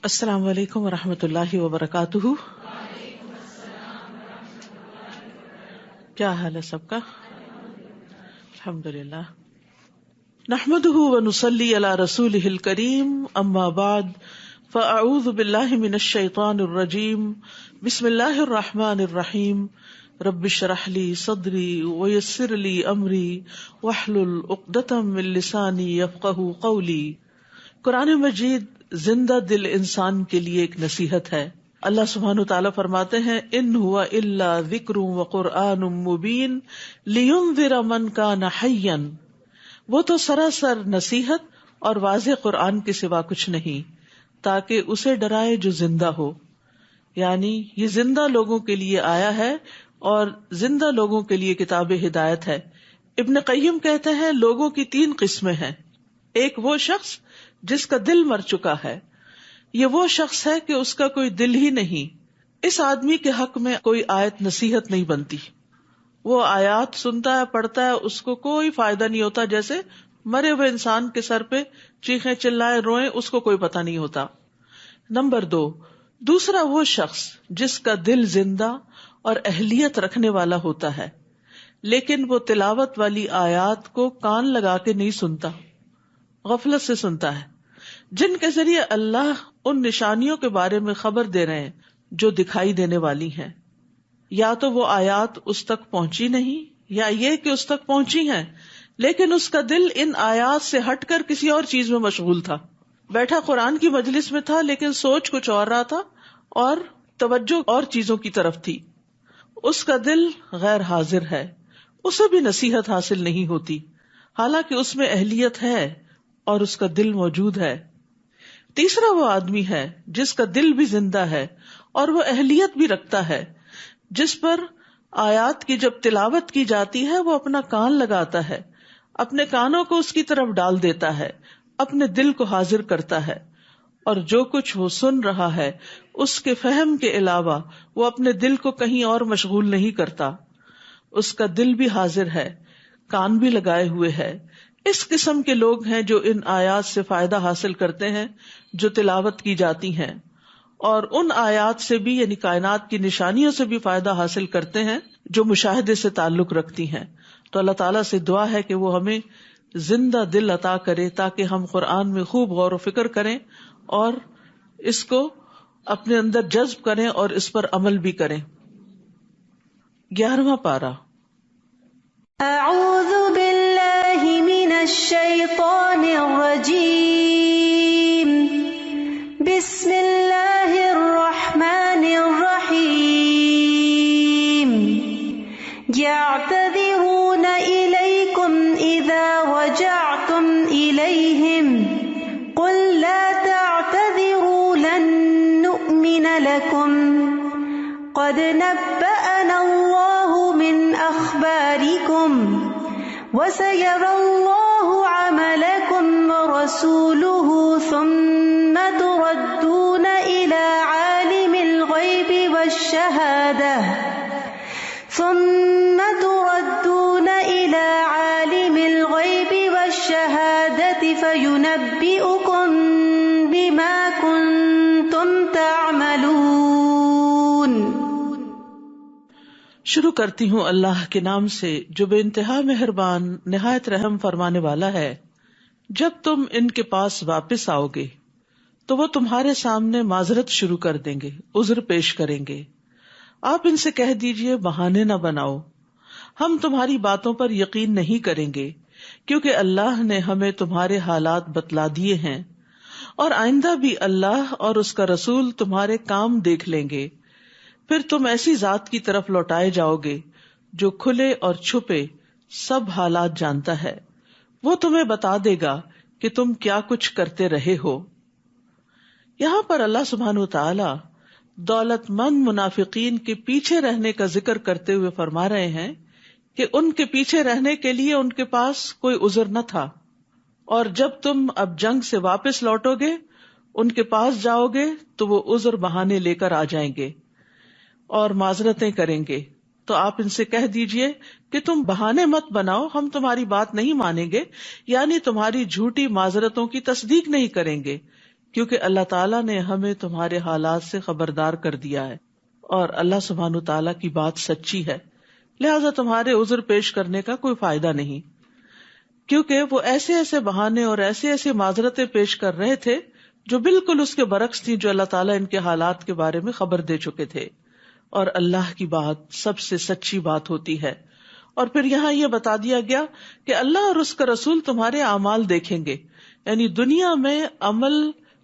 السلام علیکم ورحمۃ اللہ وبرکاتہ. کیا حال ہے سب کا؟ الحمدللہ. نحمده ونصلی علی رسولہ الکریم. اما بعد فاعوذ باللہ من الشیطان الرجیم. بسم اللہ الرحمن الرحیم. رب اشرح لی صدری ویسر لی امری واحلل عقدۃ من لسانی یفقہوا قولی. قرآن مجید زندہ دل انسان کے لیے ایک نصیحت ہے. اللہ سبحانہ تعالیٰ فرماتے ہیں ان هو الا ذکر وقرآن مبین لینذر من کان حیا. وہ تو سراسر نصیحت اور واضح قرآن کے سوا کچھ نہیں تاکہ اسے ڈرائے جو زندہ ہو. یعنی یہ زندہ لوگوں کے لیے آیا ہے اور زندہ لوگوں کے لیے کتاب ہدایت ہے. ابن قیم کہتے ہیں لوگوں کی 3 قسمیں ہیں. ایک وہ شخص جس کا دل مر چکا ہے. یہ وہ شخص ہے کہ اس کا کوئی دل ہی نہیں. اس آدمی کے حق میں کوئی آیت نصیحت نہیں بنتی. وہ آیات سنتا ہے، پڑھتا ہے، اس کو کوئی فائدہ نہیں ہوتا. جیسے مرے ہوئے انسان کے سر پہ چیخیں چلائے روئیں، اس کو کوئی پتہ نہیں ہوتا. نمبر 2، دوسرا وہ شخص جس کا دل زندہ اور اہلیت رکھنے والا ہوتا ہے لیکن وہ تلاوت والی آیات کو کان لگا کے نہیں سنتا، غفلت سے سنتا ہے، جن کے ذریعے اللہ ان نشانیوں کے بارے میں خبر دے رہے ہیں جو دکھائی دینے والی ہیں. یا تو وہ آیات اس تک پہنچی نہیں، یا یہ کہ اس تک پہنچی ہیں لیکن اس کا دل ان آیات سے ہٹ کر کسی اور چیز میں مشغول تھا. بیٹھا قرآن کی مجلس میں تھا لیکن سوچ کچھ اور رہا تھا اور توجہ اور چیزوں کی طرف تھی. اس کا دل غیر حاضر ہے، اسے بھی نصیحت حاصل نہیں ہوتی حالانکہ اس میں اہلیت ہے اور اس کا دل موجود ہے. تیسرا وہ آدمی ہے جس کا دل بھی زندہ ہے اور وہ اہلیت بھی رکھتا ہے، جس پر آیات کی جب تلاوت کی جاتی ہے وہ اپنا کان لگاتا ہے، اپنے کانوں کو اس کی طرف ڈال دیتا ہے، اپنے دل کو حاضر کرتا ہے اور جو کچھ وہ سن رہا ہے اس کے فہم کے علاوہ وہ اپنے دل کو کہیں اور مشغول نہیں کرتا. اس کا دل بھی حاضر ہے، کان بھی لگائے ہوئے ہے. اس قسم کے لوگ ہیں جو ان آیات سے فائدہ حاصل کرتے ہیں جو تلاوت کی جاتی ہیں، اور ان آیات سے بھی یعنی کائنات کی نشانیوں سے بھی فائدہ حاصل کرتے ہیں جو مشاہدے سے تعلق رکھتی ہیں. تو اللہ تعالیٰ سے دعا ہے کہ وہ ہمیں زندہ دل عطا کرے تاکہ ہم قرآن میں خوب غور و فکر کریں اور اس کو اپنے اندر جذب کریں اور اس پر عمل بھی کریں. 11واں پارہ. اعوذ باللہ من الشیطان الرجیم. بسم اللہ الرحمن الرحیم. یعتذرون الیکم اذا رجعتم الیہم قل لا تعتذروا لن نؤمن لکم قد نبأنا اللہ من اخبارکم وسيرى الله عملكم ورسوله ثم تردون إلى عالم الغيب والشهادة فينبئكم بما كنتم تعملون. شروع کرتی ہوں اللہ کے نام سے جو بے انتہا مہربان نہایت رحم فرمانے والا ہے. جب تم ان کے پاس واپس آؤ گے تو وہ تمہارے سامنے معذرت شروع کر دیں گے، عذر پیش کریں گے. آپ ان سے کہہ دیجئے بہانے نہ بناؤ، ہم تمہاری باتوں پر یقین نہیں کریں گے کیونکہ اللہ نے ہمیں تمہارے حالات بتلا دیے ہیں اور آئندہ بھی اللہ اور اس کا رسول تمہارے کام دیکھ لیں گے. پھر تم ایسی ذات کی طرف لوٹائے جاؤ گے جو کھلے اور چھپے سب حالات جانتا ہے. وہ تمہیں بتا دے گا کہ تم کیا کچھ کرتے رہے ہو. یہاں پر اللہ سبحانہ وتعالی دولت مند منافقین کے پیچھے رہنے کا ذکر کرتے ہوئے فرما رہے ہیں کہ ان کے پیچھے رہنے کے لیے ان کے پاس کوئی عذر نہ تھا، اور جب تم اب جنگ سے واپس لوٹو گے ان کے پاس جاؤ گے تو وہ عذر بہانے لے کر آ جائیں گے اور معذرتیں کریں گے. تو آپ ان سے کہہ دیجئے کہ تم بہانے مت بناؤ، ہم تمہاری بات نہیں مانیں گے، یعنی تمہاری جھوٹی معذرتوں کی تصدیق نہیں کریں گے کیونکہ اللہ تعالیٰ نے ہمیں تمہارے حالات سے خبردار کر دیا ہے اور اللہ سبحانہ تعالیٰ کی بات سچی ہے، لہذا تمہارے عذر پیش کرنے کا کوئی فائدہ نہیں، کیونکہ وہ ایسے ایسے بہانے اور ایسے ایسے معذرتیں پیش کر رہے تھے جو بالکل اس کے برعکس تھی جو اللہ تعالیٰ ان کے حالات کے بارے میں خبر دے چکے تھے، اور اللہ کی بات سب سے سچی بات ہوتی ہے۔ اور پھر یہاں یہ بتا دیا گیا کہ اللہ اور اس کا رسول تمہارے اعمال دیکھیں گے، یعنی دنیا میں عمل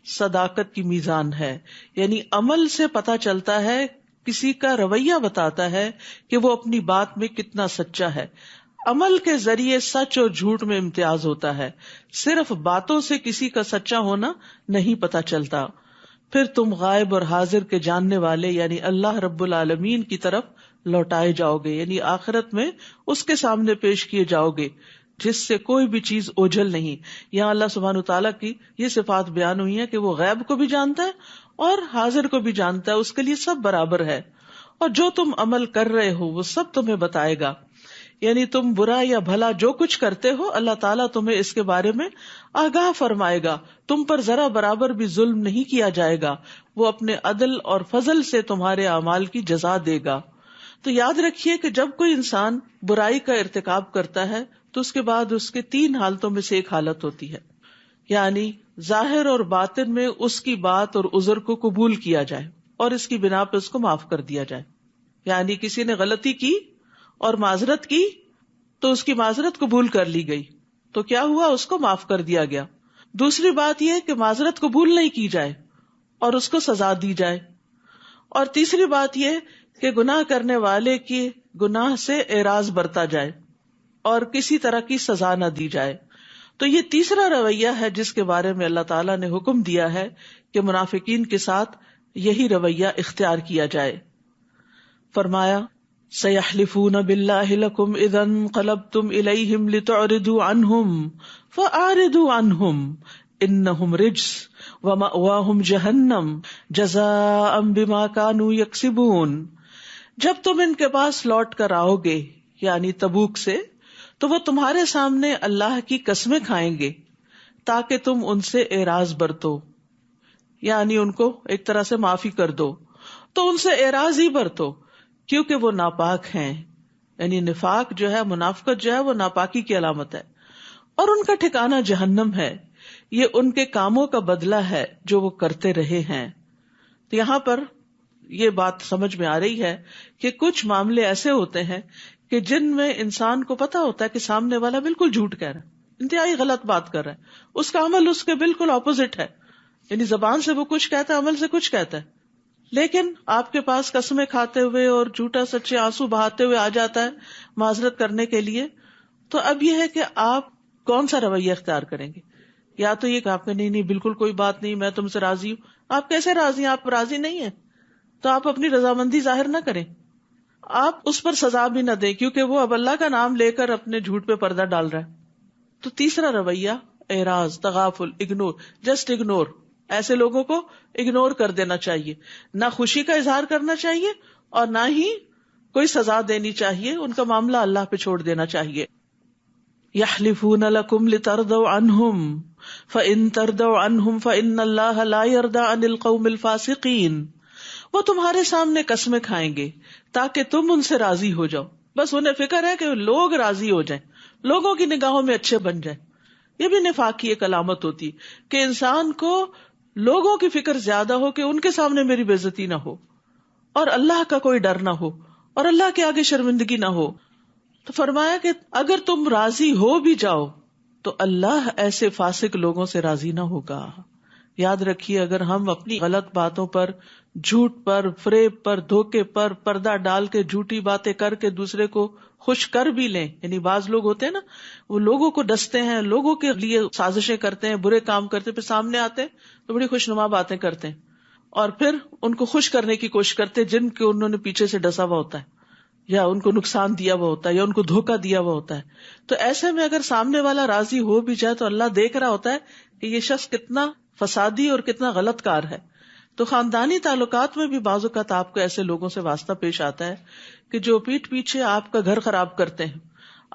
صداقت کی میزان ہے، یعنی عمل سے پتہ چلتا ہے، کسی کا رویہ بتاتا ہے کہ وہ اپنی بات میں کتنا سچا ہے۔ عمل کے ذریعے سچ اور جھوٹ میں امتیاز ہوتا ہے، صرف باتوں سے کسی کا سچا ہونا نہیں پتہ چلتا۔ پھر تم غائب اور حاضر کے جاننے والے یعنی اللہ رب العالمین کی طرف لوٹائے جاؤ گے، یعنی آخرت میں اس کے سامنے پیش کیے جاؤ گے جس سے کوئی بھی چیز اوجھل نہیں۔ یہاں اللہ سبحانہ تعالیٰ کی یہ صفات بیان ہوئی ہیں کہ وہ غیب کو بھی جانتا ہے اور حاضر کو بھی جانتا ہے، اس کے لیے سب برابر ہے، اور جو تم عمل کر رہے ہو وہ سب تمہیں بتائے گا، یعنی تم برا یا بھلا جو کچھ کرتے ہو اللہ تعالیٰ تمہیں اس کے بارے میں آگاہ فرمائے گا، تم پر ذرا برابر بھی ظلم نہیں کیا جائے گا، وہ اپنے عدل اور فضل سے تمہارے اعمال کی جزا دے گا۔ تو یاد رکھیے کہ جب کوئی انسان برائی کا ارتکاب کرتا ہے تو اس کے بعد اس کے 3 حالتوں میں سے ایک حالت ہوتی ہے، یعنی ظاہر اور باطن میں اس کی بات اور عذر کو قبول کیا جائے اور اس کی بنا پہ اس کو معاف کر دیا جائے، یعنی کسی نے غلطی کی اور معذرت کی تو اس کی معذرت قبول کر لی گئی، تو کیا ہوا، اس کو معاف کر دیا گیا۔ دوسری بات یہ کہ معذرت قبول نہیں کی جائے اور اس کو سزا دی جائے، اور تیسری بات یہ کہ گناہ کرنے والے کی گناہ سے اعراض برتا جائے اور کسی طرح کی سزا نہ دی جائے۔ تو یہ تیسرا رویہ ہے جس کے بارے میں اللہ تعالیٰ نے حکم دیا ہے کہ منافقین کے ساتھ یہی رویہ اختیار کیا جائے۔ فرمایا سَيَحْلِفُونَ بِاللَّهِ لَكُمْ إِذَا انقَلَبْتُمْ إِلَيْهِمْ لِتُعْرِضُوا عَنْهُمْ فَأَعْرِضُوا عَنْهُمْ إِنَّهُمْ رِجْسٌ وَمَأْوَاهُمْ جَهَنَّمُ جَزَاءً بِمَا كَانُوا يَكْسِبُونَ۔ جب تم ان کے پاس لوٹ کر آؤ گے یعنی تبوک سے تو وہ تمہارے سامنے اللہ کی قسمیں کھائیں گے تاکہ تم ان سے اعراض برتو، یعنی ان کو ایک طرح سے معافی کر دو، تو ان سے اعراض ہی برتو کیونکہ وہ ناپاک ہیں، یعنی نفاق جو ہے، منافقت جو ہے وہ ناپاکی کی علامت ہے، اور ان کا ٹھکانہ جہنم ہے، یہ ان کے کاموں کا بدلہ ہے جو وہ کرتے رہے ہیں۔ تو یہاں پر یہ بات سمجھ میں آ رہی ہے کہ کچھ معاملے ایسے ہوتے ہیں کہ جن میں انسان کو پتا ہوتا ہے کہ سامنے والا بالکل جھوٹ کہہ رہا ہے، انتہائی غلط بات کر رہا ہے، اس کا عمل اس کے بالکل اپوزٹ ہے، یعنی زبان سے وہ کچھ کہتا ہے، عمل سے کچھ کہتا ہے، لیکن آپ کے پاس قسمیں کھاتے ہوئے اور جھوٹا سچے آنسو بہاتے ہوئے آ جاتا ہے معذرت کرنے کے لیے، تو اب یہ ہے کہ آپ کون سا رویہ اختیار کریں گے؟ یا تو یہ کہ آپ نے نہیں بالکل کوئی بات نہیں، میں تم سے راضی ہوں۔ آپ کیسے راضی ہیں؟ آپ راضی نہیں ہیں تو آپ اپنی رضامندی ظاہر نہ کریں، آپ اس پر سزا بھی نہ دیں کیونکہ وہ اب اللہ کا نام لے کر اپنے جھوٹ پہ پردہ ڈال رہا ہے۔ تو تیسرا رویہ اعراض، تغافل، اگنور، جسٹ اگنور، ایسے لوگوں کو اگنور کر دینا چاہیے، نہ خوشی کا اظہار کرنا چاہیے اور نہ ہی کوئی سزا دینی چاہیے، ان کا معاملہ اللہ پہ چھوڑ دینا چاہیے۔ يَحْلِفُونَ لَكُمْ لِتَرْضَوْا عَنْهُمْ فَإِن تَرْضَوْا عَنْهُمْ فَإِنَّ اللَّهَ لَا يَرْضَىٰ عَنِ الْقَوْمِ الْفَاسِقِينَ۔ وہ تمہارے سامنے قسمیں کھائیں گے تاکہ تم ان سے راضی ہو جاؤ، بس انہیں فکر ہے کہ لوگ راضی ہو جائیں، لوگوں کی نگاہوں میں اچھے بن جائیں۔ یہ بھی نفاق کی ایک علامت ہوتی کہ انسان کو لوگوں کی فکر زیادہ ہو کہ ان کے سامنے میری بے عزتی نہ ہو، اور اللہ کا کوئی ڈر نہ ہو، اور اللہ کے آگے شرمندگی نہ ہو۔ تو فرمایا کہ اگر تم راضی ہو بھی جاؤ تو اللہ ایسے فاسق لوگوں سے راضی نہ ہوگا۔ یاد رکھیے اگر ہم اپنی غلط باتوں پر، جھوٹ پر، فریب پر، دھوکے پر پردہ ڈال کے جھوٹی باتیں کر کے دوسرے کو خوش کر بھی لیں، یعنی بعض لوگ ہوتے ہیں نا، وہ لوگوں کو ڈستے ہیں، لوگوں کے لیے سازشیں کرتے ہیں، برے کام کرتے، پھر سامنے آتے ہیں تو بڑی خوشنما باتیں کرتے ہیں اور پھر ان کو خوش کرنے کی کوشش کرتے جن کو انہوں نے پیچھے سے ڈسا ہوا ہوتا ہے یا ان کو نقصان دیا ہوا ہوتا ہے یا ان کو دھوکہ دیا ہوا ہوتا ہے۔ تو ایسے میں اگر سامنے والا راضی ہو بھی جائے تو اللہ دیکھ رہا ہوتا ہے کہ یہ شخص کتنا فسادی اور کتنا غلط کار ہے۔ تو خاندانی تعلقات میں بھی بعض اوقات آپ کو ایسے لوگوں سے واسطہ پیش آتا ہے کہ جو پیٹھ پیچھے آپ کا گھر خراب کرتے ہیں،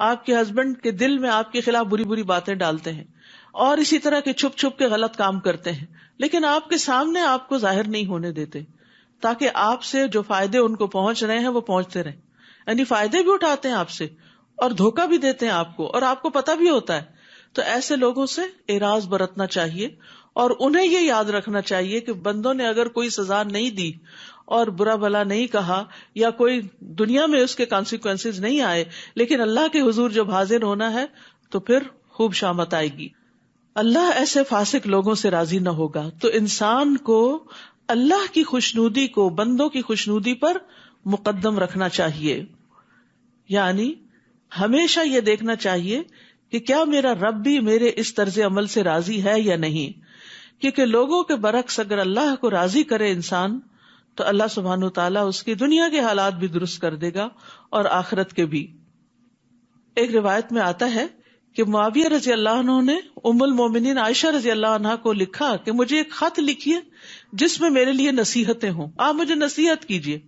آپ کے ہسبینڈ کے دل میں آپ کے خلاف بری بری باتیں ڈالتے ہیں، اور اسی طرح کے چھپ چھپ کے غلط کام کرتے ہیں، لیکن آپ کے سامنے آپ کو ظاہر نہیں ہونے دیتے تاکہ آپ سے جو فائدے ان کو پہنچ رہے ہیں وہ پہنچتے رہیں. یعنی فائدے بھی اٹھاتے ہیں آپ سے اور دھوکہ بھی دیتے ہیں آپ کو، اور آپ کو پتہ بھی ہوتا ہے. تو ایسے لوگوں سے اعراض برتنا چاہیے، اور انہیں یہ یاد رکھنا چاہیے کہ بندوں نے اگر کوئی سزا نہیں دی اور برا بھلا نہیں کہا یا کوئی دنیا میں اس کے کانسیکوینسز نہیں آئے، لیکن اللہ کے حضور جب حاضر ہونا ہے تو پھر خوب شامت آئے گی. اللہ ایسے فاسق لوگوں سے راضی نہ ہوگا. تو انسان کو اللہ کی خوشنودی کو بندوں کی خوشنودی پر مقدم رکھنا چاہیے، یعنی ہمیشہ یہ دیکھنا چاہیے کہ کیا میرا رب بھی میرے اس طرز عمل سے راضی ہے یا نہیں. کیونکہ لوگوں کے برعکس اگر اللہ کو راضی کرے انسان تو اللہ سبحانہ وتعالیٰ اس کی دنیا کے حالات بھی درست کر دے گا اور آخرت کے بھی. ایک روایت میں آتا ہے کہ معاویہ رضی اللہ عنہ نے ام المومنین عائشہ رضی اللہ عنہ کو لکھا کہ مجھے ایک خط لکھیے جس میں میرے لیے نصیحتیں ہوں، آپ مجھے نصیحت کیجیے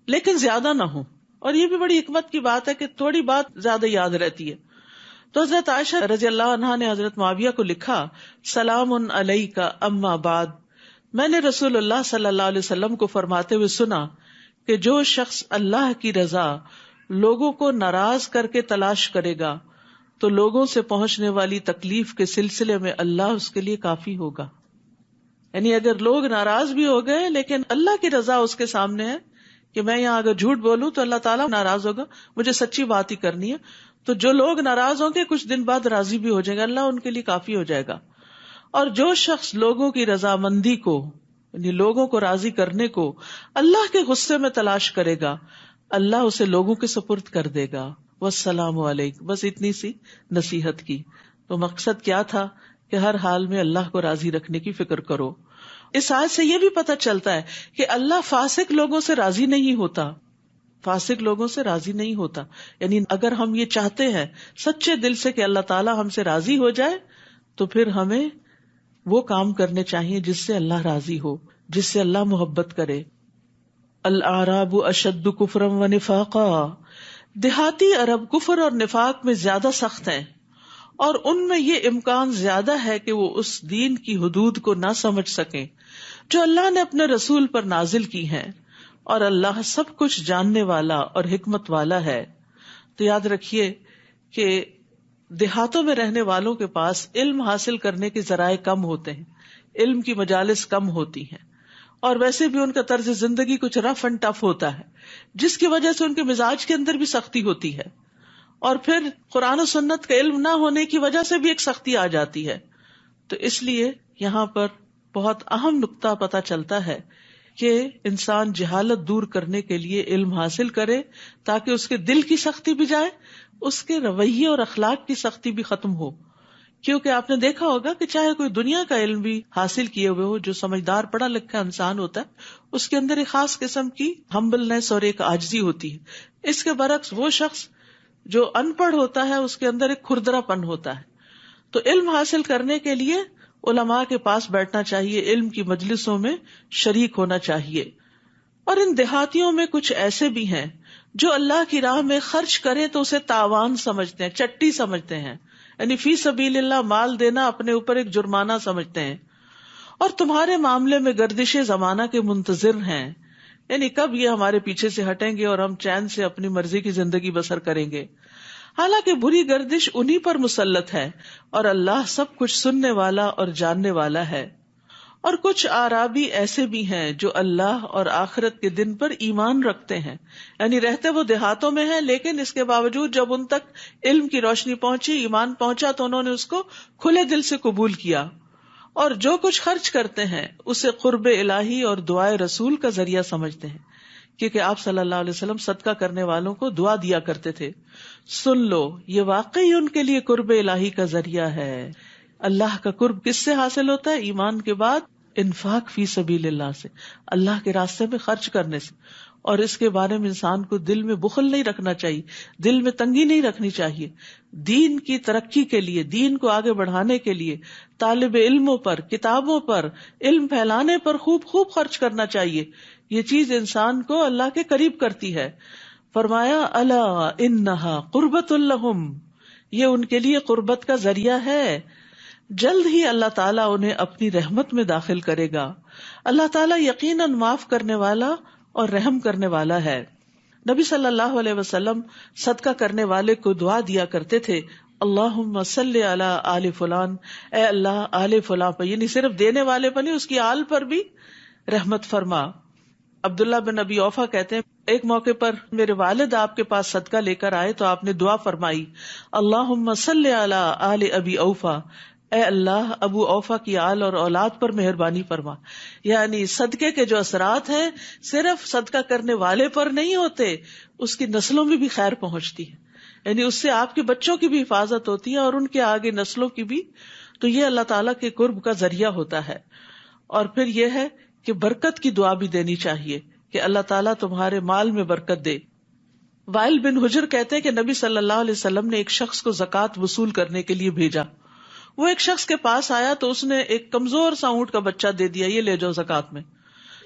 لیکن زیادہ نہ ہوں. اور یہ بھی بڑی حکمت کی بات ہے کہ تھوڑی بات زیادہ یاد رہتی ہے. تو حضرت عائشہ رضی اللہ عنہا نے حضرت معاویہ کو لکھا، سلام علیک اما بعد، میں نے رسول اللہ صلی اللہ علیہ وسلم کو فرماتے ہوئے سنا کہ جو شخص اللہ کی رضا لوگوں کو ناراض کر کے تلاش کرے گا تو لوگوں سے پہنچنے والی تکلیف کے سلسلے میں اللہ اس کے لیے کافی ہوگا. یعنی اگر لوگ ناراض بھی ہو گئے لیکن اللہ کی رضا اس کے سامنے ہے کہ میں یہاں اگر جھوٹ بولوں تو اللہ تعالیٰ ناراض ہوگا، مجھے سچی بات ہی کرنی ہے، تو جو لوگ ناراض ہوں گے کچھ دن بعد راضی بھی ہو جائیں گے، اللہ ان کے لیے کافی ہو جائے گا. اور جو شخص لوگوں کی رضامندی کو یعنی لوگوں کو راضی کرنے کو اللہ کے غصے میں تلاش کرے گا، اللہ اسے لوگوں کے سپرد کر دے گا. والسلام علیکم. بس اتنی سی نصیحت کی. تو مقصد کیا تھا کہ ہر حال میں اللہ کو راضی رکھنے کی فکر کرو. اس آیت سے یہ بھی پتہ چلتا ہے کہ اللہ فاسق لوگوں سے راضی نہیں ہوتا، فاسق لوگوں سے راضی نہیں ہوتا. یعنی اگر ہم یہ چاہتے ہیں سچے دل سے کہ اللہ تعالیٰ ہم سے راضی ہو جائے تو پھر ہمیں وہ کام کرنے چاہیے جس سے اللہ راضی ہو، جس سے اللہ محبت کرے. الاعراب اشد کفرا و نفاقا، دیہاتی عرب کفر اور نفاق میں زیادہ سخت ہیں، اور ان میں یہ امکان زیادہ ہے کہ وہ اس دین کی حدود کو نہ سمجھ سکیں جو اللہ نے اپنے رسول پر نازل کی ہیں، اور اللہ سب کچھ جاننے والا اور حکمت والا ہے. تو یاد رکھیے کہ دیہاتوں میں رہنے والوں کے پاس علم حاصل کرنے کے ذرائع کم ہوتے ہیں، علم کی مجالس کم ہوتی ہیں، اور ویسے بھی ان کا طرز زندگی کچھ رف اینڈ ٹف ہوتا ہے جس کی وجہ سے ان کے مزاج کے اندر بھی سختی ہوتی ہے، اور پھر قرآن و سنت کا علم نہ ہونے کی وجہ سے بھی ایک سختی آ جاتی ہے. تو اس لیے یہاں پر بہت اہم نقطہ پتہ چلتا ہے کہ انسان جہالت دور کرنے کے لیے علم حاصل کرے تاکہ اس کے دل کی سختی بھی جائے، اس کے رویے اور اخلاق کی سختی بھی ختم ہو. کیونکہ آپ نے دیکھا ہوگا کہ چاہے کوئی دنیا کا علم بھی حاصل کیے ہوئے ہو، جو سمجھدار پڑھا لکھا انسان ہوتا ہے اس کے اندر ایک خاص قسم کی ہمبلنس اور ایک عاجزی ہوتی ہے. اس کے برعکس وہ شخص جو ان پڑھ ہوتا ہے اس کے اندر ایک کھردرا پن ہوتا ہے. تو علم حاصل کرنے کے لیے علماء کے پاس بیٹھنا چاہیے، علم کی مجلسوں میں شریک ہونا چاہیے. اور ان دیہاتیوں میں کچھ ایسے بھی ہیں جو اللہ کی راہ میں خرچ کریں تو اسے تاوان سمجھتے ہیں، چٹی سمجھتے ہیں، یعنی فی سبیل اللہ مال دینا اپنے اوپر ایک جرمانہ سمجھتے ہیں، اور تمہارے معاملے میں گردش زمانہ کے منتظر ہیں، یعنی کب یہ ہمارے پیچھے سے ہٹیں گے اور ہم چین سے اپنی مرضی کی زندگی بسر کریں گے. حالانکہ بری گردش انہی پر مسلط ہے اور اللہ سب کچھ سننے والا اور جاننے والا ہے. اور کچھ اعرابی ایسے بھی ہیں جو اللہ اور آخرت کے دن پر ایمان رکھتے ہیں، یعنی رہتے وہ دیہاتوں میں ہیں لیکن اس کے باوجود جب ان تک علم کی روشنی پہنچی، ایمان پہنچا تو انہوں نے اس کو کھلے دل سے قبول کیا، اور جو کچھ خرچ کرتے ہیں اسے قرب الہی اور دعائے رسول کا ذریعہ سمجھتے ہیں، کیونکہ آپ صلی اللہ علیہ وسلم صدقہ کرنے والوں کو دعا دیا کرتے تھے. سن لو، یہ واقعی ان کے لیے قرب الہی کا ذریعہ ہے. اللہ کا قرب کس سے حاصل ہوتا ہے؟ ایمان کے بعد انفاق فی سبیل اللہ سے، اللہ کے راستے میں خرچ کرنے سے. اور اس کے بارے میں انسان کو دل میں بخل نہیں رکھنا چاہیے، دل میں تنگی نہیں رکھنی چاہیے. دین کی ترقی کے لیے، دین کو آگے بڑھانے کے لیے طالب علموں پر، کتابوں پر، علم پھیلانے پر خوب خوب خرچ کرنا چاہیے. یہ چیز انسان کو اللہ کے قریب کرتی ہے. فرمایا الا انہا قربۃ لہم، یہ ان کے لیے قربت کا ذریعہ ہے. جلد ہی اللہ تعالیٰ انہیں اپنی رحمت میں داخل کرے گا. اللہ تعالیٰ یقیناً معاف کرنے والا اور رحم کرنے والا ہے. نبی صلی اللہ علیہ وسلم صدقہ کرنے والے کو دعا دیا کرتے تھے, اللہم صلی علی آل فلان, اے اللہ آل فلان پر, یعنی صرف دینے والے پر نہیں, اس کی آل پر بھی رحمت فرما. عبداللہ بن ابی اوفا کہتے ہیں ایک موقع پر میرے والد آپ کے پاس صدقہ لے کر آئے تو آپ نے دعا فرمائی, اللہم صلی علی آل ابی اوفا, اے اللہ ابو اوفا کی آل اور اولاد پر مہربانی فرما. یعنی صدقے کے جو اثرات ہیں صرف صدقہ کرنے والے پر نہیں ہوتے, اس کی نسلوں میں بھی خیر پہنچتی ہے. یعنی اس سے آپ کے بچوں کی بھی حفاظت ہوتی ہے اور ان کے آگے نسلوں کی بھی. تو یہ اللہ تعالیٰ کے قرب کا ذریعہ ہوتا ہے. اور پھر یہ ہے کہ برکت کی دعا بھی دینی چاہیے کہ اللہ تعالیٰ تمہارے مال میں برکت دے. وائل بن حجر کہتے ہیں کہ نبی صلی اللہ علیہ وسلم نے ایک شخص کو زکوٰۃ وصول کرنے کے لیے بھیجا. وہ ایک شخص کے پاس آیا تو اس نے ایک کمزور سا اونٹ کا بچہ دے دیا, یہ لے جاؤ زکوٰۃ میں.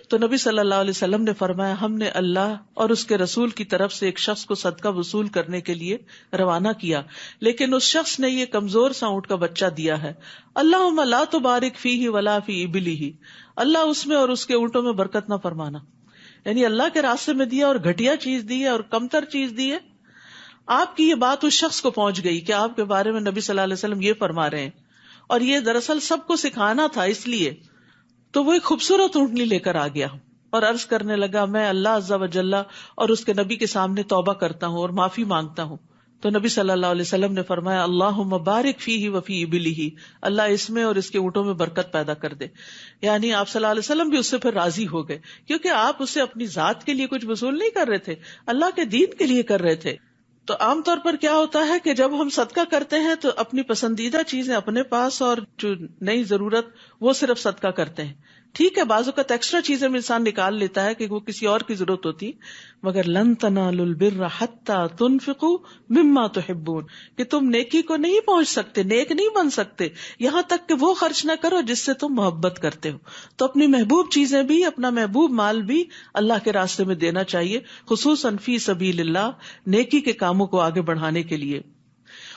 تو نبی صلی اللہ علیہ وسلم نے فرمایا, ہم نے اللہ اور اس کے رسول کی طرف سے ایک شخص کو صدقہ وصول کرنے کے لیے روانہ کیا, لیکن اس شخص نے یہ کمزور سا اونٹ کا بچہ دیا ہے. اللہم لا تبارک فیہ ولا فی ابلہ, اللہ اس میں اور اس کے اونٹوں میں برکت نہ فرمانا. یعنی اللہ کے راستے میں دیا اور گھٹیا چیز دی ہے اور کمتر چیز دی ہے. آپ کی یہ بات اس شخص کو پہنچ گئی کہ آپ کے بارے میں نبی صلی اللہ علیہ وسلم یہ فرما رہے ہیں, اور یہ دراصل سب کو سکھانا تھا. اس لیے تو وہ ایک خوبصورت اونٹنی لے کر آ گیا اور عرض کرنے لگا, میں اللہ عز و جل اور اس کے نبی کے سامنے توبہ کرتا ہوں اور معافی مانگتا ہوں. تو نبی صلی اللہ علیہ وسلم نے فرمایا, اللہم بارک فیہ وفی ابلہ, اللہ اس میں اور اس کے اونٹوں میں برکت پیدا کر دے. یعنی آپ صلی اللہ علیہ وسلم بھی اس سے پھر راضی ہو گئے, کیونکہ آپ اسے اپنی ذات کے لیے کچھ وصول نہیں کر رہے تھے, اللہ کے دین کے لیے کر رہے تھے. تو عام طور پر کیا ہوتا ہے کہ جب ہم صدقہ کرتے ہیں تو اپنی پسندیدہ چیزیں اپنے پاس اور جو نئی ضرورت وہ صرف صدقہ کرتے ہیں. ٹھیک ہے, بعض اوقات ایکسٹرا چیزیں میں انسان نکال لیتا ہے کہ وہ کسی اور کی ضرورت ہوتی, مگر لن تنالوا البر حتی تنفقوا مما تحبون, کہ تم نیکی کو نہیں پہنچ سکتے, نیک نہیں بن سکتے یہاں تک کہ وہ خرچ نہ کرو جس سے تم محبت کرتے ہو. تو اپنی محبوب چیزیں بھی, اپنا محبوب مال بھی اللہ کے راستے میں دینا چاہیے, خصوصاً فی سبیل اللہ, نیکی کے کاموں کو آگے بڑھانے کے لیے.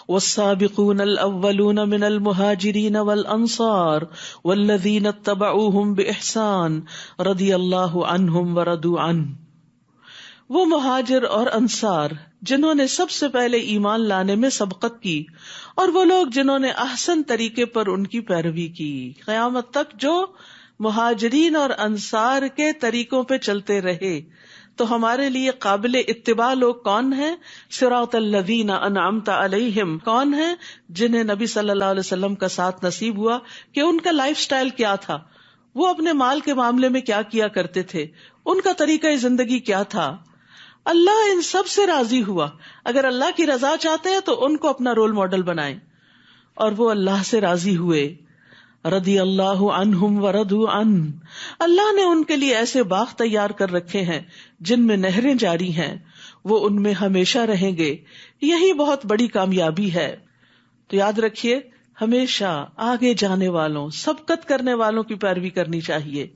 والسابقون الاولون من المہاجرین والانصار والذین اتبعوہم باحسان رضی اللہ عنہم ورضوا عنہ. وہ مہاجر اور انصار جنہوں نے سب سے پہلے ایمان لانے میں سبقت کی, اور وہ لوگ جنہوں نے احسن طریقے پر ان کی پیروی کی. قیامت تک جو مہاجرین اور انصار کے طریقوں پہ چلتے رہے. تو ہمارے لیے قابل اتباع لوگ کون ہیں؟ صراط الذین انعمت علیہم, کون ہیں؟ جنہیں نبی صلی اللہ علیہ وسلم کا ساتھ نصیب ہوا کہ ان کا لائف سٹائل کیا تھا, وہ اپنے مال کے معاملے میں کیا کیا کرتے تھے, ان کا طریقہ زندگی کیا تھا. اللہ ان سب سے راضی ہوا. اگر اللہ کی رضا چاہتے ہیں تو ان کو اپنا رول ماڈل بنائیں, اور وہ اللہ سے راضی ہوئے. رضی اللہ عنہم ورضوا عنہ, اللہ نے ان کے لیے ایسے باغ تیار کر رکھے ہیں جن میں نہریں جاری ہیں, وہ ان میں ہمیشہ رہیں گے. یہی بہت بڑی کامیابی ہے. تو یاد رکھیے, ہمیشہ آگے جانے والوں, سبقت کرنے والوں کی پیروی کرنی چاہیے,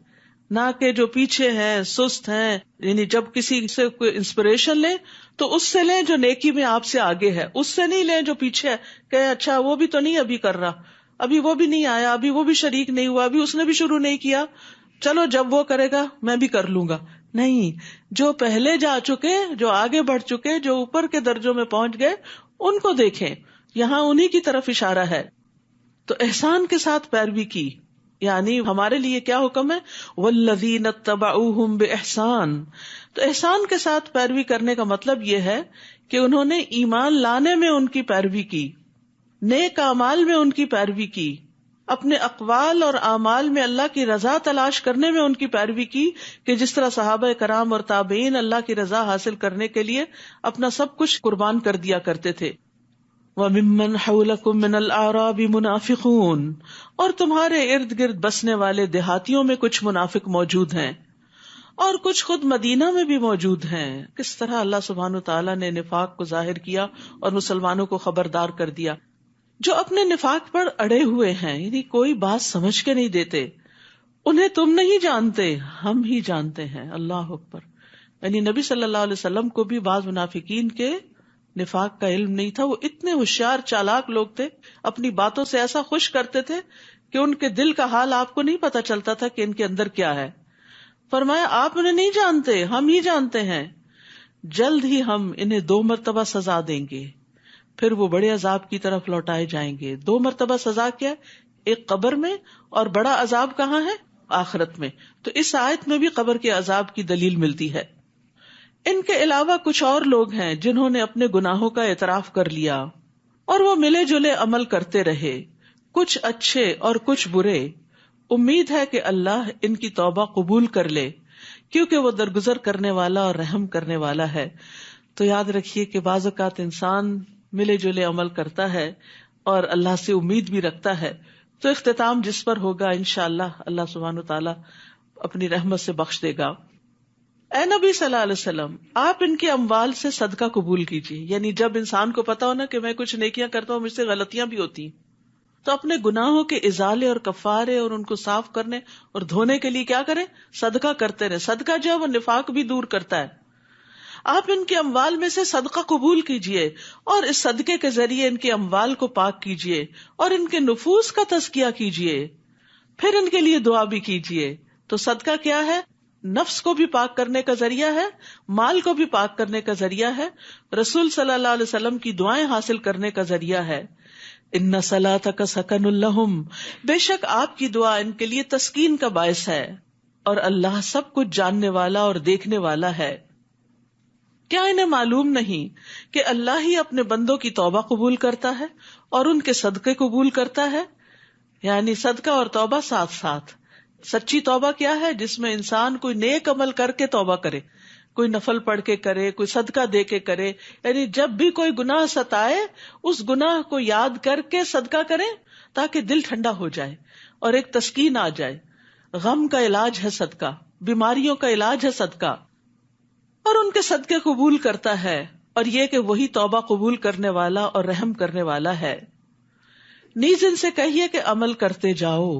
نہ کہ جو پیچھے ہیں, سست ہیں. یعنی جب کسی سے کوئی انسپریشن لیں تو اس سے لیں جو نیکی میں آپ سے آگے ہے, اس سے نہیں لیں جو پیچھے ہے کہ اچھا وہ بھی تو نہیں ابھی کر رہا, ابھی وہ بھی نہیں آیا, ابھی وہ بھی شریک نہیں ہوا, ابھی اس نے بھی شروع نہیں کیا, چلو جب وہ کرے گا میں بھی کر لوں گا. نہیں, جو پہلے جا چکے, جو آگے بڑھ چکے, جو اوپر کے درجوں میں پہنچ گئے, ان کو دیکھیں. یہاں انہی کی طرف اشارہ ہے. تو احسان کے ساتھ پیروی کی, یعنی ہمارے لیے کیا حکم ہے؟ والذین اتبعوہم باحسان. تو احسان کے ساتھ پیروی کرنے کا مطلب یہ ہے کہ انہوں نے ایمان لانے میں ان کی پیروی کی, نیک اعمال میں ان کی پیروی کی, اپنے اقوال اور اعمال میں اللہ کی رضا تلاش کرنے میں ان کی پیروی کی, کہ جس طرح صحابہ کرام اور تابعین اللہ کی رضا حاصل کرنے کے لیے اپنا سب کچھ قربان کر دیا کرتے تھے. وَمِمَّنْ حَوْلَكُمْ مِنَ الْأَعْرَابِ مُنَافِقُونَ, اور تمہارے ارد گرد بسنے والے دیہاتیوں میں کچھ منافق موجود ہیں, اور کچھ خود مدینہ میں بھی موجود ہیں. کس طرح اللہ سبحانہ وتعالیٰ نے نفاق کو ظاہر کیا اور مسلمانوں کو خبردار کر دیا. جو اپنے نفاق پر اڑے ہوئے ہیں, یعنی کوئی بات سمجھ کے نہیں دیتے, انہیں تم نہیں جانتے, ہم ہی جانتے ہیں. اللہ اکبر. یعنی نبی صلی اللہ علیہ وسلم کو بھی بعض منافقین کے نفاق کا علم نہیں تھا. وہ اتنے ہوشیار چالاک لوگ تھے, اپنی باتوں سے ایسا خوش کرتے تھے کہ ان کے دل کا حال آپ کو نہیں پتا چلتا تھا کہ ان کے اندر کیا ہے. فرمایا آپ انہیں نہیں جانتے, ہم ہی جانتے ہیں. جلد ہی ہم انہیں 2 مرتبہ سزا دیں گے, پھر وہ بڑے عذاب کی طرف لوٹائے جائیں گے. 2 مرتبہ سزا کیا؟ ایک قبر میں, اور بڑا عذاب کہاں ہے؟ آخرت میں. تو اس آیت میں بھی قبر کے عذاب کی دلیل ملتی ہے. ان کے علاوہ کچھ اور لوگ ہیں جنہوں نے اپنے گناہوں کا اعتراف کر لیا اور وہ ملے جلے عمل کرتے رہے, کچھ اچھے اور کچھ برے. امید ہے کہ اللہ ان کی توبہ قبول کر لے, کیونکہ وہ درگزر کرنے والا اور رحم کرنے والا ہے. تو یاد رکھیے کہ بعض اوقات انسان ملے جلے عمل کرتا ہے اور اللہ سے امید بھی رکھتا ہے, تو اختتام جس پر ہوگا انشاءاللہ اللہ سبحانہ وتعالی اپنی رحمت سے بخش دے گا. اے نبی صلی اللہ علیہ وسلم, آپ ان کے اموال سے صدقہ قبول کیجیے. یعنی جب انسان کو پتا ہو نا کہ میں کچھ نیکیاں کرتا ہوں, مجھ سے غلطیاں بھی ہوتی ہیں, تو اپنے گناہوں کے ازالے اور کفارے اور ان کو صاف کرنے اور دھونے کے لیے کیا کریں؟ صدقہ کرتے رہے. صدقہ جو ہے وہ نفاق بھی دور کرتا ہے. آپ ان کے اموال میں سے صدقہ قبول کیجیے اور اس صدقے کے ذریعے ان کے اموال کو پاک کیجیے اور ان کے نفوس کا تزکیہ کیجیے, پھر ان کے لیے دعا بھی کیجیے. تو صدقہ کیا ہے؟ نفس کو بھی پاک کرنے کا ذریعہ ہے, مال کو بھی پاک کرنے کا ذریعہ ہے, رسول صلی اللہ علیہ وسلم کی دعائیں حاصل کرنے کا ذریعہ ہے. ان صلاتک سکن لہم, بے شک آپ کی دعا ان کے لیے تسکین کا باعث ہے, اور اللہ سب کچھ جاننے والا اور دیکھنے والا ہے. کیا انہیں معلوم نہیں کہ اللہ ہی اپنے بندوں کی توبہ قبول کرتا ہے اور ان کے صدقے قبول کرتا ہے؟ یعنی صدقہ اور توبہ ساتھ ساتھ. سچی توبہ کیا ہے؟ جس میں انسان کوئی نیک عمل کر کے توبہ کرے, کوئی نفل پڑھ کے کرے, کوئی صدقہ دے کے کرے. یعنی جب بھی کوئی گناہ ستائے اس گناہ کو یاد کر کے صدقہ کریں تاکہ دل ٹھنڈا ہو جائے اور ایک تسکین آ جائے. غم کا علاج ہے صدقہ, بیماریوں کا علاج ہے صدقہ, اور ان کے صدقے قبول کرتا ہے, اور یہ کہ وہی توبہ قبول کرنے والا اور رحم کرنے والا ہے. نیز ان سے کہیے کہ عمل کرتے جاؤ,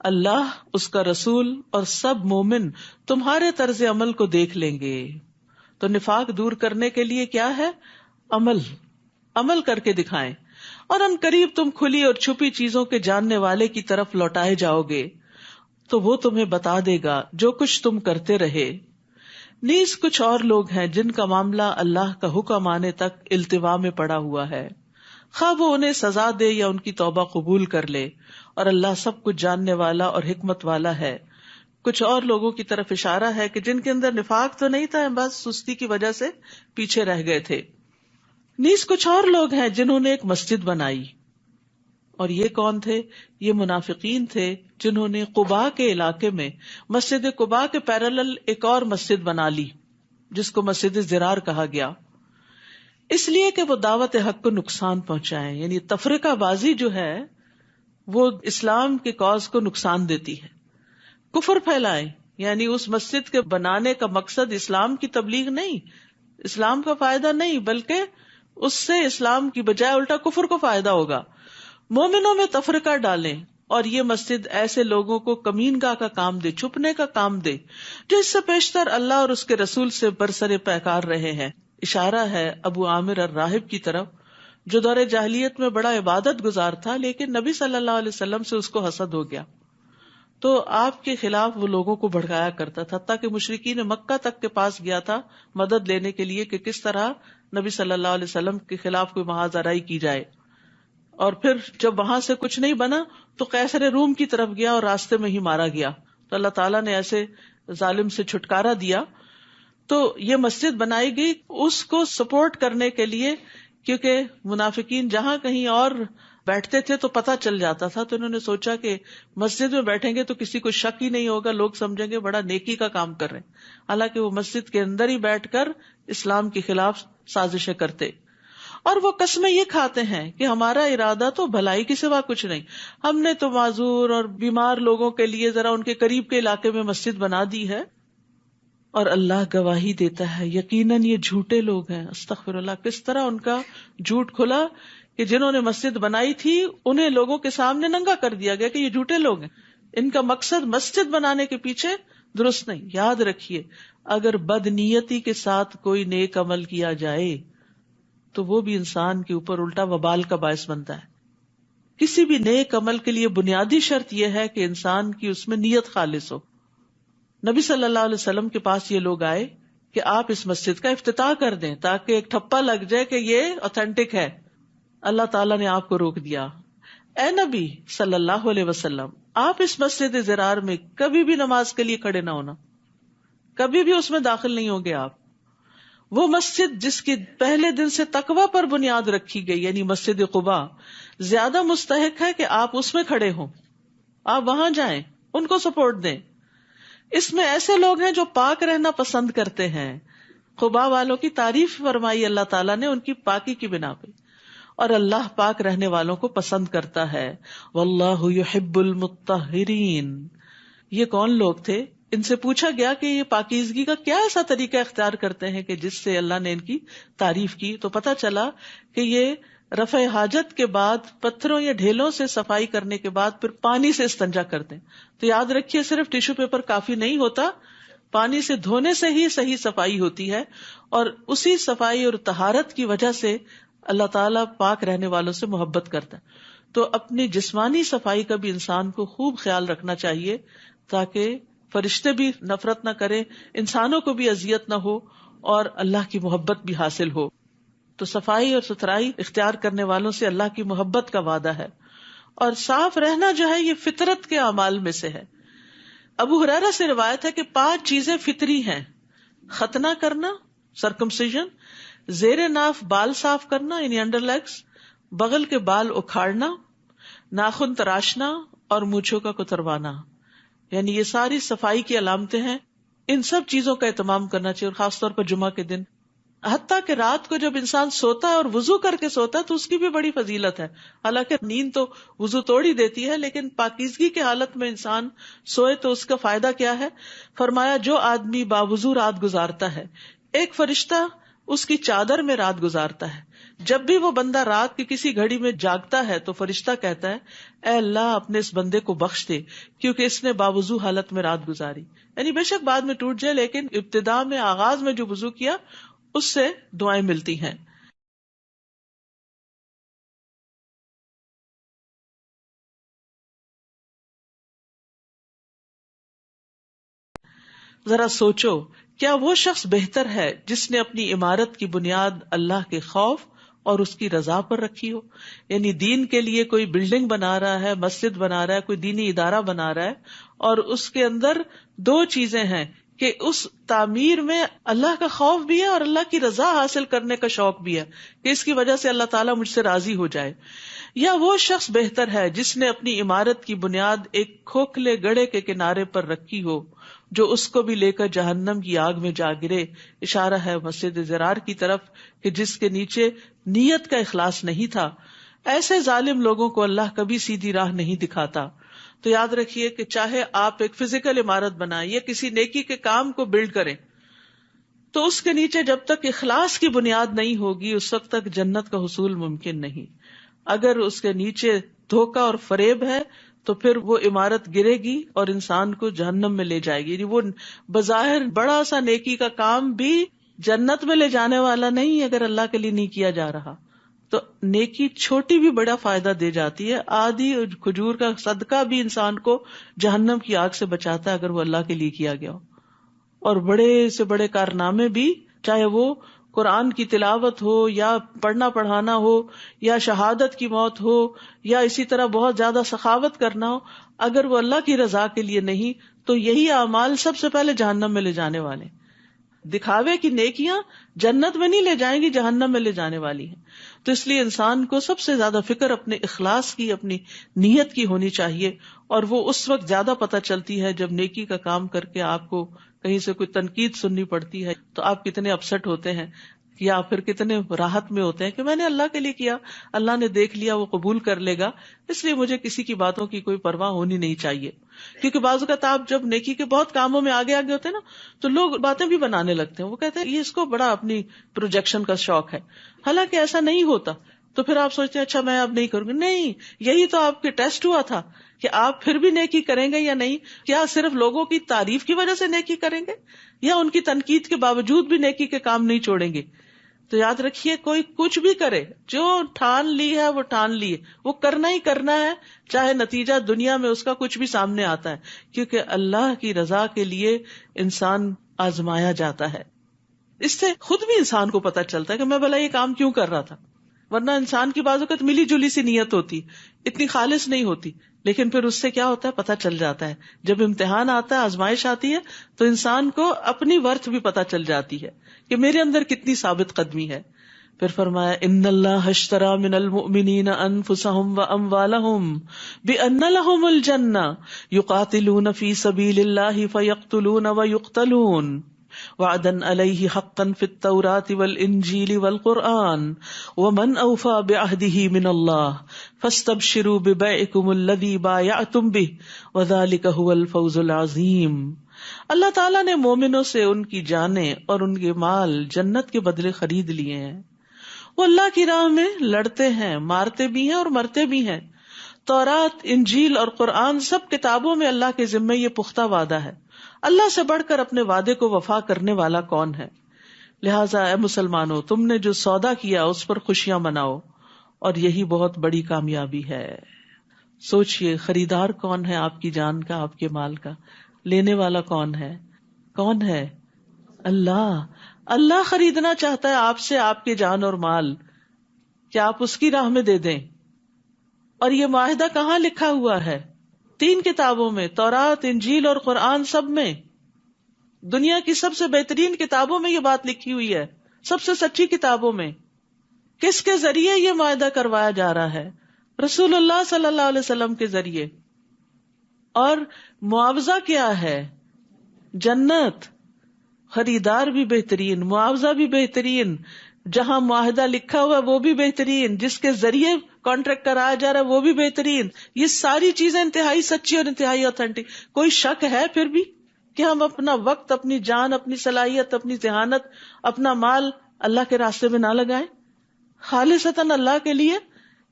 اللہ, اس کا رسول اور سب مومن تمہارے طرز عمل کو دیکھ لیں گے. تو نفاق دور کرنے کے لیے کیا ہے؟ عمل کر کے دکھائیں, اور ان قریب تم کھلی اور چھپی چیزوں کے جاننے والے کی طرف لوٹائے جاؤ گے, تو وہ تمہیں بتا دے گا جو کچھ تم کرتے رہے. نیز کچھ اور لوگ ہیں جن کا معاملہ اللہ کا حکم آنے تک التوا میں پڑا ہوا ہے, خواہ وہ انہیں سزا دے یا ان کی توبہ قبول کر لے, اور اللہ سب کچھ جاننے والا اور حکمت والا ہے. کچھ اور لوگوں کی طرف اشارہ ہے کہ جن کے اندر نفاق تو نہیں تھا, بس سستی کی وجہ سے پیچھے رہ گئے تھے. نیز کچھ اور لوگ ہیں جنہوں نے ایک مسجد بنائی, اور یہ کون تھے؟ یہ منافقین تھے جنہوں نے قباء کے علاقے میں مسجد قباء کے پیرالل ایک اور مسجد بنا لی جس کو مسجد زرار کہا گیا, اس لیے کہ وہ دعوت حق کو نقصان پہنچائیں. یعنی تفرقہ بازی جو ہے وہ اسلام کے کاز کو نقصان دیتی ہے. کفر پھیلائیں, یعنی اس مسجد کے بنانے کا مقصد اسلام کی تبلیغ نہیں, اسلام کا فائدہ نہیں, بلکہ اس سے اسلام کی بجائے الٹا کفر کو فائدہ ہوگا. مومنوں میں تفرقہ ڈالیں, اور یہ مسجد ایسے لوگوں کو کمین گاہ کا کام دے, چھپنے کا کام دے, جو اس سے پیشتر اللہ اور اس کے رسول سے برسر پیکار رہے ہیں. اشارہ ہے ابو عامر الراہب کی طرف, جو دور جاہلیت میں بڑا عبادت گزار تھا, لیکن نبی صلی اللہ علیہ وسلم سے اس کو حسد ہو گیا, تو آپ کے خلاف وہ لوگوں کو بھڑکایا کرتا تھا, تاکہ مشرکین مکہ تک کے پاس گیا تھا مدد لینے کے لیے کہ کس طرح نبی صلی اللہ علیہ وسلم کے خلاف کوئی محاذ آرائی کی جائے. اور پھر جب وہاں سے کچھ نہیں بنا تو قیصر روم کی طرف گیا اور راستے میں ہی مارا گیا. تو اللہ تعالیٰ نے ایسے ظالم سے چھٹکارا دیا. تو یہ مسجد بنائی گئی اس کو سپورٹ کرنے کے لیے, کیونکہ منافقین جہاں کہیں اور بیٹھتے تھے تو پتہ چل جاتا تھا, تو انہوں نے سوچا کہ مسجد میں بیٹھیں گے تو کسی کو شک ہی نہیں ہوگا, لوگ سمجھیں گے بڑا نیکی کا کام کر رہے ہیں, حالانکہ وہ مسجد کے اندر ہی بیٹھ کر اسلام کے خلاف سازشیں کرتے. اور وہ قسمیں یہ کھاتے ہیں کہ ہمارا ارادہ تو بھلائی کے سوا کچھ نہیں, ہم نے تو معذور اور بیمار لوگوں کے لیے ذرا ان کے قریب کے علاقے میں مسجد بنا دی ہے. اور اللہ گواہی دیتا ہے یقیناً یہ جھوٹے لوگ ہیں. استغفر اللہ, کس طرح ان کا جھوٹ کھلا کہ جنہوں نے مسجد بنائی تھی انہیں لوگوں کے سامنے ننگا کر دیا گیا کہ یہ جھوٹے لوگ ہیں, ان کا مقصد مسجد بنانے کے پیچھے درست نہیں. یاد رکھیے, اگر بدنیتی کے ساتھ کوئی نیک عمل کیا جائے تو وہ بھی انسان کے اوپر الٹا وبال کا باعث بنتا ہے. کسی بھی نیک عمل کے لیے بنیادی شرط یہ ہے کہ انسان کی اس میں نیت خالص ہو. نبی صلی اللہ علیہ وسلم کے پاس یہ لوگ آئے کہ آپ اس مسجد کا افتتاح کر دیں تاکہ ایک ٹھپا لگ جائے کہ یہ اوتھینٹک ہے. اللہ تعالیٰ نے آپ کو روک دیا. اے نبی صلی اللہ علیہ وسلم، آپ اس مسجد زرار میں کبھی بھی نماز کے لیے کھڑے نہ ہونا، کبھی بھی اس میں داخل نہیں ہوں گے آپ. وہ مسجد جس کی پہلے دن سے تقوی پر بنیاد رکھی گئی یعنی مسجد قباء زیادہ مستحق ہے کہ آپ اس میں کھڑے ہوں. آپ وہاں جائیں، ان کو سپورٹ دیں. اس میں ایسے لوگ ہیں جو پاک رہنا پسند کرتے ہیں. قباء والوں کی تعریف فرمائی اللہ تعالیٰ نے ان کی پاکی کی بنا پہ، اور اللہ پاک رہنے والوں کو پسند کرتا ہے. واللہ یحب المطہرین. یہ کون لوگ تھے؟ ان سے پوچھا گیا کہ یہ پاکیزگی کا کیا ایسا طریقہ اختیار کرتے ہیں کہ جس سے اللہ نے ان کی تعریف کی. تو پتہ چلا کہ یہ رفع حاجت کے بعد پتھروں یا ڈھیلوں سے صفائی کرنے کے بعد پھر پانی سے استنجا کرتے ہیں. تو یاد رکھیے صرف ٹیشو پیپر کافی نہیں ہوتا، پانی سے دھونے سے ہی صحیح صفائی ہوتی ہے، اور اسی صفائی اور طہارت کی وجہ سے اللہ تعالیٰ پاک رہنے والوں سے محبت کرتا ہے. تو اپنی جسمانی صفائی کا بھی انسان کو خوب خیال رکھنا چاہیے تاکہ فرشتے بھی نفرت نہ کریں، انسانوں کو بھی اذیت نہ ہو، اور اللہ کی محبت بھی حاصل ہو. تو صفائی اور ستھرائی اختیار کرنے والوں سے اللہ کی محبت کا وعدہ ہے. اور صاف رہنا جو ہے یہ فطرت کے اعمال میں سے ہے. ابو ہریرہ سے روایت ہے کہ 5 چیزیں فطری ہیں: ختنہ کرنا سرکمسیژن، زیر ناف بال صاف کرنا یعنی انڈر لیگز، بغل کے بال اکھاڑنا، ناخن تراشنا، اور مونچھوں کا کتروانا. یعنی یہ ساری صفائی کی علامتیں ہیں. ان سب چیزوں کا اہتمام کرنا چاہیے، اور خاص طور پر جمعہ کے دن. حتیٰ کہ رات کو جب انسان سوتا ہے اور وضو کر کے سوتا ہے تو اس کی بھی بڑی فضیلت ہے. حالانکہ نیند تو وضو توڑ ہی دیتی ہے، لیکن پاکیزگی کی حالت میں انسان سوئے تو اس کا فائدہ کیا ہے؟ فرمایا جو آدمی باوضو رات گزارتا ہے، ایک فرشتہ اس کی چادر میں رات گزارتا ہے. جب بھی وہ بندہ رات کی کسی گھڑی میں جاگتا ہے تو فرشتہ کہتا ہے اے اللہ اپنے اس بندے کو بخش دے کیونکہ اس نے باوضو حالت میں رات گزاری. یعنی بے شک بعد میں ٹوٹ جائے لیکن ابتدا میں آغاز میں جو وضو کیا اس سے دعائیں ملتی ہیں. ذرا سوچو، کیا وہ شخص بہتر ہے جس نے اپنی عمارت کی بنیاد اللہ کے خوف اور اس کی رضا پر رکھی ہو؟ یعنی دین کے لیے کوئی بلڈنگ بنا رہا ہے، مسجد بنا رہا ہے، کوئی دینی ادارہ بنا رہا ہے، اور اس کے اندر 2 چیزیں ہیں کہ اس تعمیر میں اللہ کا خوف بھی ہے اور اللہ کی رضا حاصل کرنے کا شوق بھی ہے کہ اس کی وجہ سے اللہ تعالیٰ مجھ سے راضی ہو جائے. یا وہ شخص بہتر ہے جس نے اپنی عمارت کی بنیاد ایک کھوکھلے گڑھے کے کنارے پر رکھی ہو جو اس کو بھی لے کر جہنم کی آگ میں جا گرے. اشارہ ہے مسجد زرار کی طرف کہ جس کے نیچے نیت کا اخلاص نہیں تھا. ایسے ظالم لوگوں کو اللہ کبھی سیدھی راہ نہیں دکھاتا. تو یاد رکھیے کہ چاہے آپ ایک فزیکل عمارت بنائیں یا کسی نیکی کے کام کو بلڈ کریں تو اس کے نیچے جب تک اخلاص کی بنیاد نہیں ہوگی اس وقت تک جنت کا حصول ممکن نہیں. اگر اس کے نیچے دھوکہ اور فریب ہے تو پھر وہ عمارت گرے گی اور انسان کو جہنم میں لے جائے گی. وہ بظاہر بڑا سا نیکی کا کام بھی جنت میں لے جانے والا نہیں اگر اللہ کے لیے نہیں کیا جا رہا. تو نیکی چھوٹی بھی بڑا فائدہ دے جاتی ہے. آدھی کھجور کا صدقہ بھی انسان کو جہنم کی آگ سے بچاتا ہے اگر وہ اللہ کے لیے کیا گیا ہو. اور بڑے سے بڑے کارنامے بھی، چاہے وہ قرآن کی تلاوت ہو یا پڑھنا پڑھانا ہو یا شہادت کی موت ہو یا اسی طرح بہت زیادہ سخاوت کرنا ہو، اگر وہ اللہ کی رضا کے لیے نہیں تو یہی اعمال سب سے پہلے جہنم میں لے جانے والے. دکھاوے کی نیکیاں جنت میں نہیں لے جائیں گی، جہنم میں لے جانے والی ہیں. تو اس لیے انسان کو سب سے زیادہ فکر اپنے اخلاص کی، اپنی نیت کی ہونی چاہیے، اور وہ اس وقت زیادہ پتہ چلتی ہے جب نیکی کا کام کر کے آپ کو کہیں سے کوئی تنقید سننی پڑتی ہے تو آپ کتنے اپسٹ ہوتے ہیں یا پھر کتنے راحت میں ہوتے ہیں کہ میں نے اللہ کے لیے کیا، اللہ نے دیکھ لیا، وہ قبول کر لے گا، اس لیے مجھے کسی کی باتوں کی کوئی پرواہ ہونی نہیں چاہیے. کیونکہ بعض اوقات آپ جب نیکی کے بہت کاموں میں آگے ہوتے ہیں نا تو لوگ باتیں بھی بنانے لگتے ہیں. وہ کہتے ہیں یہ اس کو بڑا اپنی پروجیکشن کا شوق ہے، حالانکہ ایسا نہیں ہوتا. تو پھر آپ سوچتے ہیں اچھا میں اب نہیں کروں گی. نہیں، یہی تو آپ کے ٹیسٹ ہوا تھا کہ آپ پھر بھی نیکی کریں گے یا نہیں. کیا صرف لوگوں کی تعریف کی وجہ سے نیکی کریں گے یا ان کی تنقید کے باوجود بھی نیکی کے کام نہیں چھوڑیں گے؟ تو یاد رکھیے کوئی کچھ بھی کرے، جو ٹھان لی ہے وہ ٹھان لی ہے، وہ کرنا ہی کرنا ہے، چاہے نتیجہ دنیا میں اس کا کچھ بھی سامنے آتا ہے، کیونکہ اللہ کی رضا کے لیے انسان آزمایا جاتا ہے. اس سے خود بھی انسان کو پتا چلتا ہے کہ میں بھلا یہ کام کیوں کر رہا تھا. ورنہ انسان کی بعض اوقات ملی جلی سی نیت ہوتی، اتنی خالص نہیں ہوتی، لیکن پھر اس سے کیا ہوتا ہے پتا چل جاتا ہے. جب امتحان آتا ہے، آزمائش آتی ہے، تو انسان کو اپنی ورتھ بھی پتا چل جاتی ہے کہ میرے اندر کتنی ثابت قدمی ہے. پھر فرمایا ان اللہ اشترى من المؤمنین انفسهم واموالهم بان لهم الجنہ یقاتلون فی سبیل اللہ فیقتلون ویقتلون وعدا علیہ حقا فی التوراة والانجیل والقرآن ومن اوفى بعہدہ من اللہ فاستبشروا ببیعکم الذی بایعتم بہ وذلک هو الفوز العظیم. اللہ تعالیٰ نے مومنوں سے ان کی جانیں اور ان کے مال جنت کے بدلے خرید لیے ہیں. وہ اللہ کی راہ میں لڑتے ہیں، مارتے بھی ہیں اور مرتے بھی ہیں. تورات، انجیل اور قرآن سب کتابوں میں اللہ کے ذمے یہ پختہ وعدہ ہے. اللہ سے بڑھ کر اپنے وعدے کو وفا کرنے والا کون ہے؟ لہٰذا اے مسلمانوں، تم نے جو سودا کیا اس پر خوشیاں مناؤ، اور یہی بہت بڑی کامیابی ہے. سوچئے خریدار کون ہے آپ کی جان کا، آپ کے مال کا؟ لینے والا کون ہے؟ کون ہے؟ اللہ. اللہ خریدنا چاہتا ہے آپ سے آپ کے جان اور مال، کیا آپ اس کی راہ میں دے دیں. اور یہ معاہدہ کہاں لکھا ہوا ہے؟ 3 کتابوں میں، تورات، انجیل اور قرآن، سب میں. دنیا کی سب سے بہترین کتابوں میں یہ بات لکھی ہوئی ہے، سب سے سچی کتابوں میں. کس کے ذریعے یہ معاہدہ کروایا جا رہا ہے؟ رسول اللہ صلی اللہ علیہ وسلم کے ذریعے. اور معاوضہ کیا ہے؟ جنت. خریدار بھی بہترین، معاوضہ بھی بہترین، جہاں معاہدہ لکھا ہوا وہ بھی بہترین، جس کے ذریعے کانٹریکٹ کرایا جا رہا ہے وہ بھی بہترین. یہ ساری چیزیں انتہائی سچی اور انتہائی اوتھینٹک. کوئی شک ہے پھر بھی کہ ہم اپنا وقت، اپنی جان، اپنی صلاحیت، اپنی ذہانت، اپنا مال اللہ کے راستے میں نہ لگائیں خالصتاً اللہ کے لیے؟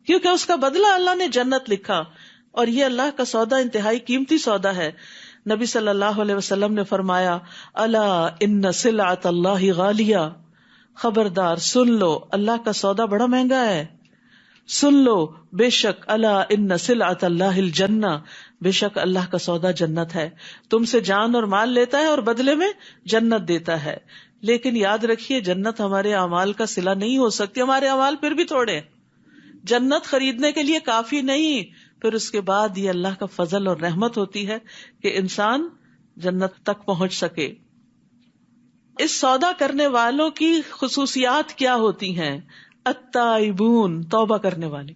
کیونکہ اس کا بدلہ اللہ نے جنت لکھا، اور یہ اللہ کا سودا انتہائی قیمتی سودا ہے. نبی صلی اللہ علیہ وسلم نے فرمایا الا ان سلعۃ اللہ غالیہ، خبردار سن لو اللہ کا سودا بڑا مہنگا ہے. سن لو بے شک الا ان سلعۃ اللہ الجنہ، بے شک اللہ کا سودا جنت ہے. تم سے جان اور مال لیتا ہے اور بدلے میں جنت دیتا ہے. لیکن یاد رکھیے جنت ہمارے اعمال کا صلہ نہیں ہو سکتی. ہمارے اعمال پھر بھی تھوڑے، جنت خریدنے کے لیے کافی نہیں. پھر اس کے بعد یہ اللہ کا فضل اور رحمت ہوتی ہے کہ انسان جنت تک پہنچ سکے. اس سودا کرنے والوں کی خصوصیات کیا ہوتی ہیں؟ التائبون، توبہ کرنے والے.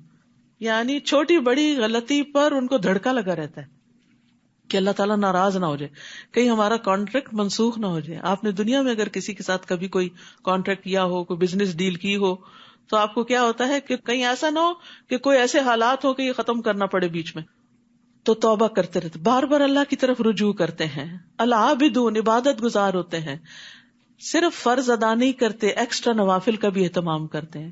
یعنی چھوٹی بڑی غلطی پر ان کو دھڑکا لگا رہتا ہے کہ اللہ تعالیٰ ناراض نہ ہو جائے، کہیں ہمارا کانٹریکٹ منسوخ نہ ہو جائے. آپ نے دنیا میں اگر کسی کے ساتھ کبھی کوئی کانٹریکٹ کیا ہو، کوئی بزنس ڈیل کی ہو، تو آپ کو کیا ہوتا ہے کہ کہیں ایسا نہ ہو کہ کوئی ایسے حالات ہو کہ یہ ختم کرنا پڑے بیچ میں. تو توبہ کرتے رہتے، بار بار اللہ کی طرف رجوع کرتے ہیں. العابدون، عبادت گزار ہوتے ہیں، صرف فرض ادا نہیں کرتے، ایکسٹرا نوافل کا بھی اہتمام کرتے ہیں.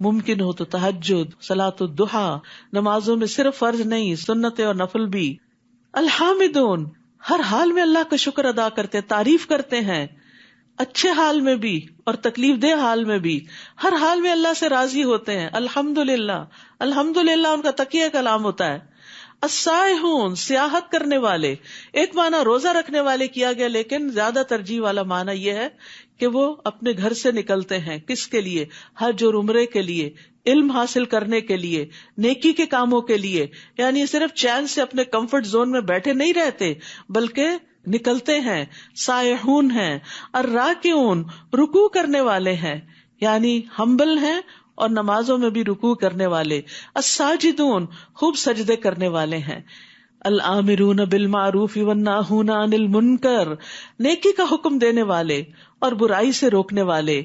ممکن ہو تو تہجد، صلاۃ الضحیٰ، نمازوں میں صرف فرض نہیں، سنت اور نفل بھی. الحامدون، ہر حال میں اللہ کا شکر ادا کرتے، تعریف کرتے ہیں، اچھے حال میں بھی اور تکلیف دہ حال میں بھی، ہر حال میں اللہ سے راضی ہوتے ہیں. الحمدللہ، الحمدللہ ان کا تقیہ کلام ہوتا ہے. السائحون، سیاحت کرنے والے. ایک معنی روزہ رکھنے والے کیا گیا، لیکن زیادہ ترجیح والا معنی یہ ہے کہ وہ اپنے گھر سے نکلتے ہیں. کس کے لیے؟ حج اور عمرے کے لیے، علم حاصل کرنے کے لیے، نیکی کے کاموں کے لیے. یعنی صرف چین سے اپنے کمفرٹ زون میں بیٹھے نہیں رہتے بلکہ نکلتے ہیں. سائحون ہیں. الراکعون، رکوع کرنے والے ہیں، یعنی ہمبل ہیں اور نمازوں میں بھی رکوع کرنے والے. الساجدون، خوب سجدے کرنے والے ہیں. الآمرون بالمعروف والناہون عن المنکر، نیکی کا حکم دینے والے اور برائی سے روکنے والے.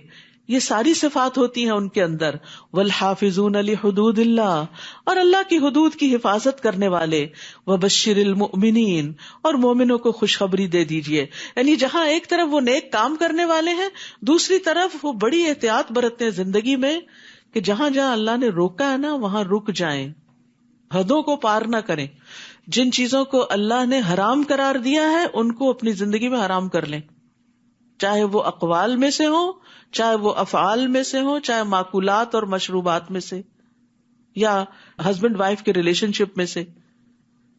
یہ ساری صفات ہوتی ہیں ان کے اندر. والحافظون لحدود اللہ، اور اللہ کی حدود کی حفاظت کرنے والے. وبشر المؤمنین، اور مومنوں کو خوشخبری دے دیجئے. یعنی جہاں ایک طرف وہ نیک کام کرنے والے ہیں، دوسری طرف وہ بڑی احتیاط برتتے ہیں زندگی میں کہ جہاں جہاں اللہ نے روکا ہے نا وہاں رک جائیں، حدوں کو پار نہ کریں. جن چیزوں کو اللہ نے حرام قرار دیا ہے ان کو اپنی زندگی میں حرام کر لیں. چاہے وہ اقوال میں سے ہوں، چاہے وہ افعال میں سے ہوں، چاہے ماکولات اور مشروبات میں سے، یا ہسبینڈ وائف کے ریلیشن شپ میں سے.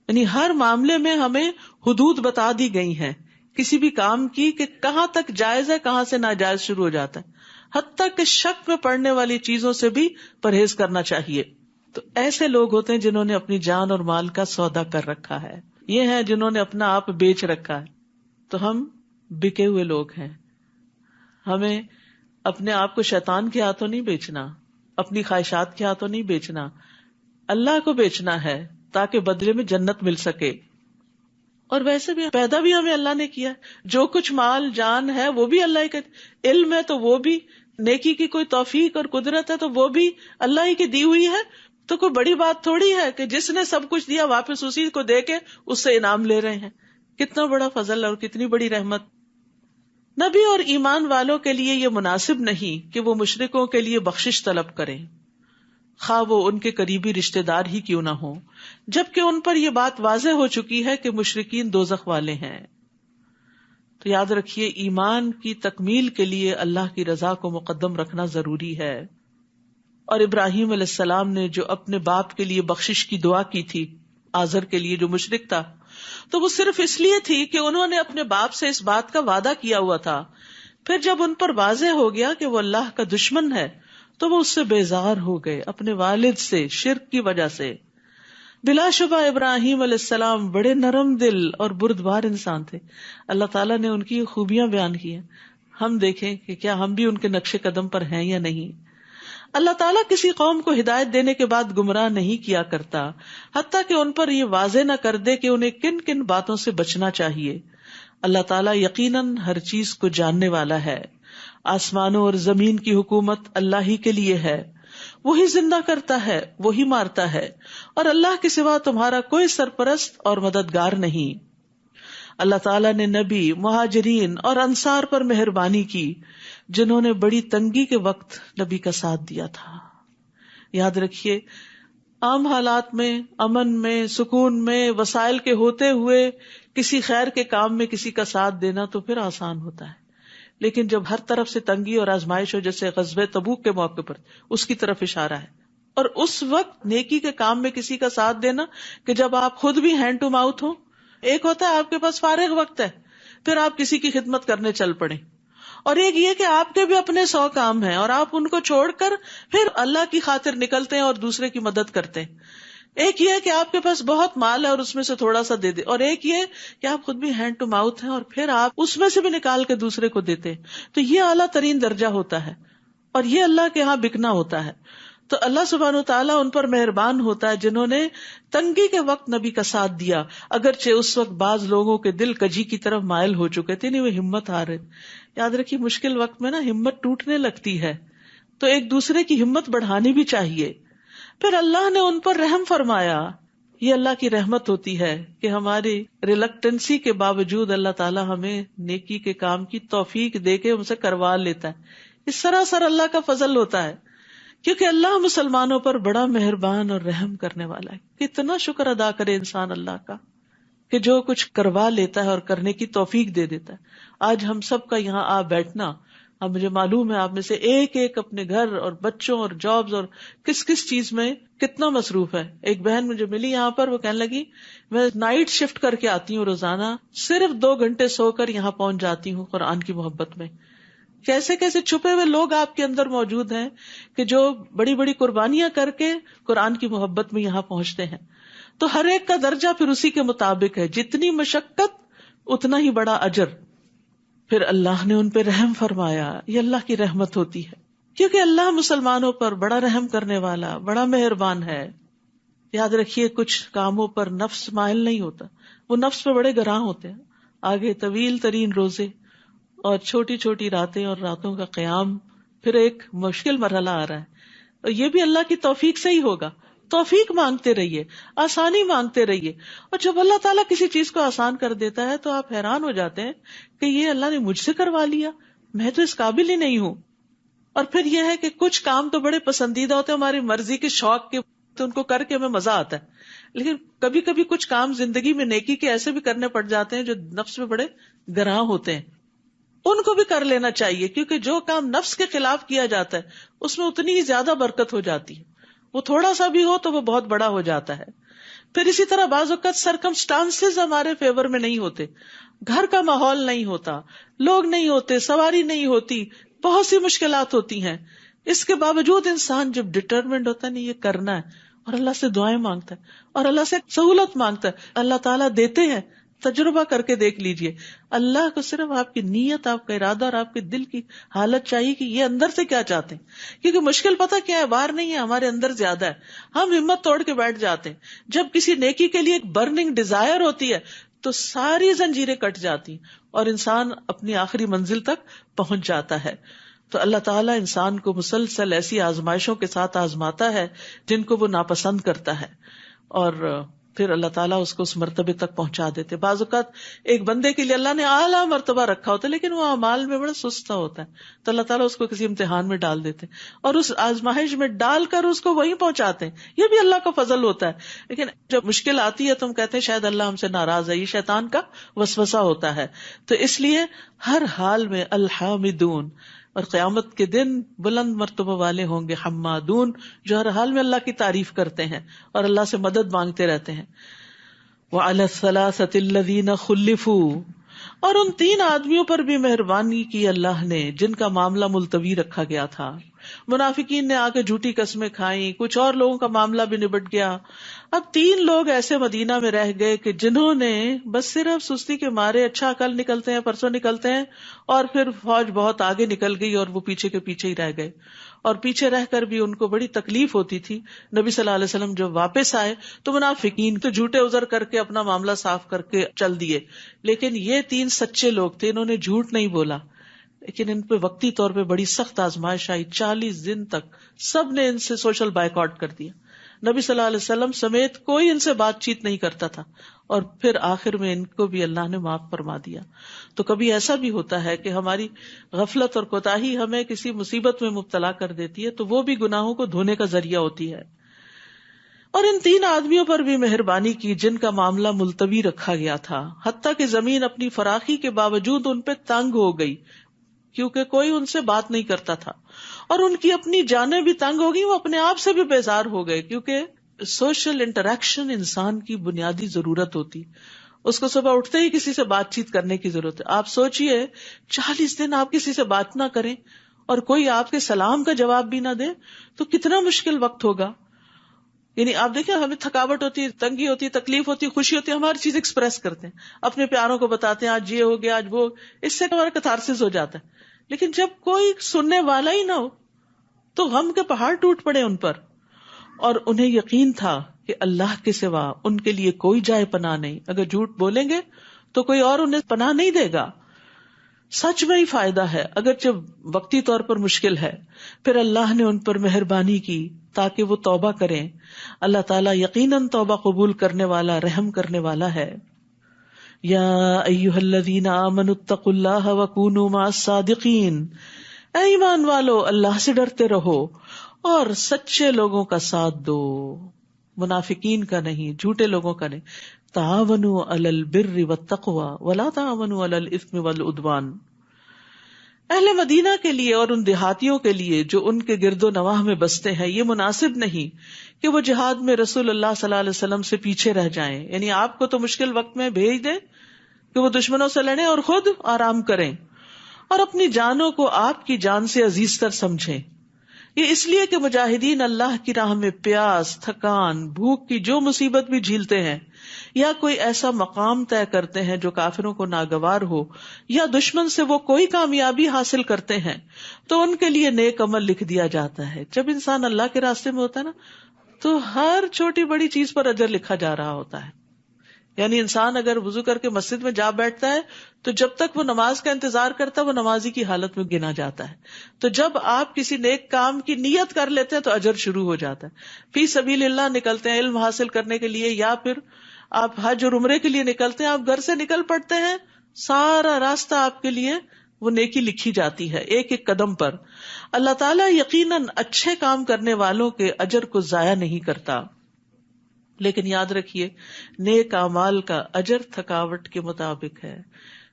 یعنی ہر معاملے میں ہمیں حدود بتا دی گئی ہیں کسی بھی کام کی کہ کہاں تک جائز ہے، کہاں سے ناجائز شروع ہو جاتا ہے. حتیٰ کہ شک میں پڑنے والی چیزوں سے بھی پرہیز کرنا چاہیے. تو ایسے لوگ ہوتے ہیں جنہوں نے اپنی جان اور مال کا سودا کر رکھا ہے، یہ ہیں جنہوں نے اپنا آپ بیچ رکھا ہے. تو ہم بکے ہوئے لوگ ہیں. ہمیں اپنے آپ کو شیطان کے ہاتھوں نہیں بیچنا، اپنی خواہشات کے ہاتھوں نہیں بیچنا، اللہ کو بیچنا ہے تاکہ بدلے میں جنت مل سکے. اور ویسے بھی پیدا بھی ہمیں اللہ نے کیا، جو کچھ مال جان ہے وہ بھی اللہ ہی کا، علم ہے تو وہ بھی، نیکی کی کوئی توفیق اور قدرت ہے تو وہ بھی اللہ ہی کی دی ہوئی ہے. تو کوئی بڑی بات تھوڑی ہے کہ جس نے سب کچھ دیا واپس اسی کو دے کے اس سے انعام لے رہے ہیں. کتنا بڑا فضل اور کتنی بڑی رحمت. نبی اور ایمان والوں کے لیے یہ مناسب نہیں کہ وہ مشرکوں کے لیے بخشش طلب کریں، خواہ وہ ان کے قریبی رشتہ دار ہی کیوں نہ ہوں، جبکہ ان پر یہ بات واضح ہو چکی ہے کہ مشرکین دوزخ والے ہیں. تو یاد رکھیے ایمان کی تکمیل کے لیے اللہ کی رضا کو مقدم رکھنا ضروری ہے. اور ابراہیم علیہ السلام نے جو اپنے باپ کے لیے بخشش کی دعا کی تھی آزر کے لیے جو مشرک تھا، تو وہ صرف اس لیے تھی کہ انہوں نے اپنے باپ سے اس بات کا وعدہ کیا ہوا تھا. پھر جب ان پر واضح ہو گیا کہ وہ اللہ کا دشمن ہے تو وہ اس سے بیزار ہو گئے، اپنے والد سے، شرک کی وجہ سے. بلا شبہ ابراہیم علیہ السلام بڑے نرم دل اور بردبار انسان تھے. اللہ تعالیٰ نے ان کی خوبیاں بیان کی ہیں. ہم دیکھیں کہ کیا ہم بھی ان کے نقش قدم پر ہیں یا نہیں. اللہ تعالیٰ کسی قوم کو ہدایت دینے کے بعد گمراہ نہیں کیا کرتا، حتیٰ کہ ان پر یہ واضح نہ کر دے کہ انہیں کن کن باتوں سے بچنا چاہیے. اللہ تعالیٰ یقیناً ہر چیز کو جاننے والا ہے. آسمانوں اور زمین کی حکومت اللہ ہی کے لیے ہے، وہی زندہ کرتا ہے، وہی مارتا ہے، اور اللہ کے سوا تمہارا کوئی سرپرست اور مددگار نہیں. اللہ تعالیٰ نے نبی، مہاجرین اور انصار پر مہربانی کی جنہوں نے بڑی تنگی کے وقت نبی کا ساتھ دیا تھا. یاد رکھیے عام حالات میں، امن میں، سکون میں، وسائل کے ہوتے ہوئے کسی خیر کے کام میں کسی کا ساتھ دینا تو پھر آسان ہوتا ہے، لیکن جب ہر طرف سے تنگی اور آزمائش ہو، جیسے غزوہ تبوک کے موقع پر اس کی طرف اشارہ ہے. اور اس وقت نیکی کے کام میں کسی کا ساتھ دینا کہ جب آپ خود بھی ہینڈ ٹو ماؤتھ ہو. ایک ہوتا ہے آپ کے پاس فارغ وقت ہے پھر آپ کسی کی خدمت کرنے چل پڑیں، اور ایک یہ کہ آپ کے بھی اپنے 100 کام ہیں اور آپ ان کو چھوڑ کر پھر اللہ کی خاطر نکلتے ہیں اور دوسرے کی مدد کرتے ہیں. ایک یہ کہ آپ کے پاس بہت مال ہے اور اس میں سے تھوڑا سا دے دے، اور ایک یہ کہ آپ خود بھی ہینڈ ٹو ماؤتھ ہیں اور پھر آپ اس میں سے بھی نکال کے دوسرے کو دیتے ہیں. تو یہ اعلیٰ ترین درجہ ہوتا ہے اور یہ اللہ کے ہاں بکنا ہوتا ہے. تو اللہ سبحانہ وتعالیٰ ان پر مہربان ہوتا ہے جنہوں نے تنگی کے وقت نبی کا ساتھ دیا، اگرچہ اس وقت بعض لوگوں کے دل کجی کی طرف مائل ہو چکے تھے، نہیں وہ ہمت ہار رہے. یاد رکھیے مشکل وقت میں نا ہمت ٹوٹنے لگتی ہے، تو ایک دوسرے کی ہمت بڑھانی بھی چاہیے. پھر اللہ نے ان پر رحم فرمایا. یہ اللہ کی رحمت ہوتی ہے کہ ہماری ریلکٹنسی کے باوجود اللہ تعالیٰ ہمیں نیکی کے کام کی توفیق دے کے ہم سے کروا لیتا ہے. اس سراسر اللہ کا فضل ہوتا ہے، کیونکہ اللہ مسلمانوں پر بڑا مہربان اور رحم کرنے والا ہے. کتنا شکر ادا کرے انسان اللہ کا کہ جو کچھ کروا لیتا ہے اور کرنے کی توفیق دے دیتا ہے. آج ہم سب کا یہاں آ بیٹھنا، اب مجھے معلوم ہے آپ میں سے ایک ایک اپنے گھر اور بچوں اور جابز اور کس کس چیز میں کتنا مصروف ہے. ایک بہن مجھے ملی یہاں پر، وہ کہنے لگی میں نائٹ شفٹ کر کے آتی ہوں روزانہ، صرف 2 گھنٹے سو کر یہاں پہنچ جاتی ہوں قرآن کی محبت میں. کیسے کیسے چھپے ہوئے لوگ آپ کے اندر موجود ہیں کہ جو بڑی بڑی قربانیاں کر کے قرآن کی محبت میں یہاں پہنچتے ہیں. تو ہر ایک کا درجہ پھر اسی کے مطابق ہے، جتنی مشقت اتنا ہی بڑا اجر. پھر اللہ نے ان پہ رحم فرمایا. یہ اللہ کی رحمت ہوتی ہے کیونکہ اللہ مسلمانوں پر بڑا رحم کرنے والا، بڑا مہربان ہے. یاد رکھیے کچھ کاموں پر نفس مائل نہیں ہوتا، وہ نفس پہ بڑے گراں ہوتے ہیں. آگے طویل ترین روزے اور چھوٹی چھوٹی راتیں اور راتوں کا قیام، پھر ایک مشکل مرحلہ آ رہا ہے، اور یہ بھی اللہ کی توفیق سے ہی ہوگا. توفیق مانگتے رہیے، آسانی مانگتے رہیے، اور جب اللہ تعالیٰ کسی چیز کو آسان کر دیتا ہے تو آپ حیران ہو جاتے ہیں کہ یہ اللہ نے مجھ سے کروا لیا، میں تو اس قابل ہی نہیں ہوں. اور پھر یہ ہے کہ کچھ کام تو بڑے پسندیدہ ہوتے ہیں ہماری مرضی کے شوق کے، تو ان کو کر کے ہمیں مزہ آتا ہے، لیکن کبھی کبھی کچھ کام زندگی میں نیکی کے ایسے بھی کرنے پڑ جاتے ہیں جو نفس میں بڑے گراں ہوتے ہیں. ان کو بھی کر لینا چاہیے، کیونکہ جو کام نفس کے خلاف کیا جاتا ہے اس میں اتنی ہی زیادہ برکت ہو جاتی ہے، وہ تھوڑا سا بھی ہو تو وہ بہت بڑا ہو جاتا ہے. پھر اسی طرح بعض اوقات سرکمسٹانسز ہمارے فیور میں نہیں ہوتے، گھر کا ماحول نہیں ہوتا، لوگ نہیں ہوتے، سواری نہیں ہوتی، بہت سی مشکلات ہوتی ہیں. اس کے باوجود انسان جب ڈٹرمنڈ ہوتا ہے نہیں یہ کرنا ہے، اور اللہ سے دعائیں مانگتا ہے اور اللہ سے سہولت مانگتا ہے، اللہ تعالیٰ دیتے ہیں. تجربہ کر کے دیکھ لیجئے، اللہ کو صرف آپ کی نیت، آپ کا ارادہ اور آپ کے دل کی حالت چاہیے کہ یہ اندر سے کیا چاہتے ہیں. کیونکہ مشکل پتہ کیا ہے، باہر نہیں ہے، ہمارے اندر زیادہ ہے. ہم ہمت توڑ کے بیٹھ جاتے ہیں. جب کسی نیکی کے لیے ایک برننگ ڈیزائر ہوتی ہے تو ساری زنجیریں کٹ جاتی ہیں اور انسان اپنی آخری منزل تک پہنچ جاتا ہے. تو اللہ تعالیٰ انسان کو مسلسل ایسی آزمائشوں کے ساتھ آزماتا ہے جن کو وہ ناپسند کرتا ہے، اور پھر اللہ تعالیٰ اس کو اس مرتبے تک پہنچا دیتے. بعض اوقات ایک بندے کے لیے اللہ نے اعلیٰ مرتبہ رکھا ہوتا ہے لیکن وہ اعمال میں بڑا سست ہوتا ہے، تو اللہ تعالیٰ اس کو کسی امتحان میں ڈال دیتے اور اس آزمائش میں ڈال کر اس کو وہیں پہنچاتے ہیں. یہ بھی اللہ کا فضل ہوتا ہے. لیکن جب مشکل آتی ہے تو ہم کہتے ہیں شاید اللہ ہم سے ناراض ہے، یہ شیطان کا وسوسہ ہوتا ہے. تو اس لیے ہر حال میں الحامدون، اور قیامت کے دن بلند مرتبہ والے ہوں گے حمادون، جو ہر حال میں اللہ کی تعریف کرتے ہیں اور اللہ سے مدد مانگتے رہتے ہیں. وعلی الثلاثۃ الذین خلفوا، اور ان 3 آدمیوں پر بھی مہربانی کی اللہ نے جن کا معاملہ ملتوی رکھا گیا تھا. منافقین نے آ کے جھوٹی قسمیں کھائیں، کچھ اور لوگوں کا معاملہ بھی نبٹ گیا. اب 3 لوگ ایسے مدینہ میں رہ گئے کہ جنہوں نے بس صرف سستی کے مارے اچھا کل نکلتے ہیں پرسوں نکلتے ہیں، اور پھر فوج بہت آگے نکل گئی اور وہ پیچھے کے پیچھے ہی رہ گئے. اور پیچھے رہ کر بھی ان کو بڑی تکلیف ہوتی تھی. نبی صلی اللہ علیہ وسلم جب واپس آئے تو منافقین تو جھوٹے عذر کر کے اپنا معاملہ صاف کر کے چل دیے، لیکن یہ 3 سچے لوگ تھے، انہوں نے جھوٹ نہیں بولا. لیکن ان پہ وقتی طور پہ بڑی سخت آزمائش آئی. 40 دن تک سب نے ان سے سوشل بائیکاٹ کر دیا. نبی صلی اللہ علیہ وسلم سمیت کوئی ان سے بات چیت نہیں کرتا تھا، اور پھر آخر میں ان کو بھی اللہ نے معاف فرما دیا. تو کبھی ایسا بھی ہوتا ہے کہ ہماری غفلت اور کوتاہی ہمیں کسی مصیبت میں مبتلا کر دیتی ہے، تو وہ بھی گناہوں کو دھونے کا ذریعہ ہوتی ہے. اور ان 3 آدمیوں پر بھی مہربانی کی جن کا معاملہ ملتوی رکھا گیا تھا، حتیٰ کہ زمین اپنی فراخی کے باوجود ان پہ تنگ ہو گئی کیونکہ کوئی ان سے بات نہیں کرتا تھا، اور ان کی اپنی جانیں بھی تنگ ہو گئی، وہ اپنے آپ سے بھی بیزار ہو گئے. کیونکہ سوشل انٹریکشن انسان کی بنیادی ضرورت ہوتی، اس کو صبح اٹھتے ہی کسی سے بات چیت کرنے کی ضرورت ہے. آپ سوچئے 40 دن آپ کسی سے بات نہ کریں اور کوئی آپ کے سلام کا جواب بھی نہ دے تو کتنا مشکل وقت ہوگا. یعنی آپ دیکھیں، ہمیں تھکاوٹ ہوتی ہے، تنگی ہوتی ہے، تکلیف ہوتی ہے، خوشی ہوتی ہے، ہماری چیز ایکسپریس کرتے ہیں، اپنے پیاروں کو بتاتے ہیں آج یہ ہو گیا آج وہ، اس سے ہمارا کتھارسس ہو جاتا ہے. لیکن جب کوئی سننے والا ہی نہ ہو تو غم کے پہاڑ ٹوٹ پڑے ان پر. اور انہیں یقین تھا کہ اللہ کے سوا ان کے لیے کوئی جائے پناہ نہیں. اگر جھوٹ بولیں گے تو کوئی اور انہیں پناہ نہیں دے گا. سچ میں ہی فائدہ ہے اگرچہ وقتی طور پر مشکل ہے. پھر اللہ نے ان پر مہربانی کی تاکہ وہ توبہ کریں. اللہ تعالیٰ یقیناً توبہ قبول کرنے والا، رحم کرنے والا ہے. یا ایھا الذین آمنوا اتقوا اللہ وکونوا مع الصادقین، اے ایمان والو اللہ سے ڈرتے رہو اور سچے لوگوں کا ساتھ دو، منافقین کا نہیں، جھوٹے لوگوں کا نہیں. تعاونوا علی البر والتقوی ولا تعاونوا علی الاثم والعدوان. اہل مدینہ کے لیے اور ان دیہاتیوں کے لیے جو ان کے گرد و نواح میں بستے ہیں یہ مناسب نہیں کہ وہ جہاد میں رسول اللہ صلی اللہ علیہ وسلم سے پیچھے رہ جائیں. یعنی آپ کو تو مشکل وقت میں بھیج دیں کہ وہ دشمنوں سے لڑیں اور خود آرام کریں، اور اپنی جانوں کو آپ کی جان سے عزیز تر سمجھیں. یہ اس لیے کہ مجاہدین اللہ کی راہ میں پیاس، تھکان، بھوک کی جو مصیبت بھی جھیلتے ہیں، یا کوئی ایسا مقام طے کرتے ہیں جو کافروں کو ناگوار ہو، یا دشمن سے وہ کوئی کامیابی حاصل کرتے ہیں، تو ان کے لیے نیک عمل لکھ دیا جاتا ہے. جب انسان اللہ کے راستے میں ہوتا ہے نا تو ہر چھوٹی بڑی چیز پر اجر لکھا جا رہا ہوتا ہے. یعنی انسان اگر وضو کر کے مسجد میں جا بیٹھتا ہے تو جب تک وہ نماز کا انتظار کرتا ہے وہ نمازی کی حالت میں گنا جاتا ہے. تو جب آپ کسی نیک کام کی نیت کر لیتے ہیں تو اجر شروع ہو جاتا ہے. فی سبیل اللہ نکلتے ہیں علم حاصل کرنے کے لیے، یا پھر آپ حج اور عمرے کے لیے نکلتے ہیں، آپ گھر سے نکل پڑتے ہیں، سارا راستہ آپ کے لیے وہ نیکی لکھی جاتی ہے ایک ایک قدم پر. اللہ تعالیٰ یقیناً اچھے کام کرنے والوں کے اجر کو ضائع نہیں کرتا. لیکن یاد رکھیے نیک اعمال کا اجر تھکاوٹ کے مطابق ہے.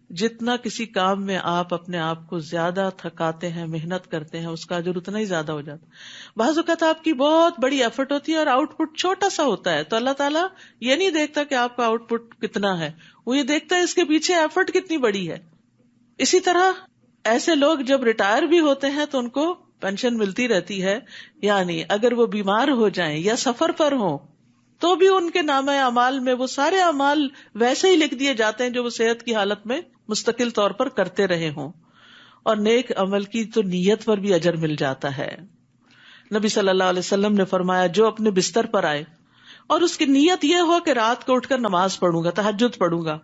جتنا کسی کام میں آپ اپنے آپ کو زیادہ تھکاتے ہیں، محنت کرتے ہیں، اس کا اجر اتنا ہی زیادہ ہو جاتا ہے۔ بعض اوقات آپ کی بہت بڑی ایفرٹ ہوتی ہے اور آؤٹ پٹ چھوٹا سا ہوتا ہے، تو اللہ تعالیٰ یہ نہیں دیکھتا کہ آپ کا آؤٹ پٹ کتنا ہے، وہ یہ دیکھتا ہے اس کے پیچھے ایفرٹ کتنی بڑی ہے۔ اسی طرح ایسے لوگ جب ریٹائر بھی ہوتے ہیں تو ان کو پینشن ملتی رہتی ہے، یعنی اگر وہ بیمار ہو جائیں یا سفر پر ہوں تو بھی ان کے نامہ اعمال میں وہ سارے اعمال ویسے ہی لکھ دیے جاتے ہیں جو وہ صحت کی حالت میں مستقل طور پر کرتے رہے ہوں، اور نیک عمل کی تو نیت پر بھی اجر مل جاتا ہے۔ نبی صلی اللہ علیہ وسلم نے فرمایا جو اپنے بستر پر آئے اور اس کی نیت یہ ہو کہ رات کو اٹھ کر نماز پڑھوں گا، تہجد پڑھوں گا،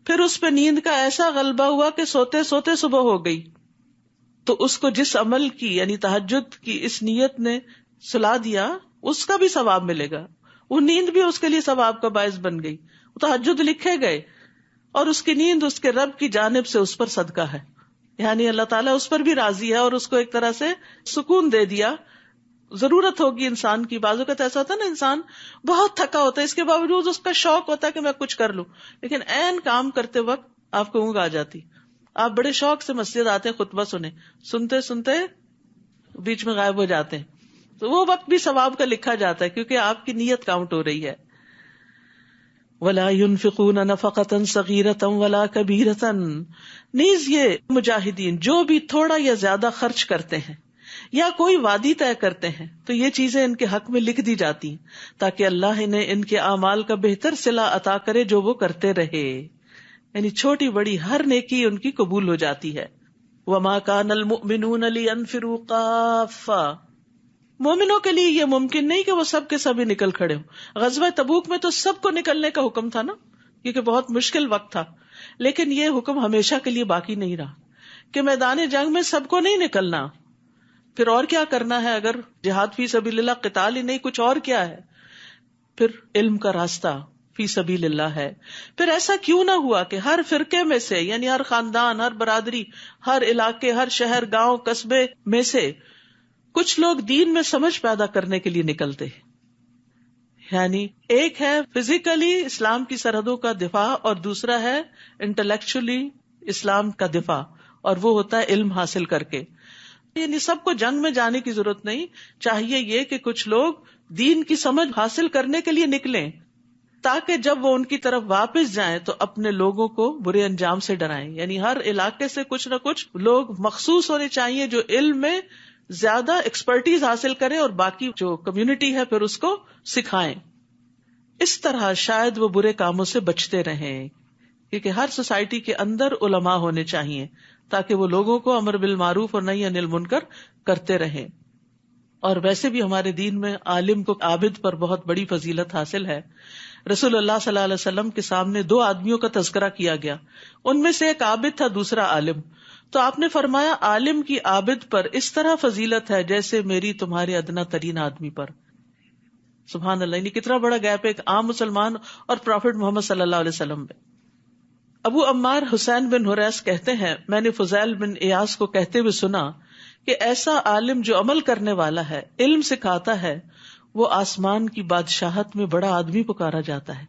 پھر اس پہ نیند کا ایسا غلبہ ہوا کہ سوتے سوتے صبح ہو گئی، تو اس کو جس عمل کی یعنی تہجد کی اس نیت نے سلا دیا اس کا بھی ثواب ملے گا، وہ نیند بھی اس کے لیے ثواب کا باعث بن گئی، وہ تہجد لکھے گئے اور اس کی نیند اس کے رب کی جانب سے اس پر صدقہ ہے، یعنی اللہ تعالیٰ اس پر بھی راضی ہے اور اس کو ایک طرح سے سکون دے دیا۔ ضرورت ہوگی انسان کی، بعض اوقات ایسا ہوتا ہے نا انسان بہت تھکا ہوتا ہے، اس کے باوجود اس کا شوق ہوتا ہے کہ میں کچھ کر لوں، لیکن عین کام کرتے وقت آپ کو اونگ آ جاتی، آپ بڑے شوق سے مسجد آتے ہیں خطبہ سنتے سنتے بیچ میں غائب ہو جاتے ہیں، تو وہ وقت بھی ثواب کا لکھا جاتا ہے کیونکہ آپ کی نیت کاؤنٹ ہو رہی ہے۔ وَلَا يُنْفِقُونَ نَفَقَةً صَغِيرَةً وَلَا كَبِيرَةً، نیز یہ مجاہدین جو بھی تھوڑا یا زیادہ خرچ کرتے ہیں یا کوئی وادی طے کرتے ہیں تو یہ چیزیں ان کے حق میں لکھ دی جاتی ہیں تاکہ اللہ انہیں ان کے اعمال کا بہتر صلہ عطا کرے جو وہ کرتے رہے، یعنی چھوٹی بڑی ہر نیکی ان کی قبول ہو جاتی ہے۔ وَمَا كَانَ الْمُؤْمِنُونَ لِيَنْفِرُوا كَافَّةً، مومنوں کے لیے یہ ممکن نہیں کہ وہ سب کے سب ہی نکل کھڑے ہوں۔ غزوہ تبوک میں تو سب کو نکلنے کا حکم تھا نا، کیونکہ بہت مشکل وقت تھا، لیکن یہ حکم ہمیشہ کے لیے باقی نہیں رہا کہ میدان جنگ میں سب کو نہیں نکلنا، پھر اور کیا کرنا ہے اگر جہاد فی سبیل اللہ قتال ہی نہیں کچھ اور کیا ہے، پھر علم کا راستہ فی سبیل اللہ ہے۔ پھر ایسا کیوں نہ ہوا کہ ہر فرقے میں سے، یعنی ہر خاندان، ہر برادری، ہر علاقے، ہر شہر، گاؤں، قصبے میں سے کچھ لوگ دین میں سمجھ پیدا کرنے کے لیے نکلتے ہیں، یعنی ایک ہے فزیکلی اسلام کی سرحدوں کا دفاع اور دوسرا ہے انٹلیکچولی اسلام کا دفاع، اور وہ ہوتا ہے علم حاصل کر کے۔ یعنی سب کو جنگ میں جانے کی ضرورت نہیں، چاہیے یہ کہ کچھ لوگ دین کی سمجھ حاصل کرنے کے لیے نکلیں تاکہ جب وہ ان کی طرف واپس جائیں تو اپنے لوگوں کو برے انجام سے ڈرائیں۔ یعنی ہر علاقے سے کچھ نہ کچھ لوگ مخصوص ہونے چاہیے جو علم میں زیادہ ایکسپرٹیز حاصل کریں اور باقی جو کمیونٹی ہے پھر اس کو سکھائیں۔ اس طرح شاید وہ برے کاموں سے بچتے رہیں، کیونکہ ہر سوسائٹی کے اندر علماء ہونے چاہیے تاکہ وہ لوگوں کو امر بالمعروف اور نہی عن المنکر کرتے رہیں۔ اور ویسے بھی ہمارے دین میں عالم کو عابد پر بہت بڑی فضیلت حاصل ہے۔ رسول اللہ صلی اللہ علیہ وسلم کے سامنے دو آدمیوں کا تذکرہ کیا گیا، ان میں سے ایک عابد تھا، دوسرا عالم، تو آپ نے فرمایا عالم کی عابد پر اس طرح فضیلت ہے جیسے میری تمہارے ادنا ترین آدمی پر۔ سبحان اللہ، یعنی کتنا بڑا گیپ ہے ایک عام مسلمان اور پروفٹ محمد صلی اللہ علیہ وسلم میں۔ ابو عمار حسین بن حریث کہتے ہیں میں نے فضیل بن ایاس کو کہتے ہوئے سنا کہ ایسا عالم جو عمل کرنے والا ہے، علم سکھاتا ہے، وہ آسمان کی بادشاہت میں بڑا آدمی پکارا جاتا ہے۔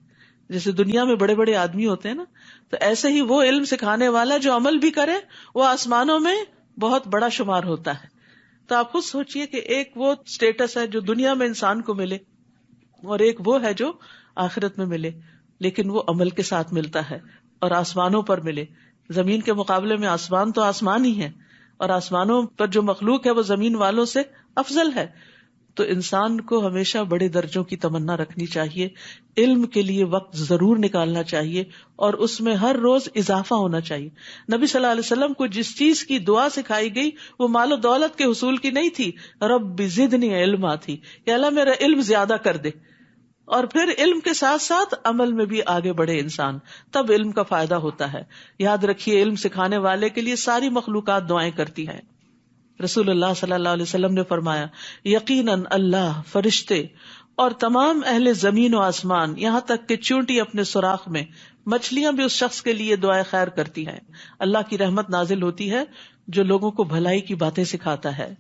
جیسے دنیا میں بڑے بڑے آدمی ہوتے ہیں نا، تو ایسے ہی وہ علم سکھانے والا جو عمل بھی کرے وہ آسمانوں میں بہت بڑا شمار ہوتا ہے۔ تو آپ خود سوچئے کہ ایک وہ سٹیٹس ہے جو دنیا میں انسان کو ملے اور ایک وہ ہے جو آخرت میں ملے، لیکن وہ عمل کے ساتھ ملتا ہے اور آسمانوں پر ملے۔ زمین کے مقابلے میں آسمان تو آسمان ہی ہے، اور آسمانوں پر جو مخلوق ہے وہ زمین والوں سے افضل ہے۔ تو انسان کو ہمیشہ بڑے درجوں کی تمنا رکھنی چاہیے، علم کے لیے وقت ضرور نکالنا چاہیے اور اس میں ہر روز اضافہ ہونا چاہیے۔ نبی صلی اللہ علیہ وسلم کو جس چیز کی دعا سکھائی گئی وہ مال و دولت کے حصول کی نہیں تھی، رب زدنی علما تھی، کہ اللہ میرا علم زیادہ کر دے، اور پھر علم کے ساتھ ساتھ عمل میں بھی آگے بڑھے انسان، تب علم کا فائدہ ہوتا ہے۔ یاد رکھیے علم سکھانے والے کے لیے ساری مخلوقات دعائیں کرتی ہیں۔ رسول اللہ صلی اللہ علیہ وسلم نے فرمایا یقیناً اللہ، فرشتے اور تمام اہل زمین و آسمان، یہاں تک کہ چونٹی اپنے سوراخ میں، مچھلیاں بھی اس شخص کے لیے دعائے خیر کرتی ہیں۔ اللہ کی رحمت نازل ہوتی ہے جو لوگوں کو بھلائی کی باتیں سکھاتا ہے۔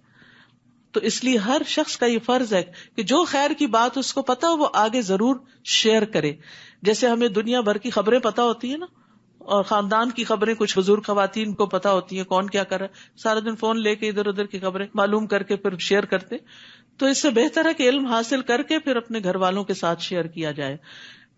تو اس لیے ہر شخص کا یہ فرض ہے کہ جو خیر کی بات اس کو پتا وہ آگے ضرور شیئر کرے۔ جیسے ہمیں دنیا بھر کی خبریں پتا ہوتی ہیں نا، اور خاندان کی خبریں کچھ بزرگ خواتین کو پتا ہوتی ہیں کون کیا کر رہا ہے، سارا دن فون لے کے ادھر ادھر کی خبریں معلوم کر کے پھر شیئر کرتے. تو اس سے بہتر ہے کہ علم حاصل کر کے پھر اپنے گھر والوں کے ساتھ شیئر کیا جائے.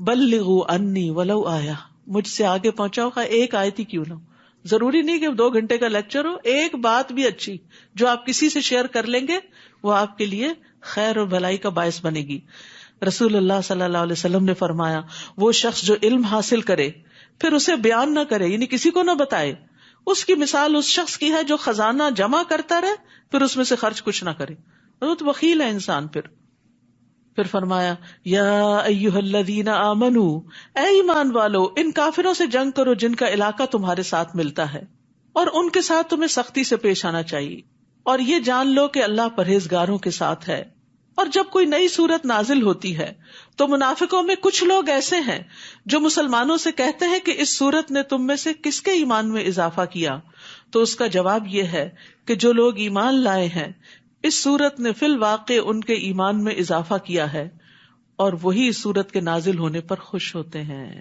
بلغوا انی ولو آیا، مجھ سے آگے پہنچاؤ خواہ ایک آیت ہی کیوں نہ ہو. ضروری نہیں کہ 2 گھنٹے کا لیکچر ہو، ایک بات بھی اچھی جو آپ کسی سے شیئر کر لیں گے وہ آپ کے لیے خیر اور بھلائی کا باعث بنے گی. رسول اللہ صلی اللہ علیہ وسلم نے فرمایا، وہ شخص جو علم حاصل کرے پھر اسے بیان نہ کرے، یعنی کسی کو نہ بتائے، اس کی مثال اس شخص کی ہے جو خزانہ جمع کرتا رہے پھر اس میں سے خرچ کچھ نہ کرے. بہت بخیل ہے انسان. پھر فرمایا، یا ایھا الذین آمنوا، اے ایمان والو، ان کافروں سے جنگ کرو جن کا علاقہ تمہارے ساتھ ملتا ہے، اور ان کے ساتھ تمہیں سختی سے پیش آنا چاہیے، اور یہ جان لو کہ اللہ پرہیزگاروں کے ساتھ ہے. اور جب کوئی نئی صورت نازل ہوتی ہے تو منافقوں میں کچھ لوگ ایسے ہیں جو مسلمانوں سے کہتے ہیں کہ اس صورت نے تم میں سے کس کے ایمان میں اضافہ کیا؟ تو اس کا جواب یہ ہے کہ جو لوگ ایمان لائے ہیں اس صورت نے فی الواقع ان کے ایمان میں اضافہ کیا ہے، اور وہی اس صورت کے نازل ہونے پر خوش ہوتے ہیں.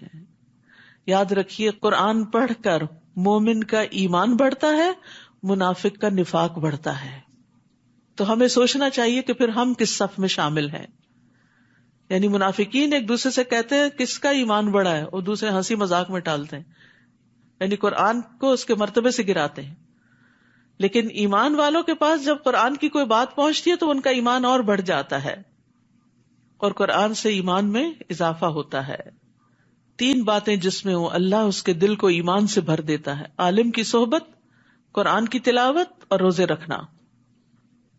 یاد رکھیے، قرآن پڑھ کر مومن کا ایمان بڑھتا ہے، منافق کا نفاق بڑھتا ہے. تو ہمیں سوچنا چاہیے کہ پھر ہم کس صف میں شامل ہیں. یعنی منافقین ایک دوسرے سے کہتے ہیں کس کا ایمان بڑا ہے، اور دوسرے ہنسی مذاق میں ٹالتے ہیں، یعنی قرآن کو اس کے مرتبے سے گراتے ہیں. لیکن ایمان والوں کے پاس جب قرآن کی کوئی بات پہنچتی ہے تو ان کا ایمان اور بڑھ جاتا ہے، اور قرآن سے ایمان میں اضافہ ہوتا ہے. 3 باتیں جس میں ہو اللہ اس کے دل کو ایمان سے بھر دیتا ہے: عالم کی صحبت، قرآن کی تلاوت، اور روزے رکھنا.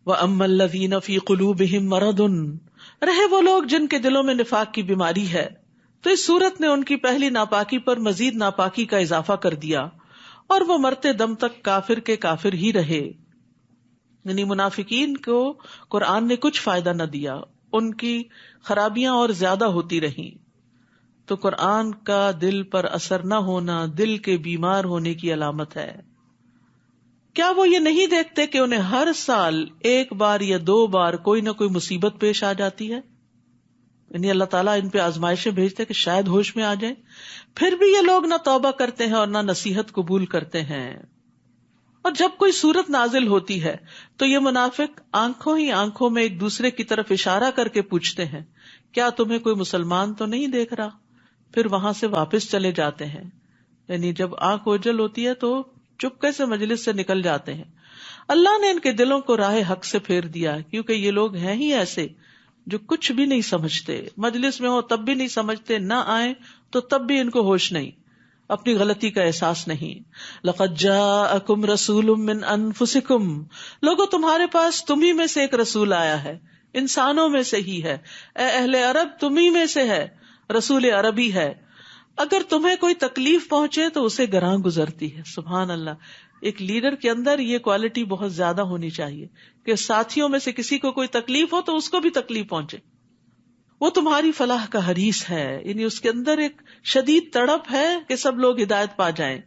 وَأَمَّا الَّذِينَ فِي قُلُوبِهِم مَرَضٌ، رہے وہ لوگ جن کے دلوں میں نفاق کی بیماری ہے، تو اس صورت نے ان کی پہلی ناپاکی پر مزید ناپاکی کا اضافہ کر دیا، اور وہ مرتے دم تک کافر کے کافر ہی رہے. یعنی منافقین کو قرآن نے کچھ فائدہ نہ دیا، ان کی خرابیاں اور زیادہ ہوتی رہیں. تو قرآن کا دل پر اثر نہ ہونا دل کے بیمار ہونے کی علامت ہے. کیا وہ یہ نہیں دیکھتے کہ انہیں ہر سال 1 بار یا 2 بار کوئی نہ کوئی مصیبت پیش آ جاتی ہے؟ یعنی اللہ تعالیٰ ان پہ آزمائشیں بھیجتے کہ شاید ہوش میں آ جائیں. پھر بھی یہ لوگ نہ توبہ کرتے ہیں اور نہ نصیحت قبول کرتے ہیں. اور جب کوئی صورت نازل ہوتی ہے تو یہ منافق آنکھوں ہی آنکھوں میں ایک دوسرے کی طرف اشارہ کر کے پوچھتے ہیں، کیا تمہیں کوئی مسلمان تو نہیں دیکھ رہا؟ پھر وہاں سے واپس چلے جاتے ہیں. یعنی جب آنکھ اوجل ہوتی ہے تو چپکے سے مجلس سے نکل جاتے ہیں. اللہ نے ان کے دلوں کو راہ حق سے پھیر دیا، کیونکہ یہ لوگ ہیں ہی ایسے جو کچھ بھی نہیں سمجھتے. مجلس میں ہو تب بھی نہیں سمجھتے، نہ آئیں تو تب بھی ان کو ہوش نہیں، اپنی غلطی کا احساس نہیں. لقد جاءکم رسول من انفسکم، لوگوں تمہارے پاس تمہیں میں سے ایک رسول آیا ہے، انسانوں میں سے ہی ہے. اے اہل عرب، تمہیں میں سے ہے، رسول عربی ہے. اگر تمہیں کوئی تکلیف پہنچے تو اسے گراں گزرتی ہے. سبحان اللہ. ایک لیڈر کے اندر یہ کوالٹی بہت زیادہ ہونی چاہیے کہ ساتھیوں میں سے کسی کو کوئی تکلیف ہو تو اس کو بھی تکلیف پہنچے. وہ تمہاری فلاح کا حریص ہے، یعنی اس کے اندر ایک شدید تڑپ ہے کہ سب لوگ ہدایت پا جائیں.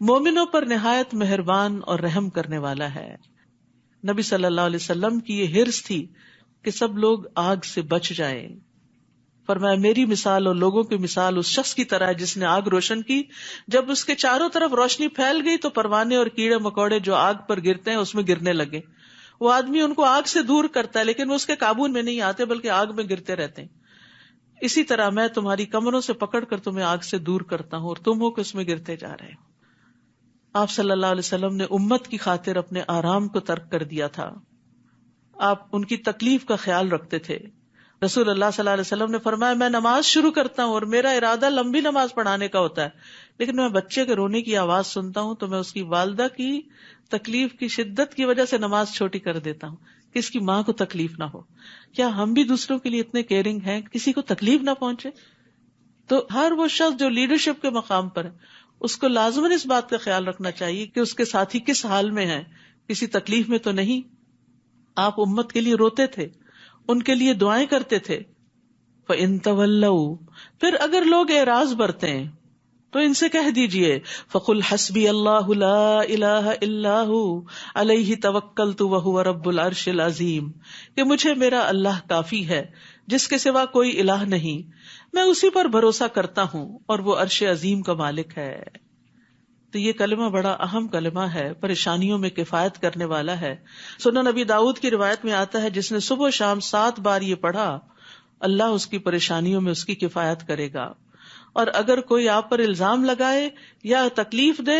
مومنوں پر نہایت مہربان اور رحم کرنے والا ہے. نبی صلی اللہ علیہ وسلم کی یہ حرص تھی کہ سب لوگ آگ سے بچ جائیں. فرمایا، میری مثال اور لوگوں کی مثال اس شخص کی طرح ہے جس نے آگ روشن کی. جب اس کے چاروں طرف روشنی پھیل گئی تو پروانے اور کیڑے مکوڑے جو آگ پر گرتے ہیں اس میں گرنے لگے. وہ آدمی ان کو آگ سے دور کرتا ہے لیکن وہ اس کے قابو میں نہیں آتے بلکہ آگ میں گرتے رہتے ہیں. اسی طرح میں تمہاری کمروں سے پکڑ کر تمہیں آگ سے دور کرتا ہوں اور تم ہو کہ اس میں گرتے جا رہے ہو. آپ صلی اللہ علیہ وسلم نے امت کی خاطر اپنے آرام کو ترک کر دیا تھا. آپ ان کی تکلیف کا خیال رکھتے تھے. رسول اللہ صلی اللہ علیہ وسلم نے فرمایا، میں نماز شروع کرتا ہوں اور میرا ارادہ لمبی نماز پڑھانے کا ہوتا ہے، لیکن میں بچے کے رونے کی آواز سنتا ہوں تو میں اس کی والدہ کی تکلیف کی شدت کی وجہ سے نماز چھوٹی کر دیتا ہوں کہ اس کی ماں کو تکلیف نہ ہو. کیا ہم بھی دوسروں کے لیے اتنے کیئرنگ ہیں کسی کو تکلیف نہ پہنچے؟ تو ہر وہ شخص جو لیڈرشپ کے مقام پر ہے اس کو لازماً اس بات کا خیال رکھنا چاہیے کہ اس کے ساتھی کس حال میں ہیں، کسی تکلیف میں تو نہیں. آپ امت کے لیے روتے تھے، ان کے لیے دعائیں کرتے تھے. فَإِن تَوَلَّوْا، پھر اگر لوگ اعراض برتے ہیں تو ان سے کہہ دیجئے، فَقُلْ حَسْبِيَ اللَّهُ لَا إِلَٰهَ إِلَّا هُوَ عَلَيْهِ تَوَكَّلْتُ وَهُوَ رَبُّ الْعَرْشِ الْعَظِيمِ، کہ مجھے میرا اللہ کافی ہے جس کے سوا کوئی الہ نہیں، میں اسی پر بھروسہ کرتا ہوں اور وہ عرش عظیم کا مالک ہے. تو یہ کلمہ بڑا اہم کلمہ ہے، پریشانیوں میں کفایت کرنے والا ہے. سنن نبی داؤد کی روایت میں آتا ہے جس نے صبح و شام 7 بار یہ پڑھا اللہ اس کی پریشانیوں میں اس کی کفایت کرے گا. اور اگر کوئی آپ پر الزام لگائے یا تکلیف دے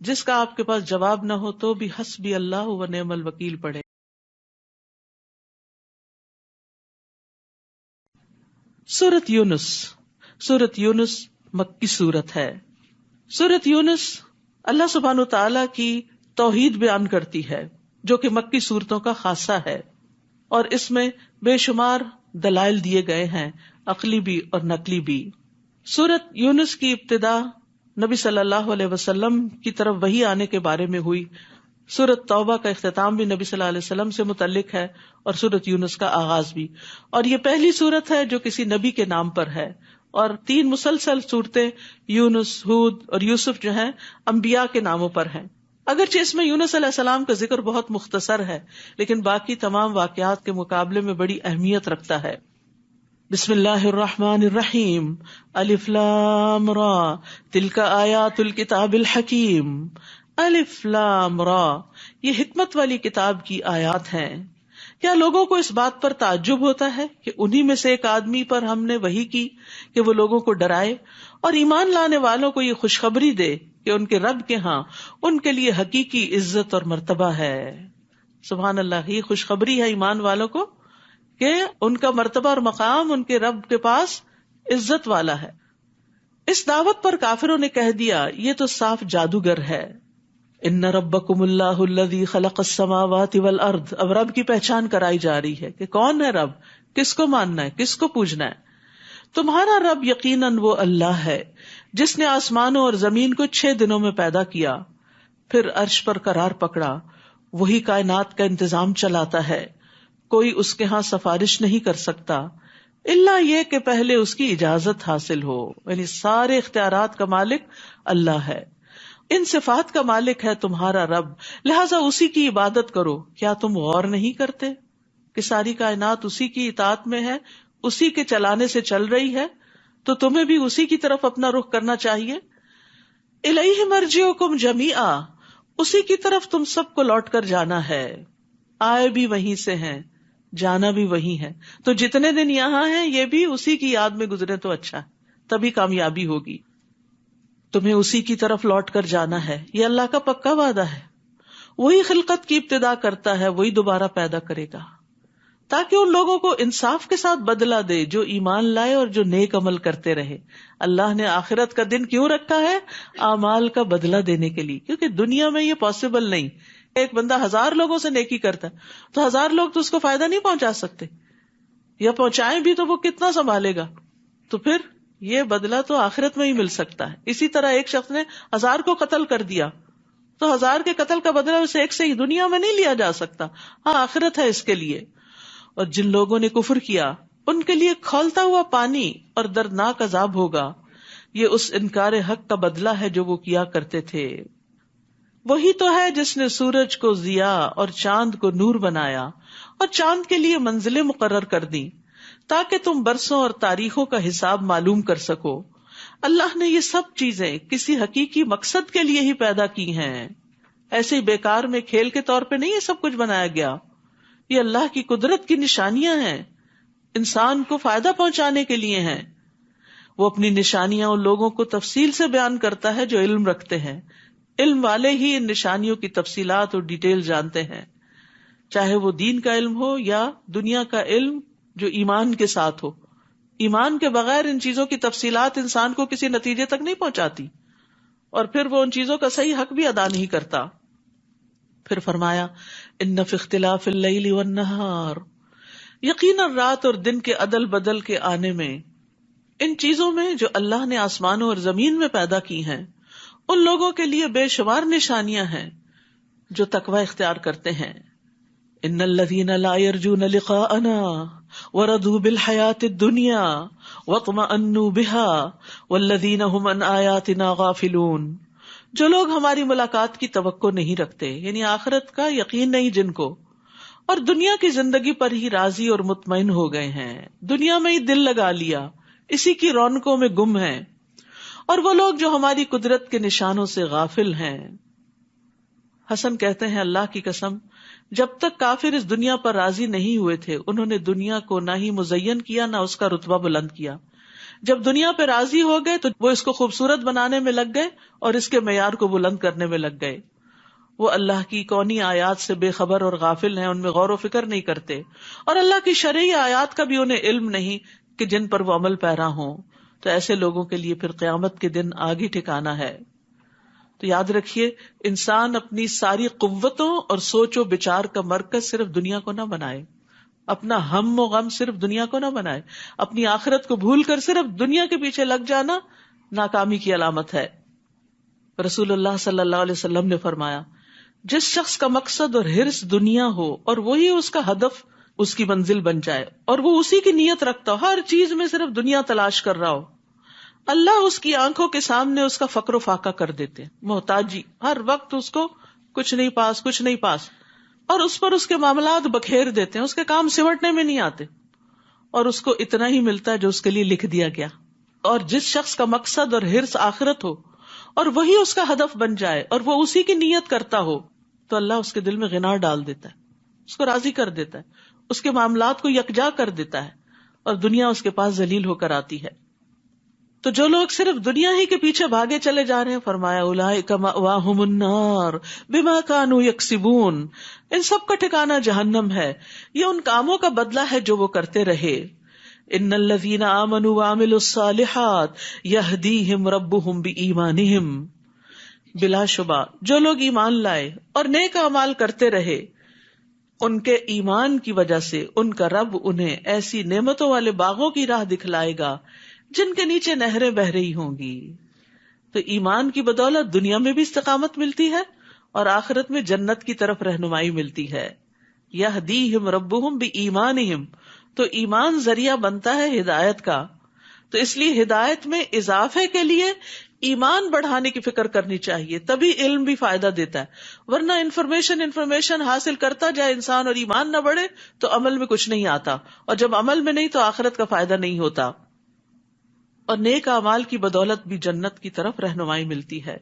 جس کا آپ کے پاس جواب نہ ہو تو بھی حسبی اللہ و نعم الوکیل پڑھے. سورۃ یونس. سورۃ یونس مکی سورت ہے. سورۃ یونس اللہ سبحانہ تعالی کی توحید بیان کرتی ہے جو کہ مکی صورتوں کا خاصہ ہے، اور اس میں بے شمار دلائل دیے گئے ہیں، عقلی بھی اور نقلی بھی. سورۃ یونس کی ابتدا نبی صلی اللہ علیہ وسلم کی طرف وحی آنے کے بارے میں ہوئی. سورۃ توبہ کا اختتام بھی نبی صلی اللہ علیہ وسلم سے متعلق ہے اور سورۃ یونس کا آغاز بھی. اور یہ پہلی سورت ہے جو کسی نبی کے نام پر ہے، اور 3 مسلسل صورتیں یونس، ہود اور یوسف جو ہیں انبیاء کے ناموں پر ہیں. اگرچہ اس میں یونس علیہ السلام کا ذکر بہت مختصر ہے لیکن باقی تمام واقعات کے مقابلے میں بڑی اہمیت رکھتا ہے. بسم اللہ الرحمن الرحیم. الف لام را تلک آیات الکتاب الحکیم. الف لام را یہ حکمت والی کتاب کی آیات ہیں. کیا لوگوں کو اس بات پر تعجب ہوتا ہے کہ انہی میں سے ایک آدمی پر ہم نے وحی کی کہ وہ لوگوں کو ڈرائے اور ایمان لانے والوں کو یہ خوشخبری دے کہ ان کے رب کے ہاں ان کے لیے حقیقی عزت اور مرتبہ ہے. سبحان اللہ، یہ خوشخبری ہے ایمان والوں کو کہ ان کا مرتبہ اور مقام ان کے رب کے پاس عزت والا ہے. اس دعوت پر کافروں نے کہہ دیا یہ تو صاف جادوگر ہے. ان ربکم اللہ الذی خلق السماوات والارض. اب رب کی پہچان کرائی جا رہی ہے کہ کون ہے رب، کس کو ماننا ہے، کس کو پوجنا ہے. تمہارا رب یقیناً وہ اللہ ہے جس نے آسمانوں اور زمین کو 6 دنوں میں پیدا کیا، پھر عرش پر قرار پکڑا. وہی کائنات کا انتظام چلاتا ہے، کوئی اس کے ہاں سفارش نہیں کر سکتا الا یہ کہ پہلے اس کی اجازت حاصل ہو. یعنی سارے اختیارات کا مالک اللہ ہے. ان صفات کا مالک ہے تمہارا رب، لہٰذا اسی کی عبادت کرو. کیا تم غور نہیں کرتے کہ ساری کائنات اسی کی اطاعت میں ہے، اسی کے چلانے سے چل رہی ہے، تو تمہیں بھی اسی کی طرف اپنا رخ کرنا چاہیے. الیہ مرجعکم جمیعا، اسی کی طرف تم سب کو لوٹ کر جانا ہے. آئے بھی وہیں سے ہیں، جانا بھی وہی ہے. تو جتنے دن یہاں ہیں یہ بھی اسی کی یاد میں گزرے تو اچھا، تبھی کامیابی ہوگی. تمہیں اسی کی طرف لوٹ کر جانا ہے، یہ اللہ کا پکا وعدہ ہے. وہی خلقت کی ابتدا کرتا ہے، وہی دوبارہ پیدا کرے گا، تاکہ ان لوگوں کو انصاف کے ساتھ بدلہ دے جو ایمان لائے اور جو نیک عمل کرتے رہے. اللہ نے آخرت کا دن کیوں رکھا ہے؟ اعمال کا بدلہ دینے کے لیے، کیونکہ دنیا میں یہ پاسبل نہیں. ایک بندہ 1000 لوگوں سے نیکی کرتا ہے تو 1000 لوگ تو اس کو فائدہ نہیں پہنچا سکتے، یا پہنچائیں بھی تو وہ کتنا سنبھالے گا. تو پھر یہ بدلہ تو آخرت میں ہی مل سکتا ہے. اسی طرح ایک شخص نے 1000 کو قتل کر دیا تو 1000 کے قتل کا بدلہ اسے ایک سے ہی دنیا میں نہیں لیا جا سکتا، ہاں آخرت ہے اس کے لیے. اور جن لوگوں نے کفر کیا ان کے لیے کھولتا ہوا پانی اور دردناک عذاب ہوگا. یہ اس انکار حق کا بدلہ ہے جو وہ کیا کرتے تھے. وہی تو ہے جس نے سورج کو ضیاء اور چاند کو نور بنایا اور چاند کے لیے منزلیں مقرر کر دی تاکہ تم برسوں اور تاریخوں کا حساب معلوم کر سکو. اللہ نے یہ سب چیزیں کسی حقیقی مقصد کے لیے ہی پیدا کی ہیں، ایسے ہی بیکار میں کھیل کے طور پہ نہیں یہ سب کچھ بنایا گیا. یہ اللہ کی قدرت کی نشانیاں ہیں، انسان کو فائدہ پہنچانے کے لیے ہیں. وہ اپنی نشانیاں ان لوگوں کو تفصیل سے بیان کرتا ہے جو علم رکھتے ہیں. علم والے ہی ان نشانیوں کی تفصیلات اور ڈیٹیل جانتے ہیں، چاہے وہ دین کا علم ہو یا دنیا کا علم جو ایمان کے ساتھ ہو. ایمان کے بغیر ان چیزوں کی تفصیلات انسان کو کسی نتیجے تک نہیں پہنچاتی، اور پھر وہ ان چیزوں کا صحیح حق بھی ادا نہیں کرتا. پھر فرمایا ان فی اختلاف اللیل والنہار، یقیناً رات اور دن کے عدل بدل کے آنے میں، ان چیزوں میں جو اللہ نے آسمانوں اور زمین میں پیدا کی ہیں، ان لوگوں کے لیے بے شمار نشانیاں ہیں جو تقوی اختیار کرتے ہیں. ان الذین لا یرجون لقاءنا ورضوا بالحیاۃ الدنیا واطمأنوا بها والذین هم عن آیاتنا غافلون. جو لوگ ہماری ملاقات کی توقع نہیں رکھتے، یعنی آخرت کا یقین نہیں جن کو، اور دنیا کی زندگی پر ہی راضی اور مطمئن ہو گئے ہیں، دنیا میں ہی دل لگا لیا، اسی کی رونقوں میں گم ہیں، اور وہ لوگ جو ہماری قدرت کے نشانوں سے غافل ہیں. حسن کہتے ہیں اللہ کی قسم جب تک کافر اس دنیا پر راضی نہیں ہوئے تھے انہوں نے دنیا کو نہ ہی مزین کیا نہ اس کا رتبہ بلند کیا. جب دنیا پہ راضی ہو گئے تو وہ اس کو خوبصورت بنانے میں لگ گئے اور اس کے معیار کو بلند کرنے میں لگ گئے. وہ اللہ کی کونی آیات سے بے خبر اور غافل ہیں، ان میں غور و فکر نہیں کرتے، اور اللہ کی شرعی آیات کا بھی انہیں علم نہیں کہ جن پر وہ عمل پیرا ہوں. تو ایسے لوگوں کے لیے پھر قیامت کے دن آگ ہی ٹھکانا ہے. تو یاد رکھیے انسان اپنی ساری قوتوں اور سوچ و بچار کا مرکز صرف دنیا کو نہ بنائے، اپنا ہم و غم صرف دنیا کو نہ بنائے. اپنی آخرت کو بھول کر صرف دنیا کے پیچھے لگ جانا ناکامی کی علامت ہے. رسول اللہ صلی اللہ علیہ وسلم نے فرمایا جس شخص کا مقصد اور حرص دنیا ہو اور وہی اس کا ہدف، اس کی منزل بن جائے، اور وہ اسی کی نیت رکھتا ہو، ہر چیز میں صرف دنیا تلاش کر رہا ہو، اللہ اس کی آنکھوں کے سامنے اس کا فقر و فاقہ کر دیتے، محتاجی، ہر وقت اس کو کچھ نہیں پاس، اور اس پر اس کے معاملات بکھیر دیتے ہیں، اس کے کام سمٹنے میں نہیں آتے، اور اس کو اتنا ہی ملتا ہے جو اس کے لیے لکھ دیا گیا. اور جس شخص کا مقصد اور حرص آخرت ہو اور وہی اس کا ہدف بن جائے اور وہ اسی کی نیت کرتا ہو تو اللہ اس کے دل میں غنا ڈال دیتا ہے، اس کو راضی کر دیتا ہے، اس کے معاملات کو یکجا کر دیتا ہے اور دنیا اس کے پاس ذلیل ہو کر آتی ہے. تو جو لوگ صرف دنیا ہی کے پیچھے بھاگے چلے جا رہے ہیں، فرمایا اولئک مأواہم النار بما کانوا یکسبون، ان سب کا ٹھکانہ جہنم ہے، یہ ان کاموں کا بدلہ ہے جو وہ کرتے رہے. ان الذین آمنوا وعملوا الصالحات یہدیہم ربہم بایمانہم، بلا شبہ جو لوگ ایمان لائے اور نیک اعمال کرتے رہے ان کے ایمان کی وجہ سے ان کا رب انہیں ایسی نعمتوں والے باغوں کی راہ دکھلائے گا جن کے نیچے نہریں بہہ رہی ہوں گی. تو ایمان کی بدولت دنیا میں بھی استقامت ملتی ہے اور آخرت میں جنت کی طرف رہنمائی ملتی ہے. یہدیہم ربہم بایمانہم، تو ایمان ذریعہ بنتا ہے ہدایت کا. تو اس لیے ہدایت میں اضافے کے لیے ایمان بڑھانے کی فکر کرنی چاہیے، تبھی علم بھی فائدہ دیتا ہے. ورنہ انفارمیشن حاصل کرتا جائے انسان اور ایمان نہ بڑھے تو عمل میں کچھ نہیں آتا، اور جب عمل میں نہیں تو آخرت کا فائدہ نہیں ہوتا. اور نیک اعمال کی بدولت بھی جنت کی طرف رہنمائی ملتی ہے.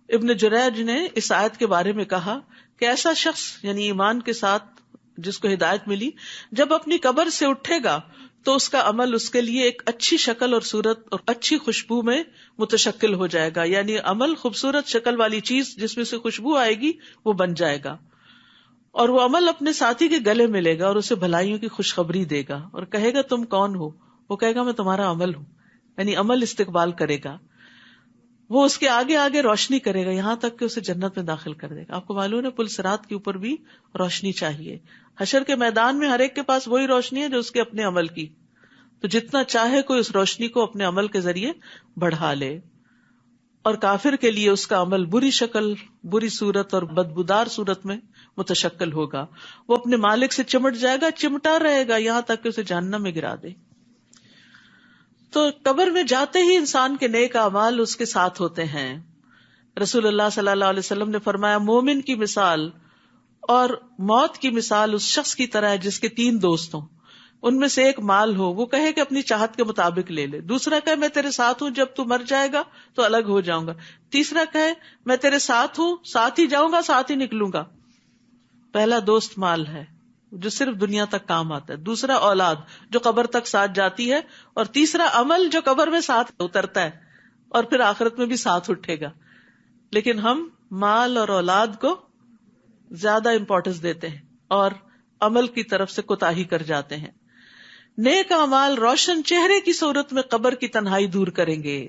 ابن جریج نے اس آیت کے بارے میں کہا کہ ایسا شخص یعنی ایمان کے ساتھ جس کو ہدایت ملی جب اپنی قبر سے اٹھے گا تو اس کا عمل اس کے لیے ایک اچھی شکل اور صورت اور اچھی خوشبو میں متشکل ہو جائے گا. یعنی عمل خوبصورت شکل والی چیز جس میں سے خوشبو آئے گی وہ بن جائے گا، اور وہ عمل اپنے ساتھی کے گلے ملے گا اور اسے بھلائیوں کی خوشخبری دے گا اور کہے گا تم کون ہو؟ وہ کہے گا میں تمہارا عمل ہوں. یعنی عمل استقبال کرے گا، وہ اس کے آگے آگے روشنی کرے گا یہاں تک کہ اسے جنت میں داخل کر دے گا. آپ کو معلوم ہے پل صراط کے اوپر بھی روشنی چاہیے. حشر کے میدان میں ہر ایک کے پاس وہی روشنی ہے جو اس کے اپنے عمل کی، تو جتنا چاہے کوئی اس روشنی کو اپنے عمل کے ذریعے بڑھا لے. اور کافر کے لیے اس کا عمل بری شکل، بری صورت اور بدبودار صورت میں متشکل ہوگا. وہ اپنے مالک سے چمٹ جائے گا، چمٹا رہے گا یہاں تک کہ اسے جہنم میں گرا دے. تو قبر میں جاتے ہی انسان کے نیک اعمال اس کے ساتھ ہوتے ہیں. رسول اللہ صلی اللہ علیہ وسلم نے فرمایا مومن کی مثال اور موت کی مثال اس شخص کی طرح ہے جس کے 3 دوست ہوں. ان میں سے ایک مال ہو، وہ کہے کہ اپنی چاہت کے مطابق لے لے. دوسرا کہے میں تیرے ساتھ ہوں، جب تو مر جائے گا تو الگ ہو جاؤں گا. تیسرا کہے میں تیرے ساتھ ہوں، ساتھ ہی جاؤں گا، ساتھ ہی نکلوں گا. پہلا دوست مال ہے جو صرف دنیا تک کام آتا ہے، دوسرا اولاد جو قبر تک ساتھ جاتی ہے، اور تیسرا عمل جو قبر میں ساتھ اترتا ہے اور پھر آخرت میں بھی ساتھ اٹھے گا. لیکن ہم مال اور اولاد کو زیادہ امپورٹنس دیتے ہیں اور عمل کی طرف سے کوتاہی کر جاتے ہیں. نیک اعمال روشن چہرے کی صورت میں قبر کی تنہائی دور کریں گے.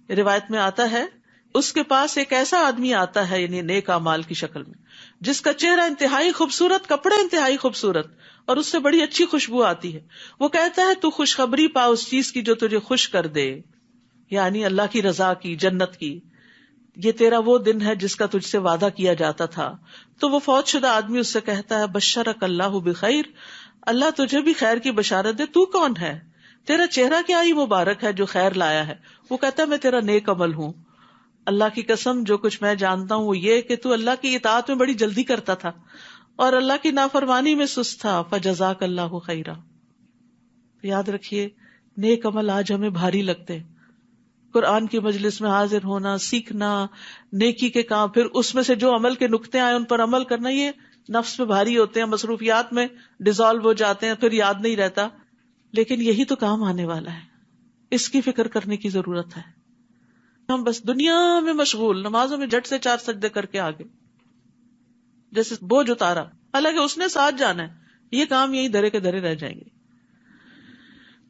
روایت میں آتا ہے اس کے پاس ایک ایسا آدمی آتا ہے یعنی نیک اعمال کی شکل میں جس کا چہرہ انتہائی خوبصورت، کپڑے انتہائی خوبصورت اور اس سے بڑی اچھی خوشبو آتی ہے. وہ کہتا ہے تو خوشخبری پا اس چیز کی جو تجھے خوش کر دے، یعنی اللہ کی رضا کی، جنت کی. یہ تیرا وہ دن ہے جس کا تجھ سے وعدہ کیا جاتا تھا. تو وہ فوت شدہ آدمی اس سے کہتا ہے بشرک اللہ بخیر، اللہ تجھے بھی خیر کی بشارت دے. تو کون ہے؟ تیرا چہرہ کیا ہی مبارک ہے جو خیر لایا ہے. وہ کہتا ہے میں تیرا نیک عمل ہوں. اللہ کی قسم جو کچھ میں جانتا ہوں وہ یہ کہ تو اللہ کی اطاعت میں بڑی جلدی کرتا تھا اور اللہ کی نافرمانی میں سست تھا. فجزاک اللہ خیرا. یاد رکھیے نیک عمل آج ہمیں بھاری لگتے ہیں قرآن کی مجلس میں حاضر ہونا، سیکھنا، نیکی کے کام، پھر اس میں سے جو عمل کے نقطے آئے ان پر عمل کرنا، یہ نفس میں بھاری ہوتے ہیں، مصروفیات میں ڈیزالو ہو جاتے ہیں، پھر یاد نہیں رہتا، لیکن یہی تو کام آنے والا ہے، اس کی فکر کرنے کی ضرورت ہے. ہم بس دنیا میں مشغول، نمازوں میں جھٹ سے 4 سجدے کر کے آگے، جیسے بوجھ اتارا، حالانکہ اس نے ساتھ جانا ہے، یہ کام یہی دھرے کے دھرے رہ جائیں گے.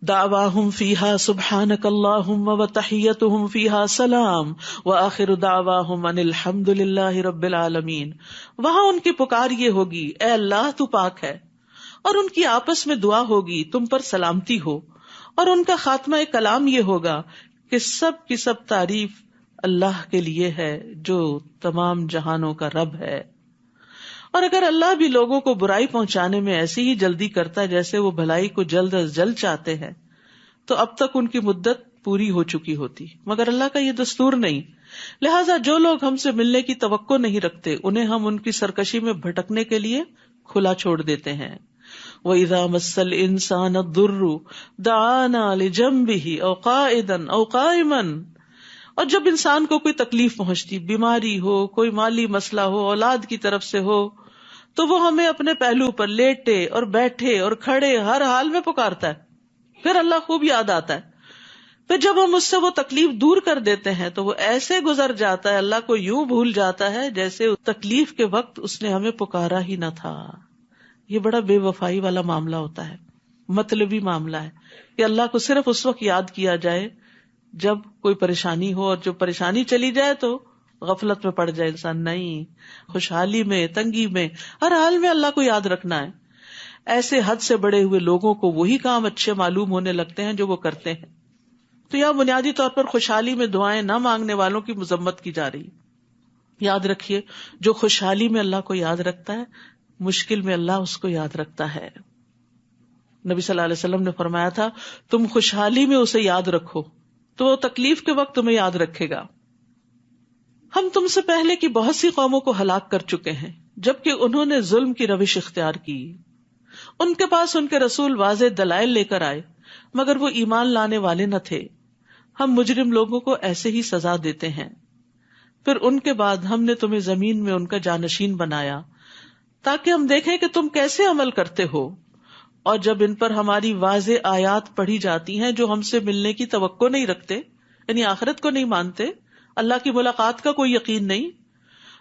دعواہم فیہا سبحانک اللہم وتحیتہم فیہا سلام وآخر دعواہم ان الحمد للہ رب العالمین. وہاں ان کی پکار یہ ہوگی، اے اللہ تو پاک ہے، اور ان کی آپس میں دعا ہوگی تم پر سلامتی ہو، اور ان کا خاتمہ کلام یہ ہوگا کہ سب کی سب تعریف اللہ کے لیے ہے جو تمام جہانوں کا رب ہے. اور اگر اللہ بھی لوگوں کو برائی پہنچانے میں ایسی ہی جلدی کرتا جیسے وہ بھلائی کو جلد از جلد چاہتے ہیں تو اب تک ان کی مدت پوری ہو چکی ہوتی، مگر اللہ کا یہ دستور نہیں. لہٰذا جو لوگ ہم سے ملنے کی توقع نہیں رکھتے انہیں ہم ان کی سرکشی میں بھٹکنے کے لیے کھلا چھوڑ دیتے ہیں. وَإِذَا مَسَّ الْإِنسَانَ الضُّرُّ دَعَانَا لِجَنبِهِ أَوْ قَاعِدًا أَوْ قَائِمًا. اور جب انسان کو کوئی تکلیف پہنچتی، بیماری ہو، کوئی مالی مسئلہ ہو، اولاد کی طرف سے ہو، تو وہ ہمیں اپنے پہلو پر لیٹے اور بیٹھے اور کھڑے ہر حال میں پکارتا ہے. پھر اللہ خوب یاد آتا ہے. پھر جب ہم اس سے وہ تکلیف دور کر دیتے ہیں تو وہ ایسے گزر جاتا ہے، اللہ کو یوں بھول جاتا ہے جیسے تکلیف کے وقت اس نے ہمیں پکارا ہی نہ تھا. یہ بڑا بے وفائی والا معاملہ ہوتا ہے، مطلبی معاملہ ہے کہ اللہ کو صرف اس وقت یاد کیا جائے جب کوئی پریشانی ہو، اور جو پریشانی چلی جائے تو غفلت میں پڑ جائے انسان. نہیں، خوشحالی میں، تنگی میں، ہر حال میں اللہ کو یاد رکھنا ہے. ایسے حد سے بڑے ہوئے لوگوں کو وہی کام اچھے معلوم ہونے لگتے ہیں جو وہ کرتے ہیں. تو یہاں بنیادی طور پر خوشحالی میں دعائیں نہ مانگنے والوں کی مذمت کی جا رہی. یاد رکھیے، جو خوشحالی میں اللہ کو یاد رکھتا ہے مشکل میں اللہ اس کو یاد رکھتا ہے. نبی صلی اللہ علیہ وسلم نے فرمایا تھا، تم خوشحالی میں اسے یاد رکھو تو وہ تکلیف کے وقت تمہیں یاد رکھے گا. ہم تم سے پہلے کی بہت سی قوموں کو ہلاک کر چکے ہیں جبکہ انہوں نے ظلم کی روش اختیار کی. ان کے پاس ان کے رسول واضح دلائل لے کر آئے مگر وہ ایمان لانے والے نہ تھے. ہم مجرم لوگوں کو ایسے ہی سزا دیتے ہیں. پھر ان کے بعد ہم نے تمہیں زمین میں ان کا جانشین بنایا تاکہ ہم دیکھیں کہ تم کیسے عمل کرتے ہو. اور جب ان پر ہماری واضح آیات پڑھی جاتی ہیں جو ہم سے ملنے کی توقع نہیں رکھتے، یعنی آخرت کو نہیں مانتے، اللہ کی ملاقات کا کوئی یقین نہیں،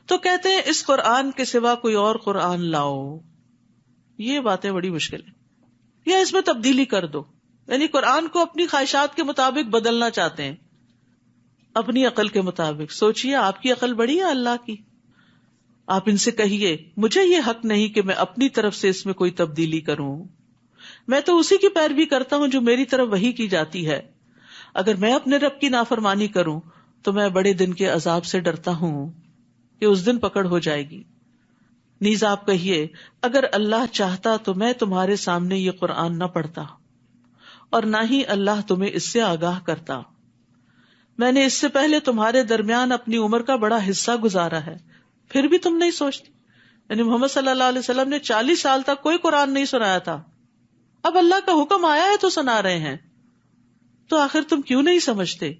تو کہتے ہیں اس قرآن کے سوا کوئی اور قرآن لاؤ. یہ باتیں بڑی مشکل ہیں. یا اس میں تبدیلی کر دو، یعنی قرآن کو اپنی خواہشات کے مطابق بدلنا چاہتے ہیں، اپنی عقل کے مطابق. سوچئے آپ کی عقل بڑی ہے اللہ کی. آپ ان سے کہیے مجھے یہ حق نہیں کہ میں اپنی طرف سے اس میں کوئی تبدیلی کروں، میں تو اسی کی پیروی کرتا ہوں جو میری طرف وحی کی جاتی ہے. اگر میں اپنے رب کی نافرمانی کروں تو میں بڑے دن کے عذاب سے ڈرتا ہوں کہ اس دن پکڑ ہو جائے گی. نیز آپ کہیے اگر اللہ چاہتا تو میں تمہارے سامنے یہ قرآن نہ پڑھتا اور نہ ہی اللہ تمہیں اس سے آگاہ کرتا. میں نے اس سے پہلے تمہارے درمیان اپنی عمر کا بڑا حصہ گزارا ہے، پھر بھی تم نہیں سوچتے. یعنی محمد صلی اللہ علیہ وسلم نے 40 سال تک کوئی قرآن نہیں سنایا تھا، اب اللہ کا حکم آیا ہے تو سنا رہے ہیں، تو آخر تم کیوں نہیں سمجھتے؟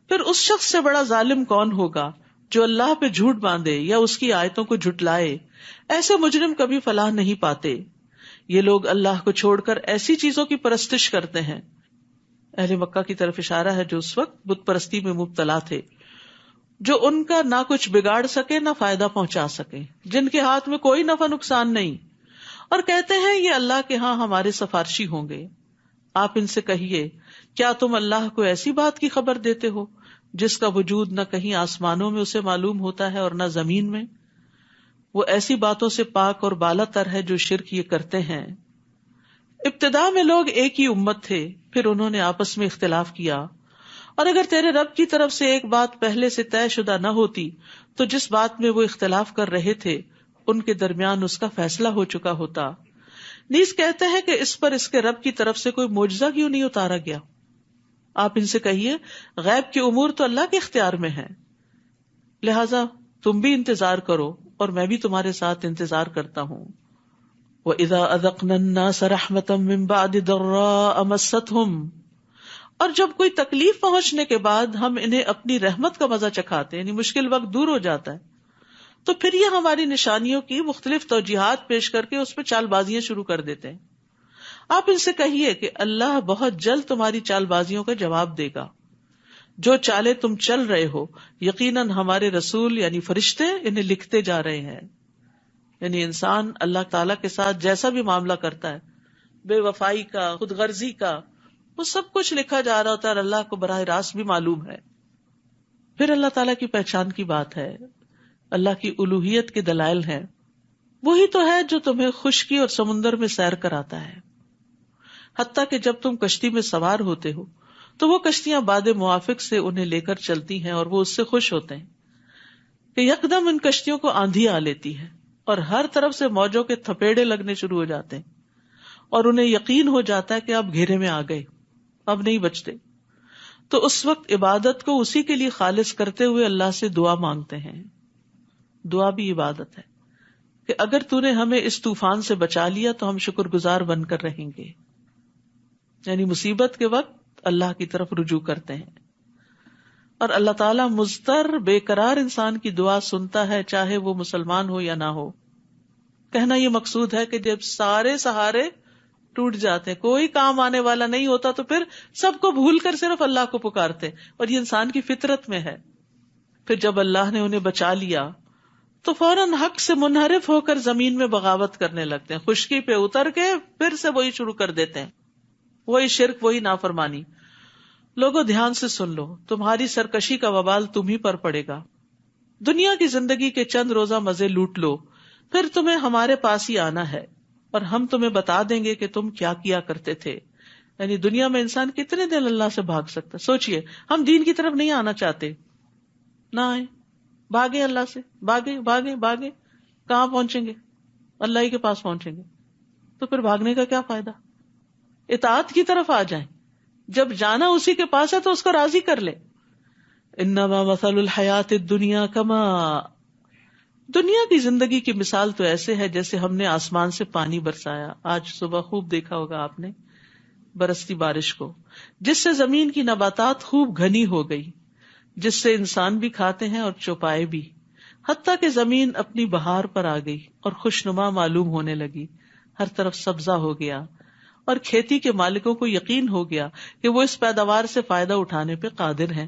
پھر اس شخص سے بڑا ظالم کون ہوگا جو اللہ پہ جھوٹ باندھے یا اس کی آیتوں کو جھٹلائے. ایسے مجرم کبھی فلاح نہیں پاتے. یہ لوگ اللہ کو چھوڑ کر ایسی چیزوں کی پرستش کرتے ہیں. اہل مکہ کی طرف اشارہ ہے جو اس وقت بت پرستی میں مبتلا تھے، جو ان کا نہ کچھ بگاڑ سکے نہ فائدہ پہنچا سکے، جن کے ہاتھ میں کوئی نفع نقصان نہیں، اور کہتے ہیں یہ اللہ کے ہاں ہمارے سفارشی ہوں گے. آپ ان سے کہیے کیا تم اللہ کو ایسی بات کی خبر دیتے ہو جس کا وجود نہ کہیں آسمانوں میں اسے معلوم ہوتا ہے اور نہ زمین میں؟ وہ ایسی باتوں سے پاک اور بالا تر ہے جو شرک یہ کرتے ہیں. ابتدا میں لوگ ایک ہی امت تھے، پھر انہوں نے آپس میں اختلاف کیا، اور اگر تیرے رب کی طرف سے ایک بات پہلے سے طے شدہ نہ ہوتی تو جس بات میں وہ اختلاف کر رہے تھے ان کے درمیان اس کا فیصلہ ہو چکا ہوتا. نیز کہتے ہیں کہ اس پر اس کے رب کی طرف سے کوئی معجزہ کیوں نہیں اتارا گیا. آپ ان سے کہیے غیب کے امور تو اللہ کے اختیار میں ہیں، لہذا تم بھی انتظار کرو اور میں بھی تمہارے ساتھ انتظار کرتا ہوں. وَإِذَا أَذَقْنَا النَّاسَ رَحْمَةً مِّن بَعْدِ ضَرَّاءَ مَسَّتْهُمْ. اور جب کوئی تکلیف پہنچنے کے بعد ہم انہیں اپنی رحمت کا مزہ چکھاتے ہیں، یعنی مشکل وقت دور ہو جاتا ہے، تو پھر یہ ہماری نشانیوں کی مختلف توجیہات پیش کر کے اس پہ چال بازیاں شروع کر دیتے ہیں. آپ ان سے کہیے کہ اللہ بہت جلد تمہاری چال بازیوں کا جواب دے گا. جو چالیں تم چل رہے ہو یقیناً ہمارے رسول یعنی فرشتے انہیں لکھتے جا رہے ہیں. یعنی انسان اللہ تعالیٰ کے ساتھ جیسا بھی معاملہ کرتا ہے، بے وفائی کا، خود غرضی کا، وہ سب کچھ لکھا جا رہا ہوتا ہے اور اللہ کو براہ راست بھی معلوم ہے. پھر اللہ تعالیٰ کی پہچان کی بات ہے، اللہ کی الوہیت کے دلائل ہیں. وہی تو ہے جو تمہیں خشکی اور سمندر میں سیر کراتا ہے، حتیٰ کہ جب تم کشتی میں سوار ہوتے ہو تو وہ کشتیاں باد موافق سے انہیں لے کر چلتی ہیں اور وہ اس سے خوش ہوتے ہیں کہ یکدم ان کشتیوں کو آندھی آ لیتی ہے اور ہر طرف سے موجوں کے تھپیڑے لگنے شروع ہو جاتے ہیں اور انہیں یقین ہو جاتا ہے کہ اب گھیرے میں آ گئے، اب نہیں بچتے. تو اس وقت عبادت کو اسی کے لیے خالص کرتے ہوئے اللہ سے دعا مانگتے ہیں. دعا بھی عبادت ہے کہ اگر تو نے ہمیں اس طوفان سے بچا لیا تو ہم شکر گزار بن کر رہیں گے. یعنی مصیبت کے وقت اللہ کی طرف رجوع کرتے ہیں. اور اللہ تعالیٰ مضطر بے قرار انسان کی دعا سنتا ہے، چاہے وہ مسلمان ہو یا نہ ہو. کہنا یہ مقصود ہے کہ جب سارے سہارے ٹوٹ جاتے ہیں، کوئی کام آنے والا نہیں ہوتا، تو پھر سب کو بھول کر صرف اللہ کو پکارتے، اور یہ انسان کی فطرت میں ہے. پھر جب اللہ نے انہیں بچا لیا تو فوراً حق سے منحرف ہو کر زمین میں بغاوت کرنے لگتے ہیں، خشکی پہ اتر کے پھر سے وہی شروع کر دیتے ہیں، وہی شرک، وہی نافرمانی. لوگوں دھیان سے سن لو، تمہاری سرکشی کا وبال تم ہی پر پڑے گا. دنیا کی زندگی کے چند روزہ مزے لوٹ لو، پھر تمہیں ہمارے پاس ہی آنا ہے اور ہم تمہیں بتا دیں گے کہ تم کیا کیا کرتے تھے. یعنی دنیا میں انسان کتنے دن اللہ سے بھاگ سکتا ہے؟ سوچئے، ہم دین کی طرف نہیں آنا چاہتے، نہ آئے، بھاگے اللہ سے، بھاگے بھاگے بھاگے، کہاں پہنچیں گے؟ اللہ ہی کے پاس پہنچیں گے. تو پھر بھاگنے کا کیا فائدہ؟ اطاعت کی طرف آ جائیں. جب جانا اسی کے پاس ہے تو اس کو راضی کر لے. انما مثل الحیات الدنیا کما، دنیا کی زندگی کی مثال تو ایسے ہے جیسے ہم نے آسمان سے پانی برسایا. آج صبح خوب دیکھا ہوگا آپ نے برستی بارش کو، جس سے زمین کی نباتات خوب گھنی ہو گئی، جس سے انسان بھی کھاتے ہیں اور چوپائے بھی، حتیٰ کہ زمین اپنی بہار پر آ گئی اور خوشنما معلوم ہونے لگی، ہر طرف سبزہ ہو گیا، اور کھیتی کے مالکوں کو یقین ہو گیا کہ وہ اس پیداوار سے فائدہ اٹھانے پہ قادر ہیں.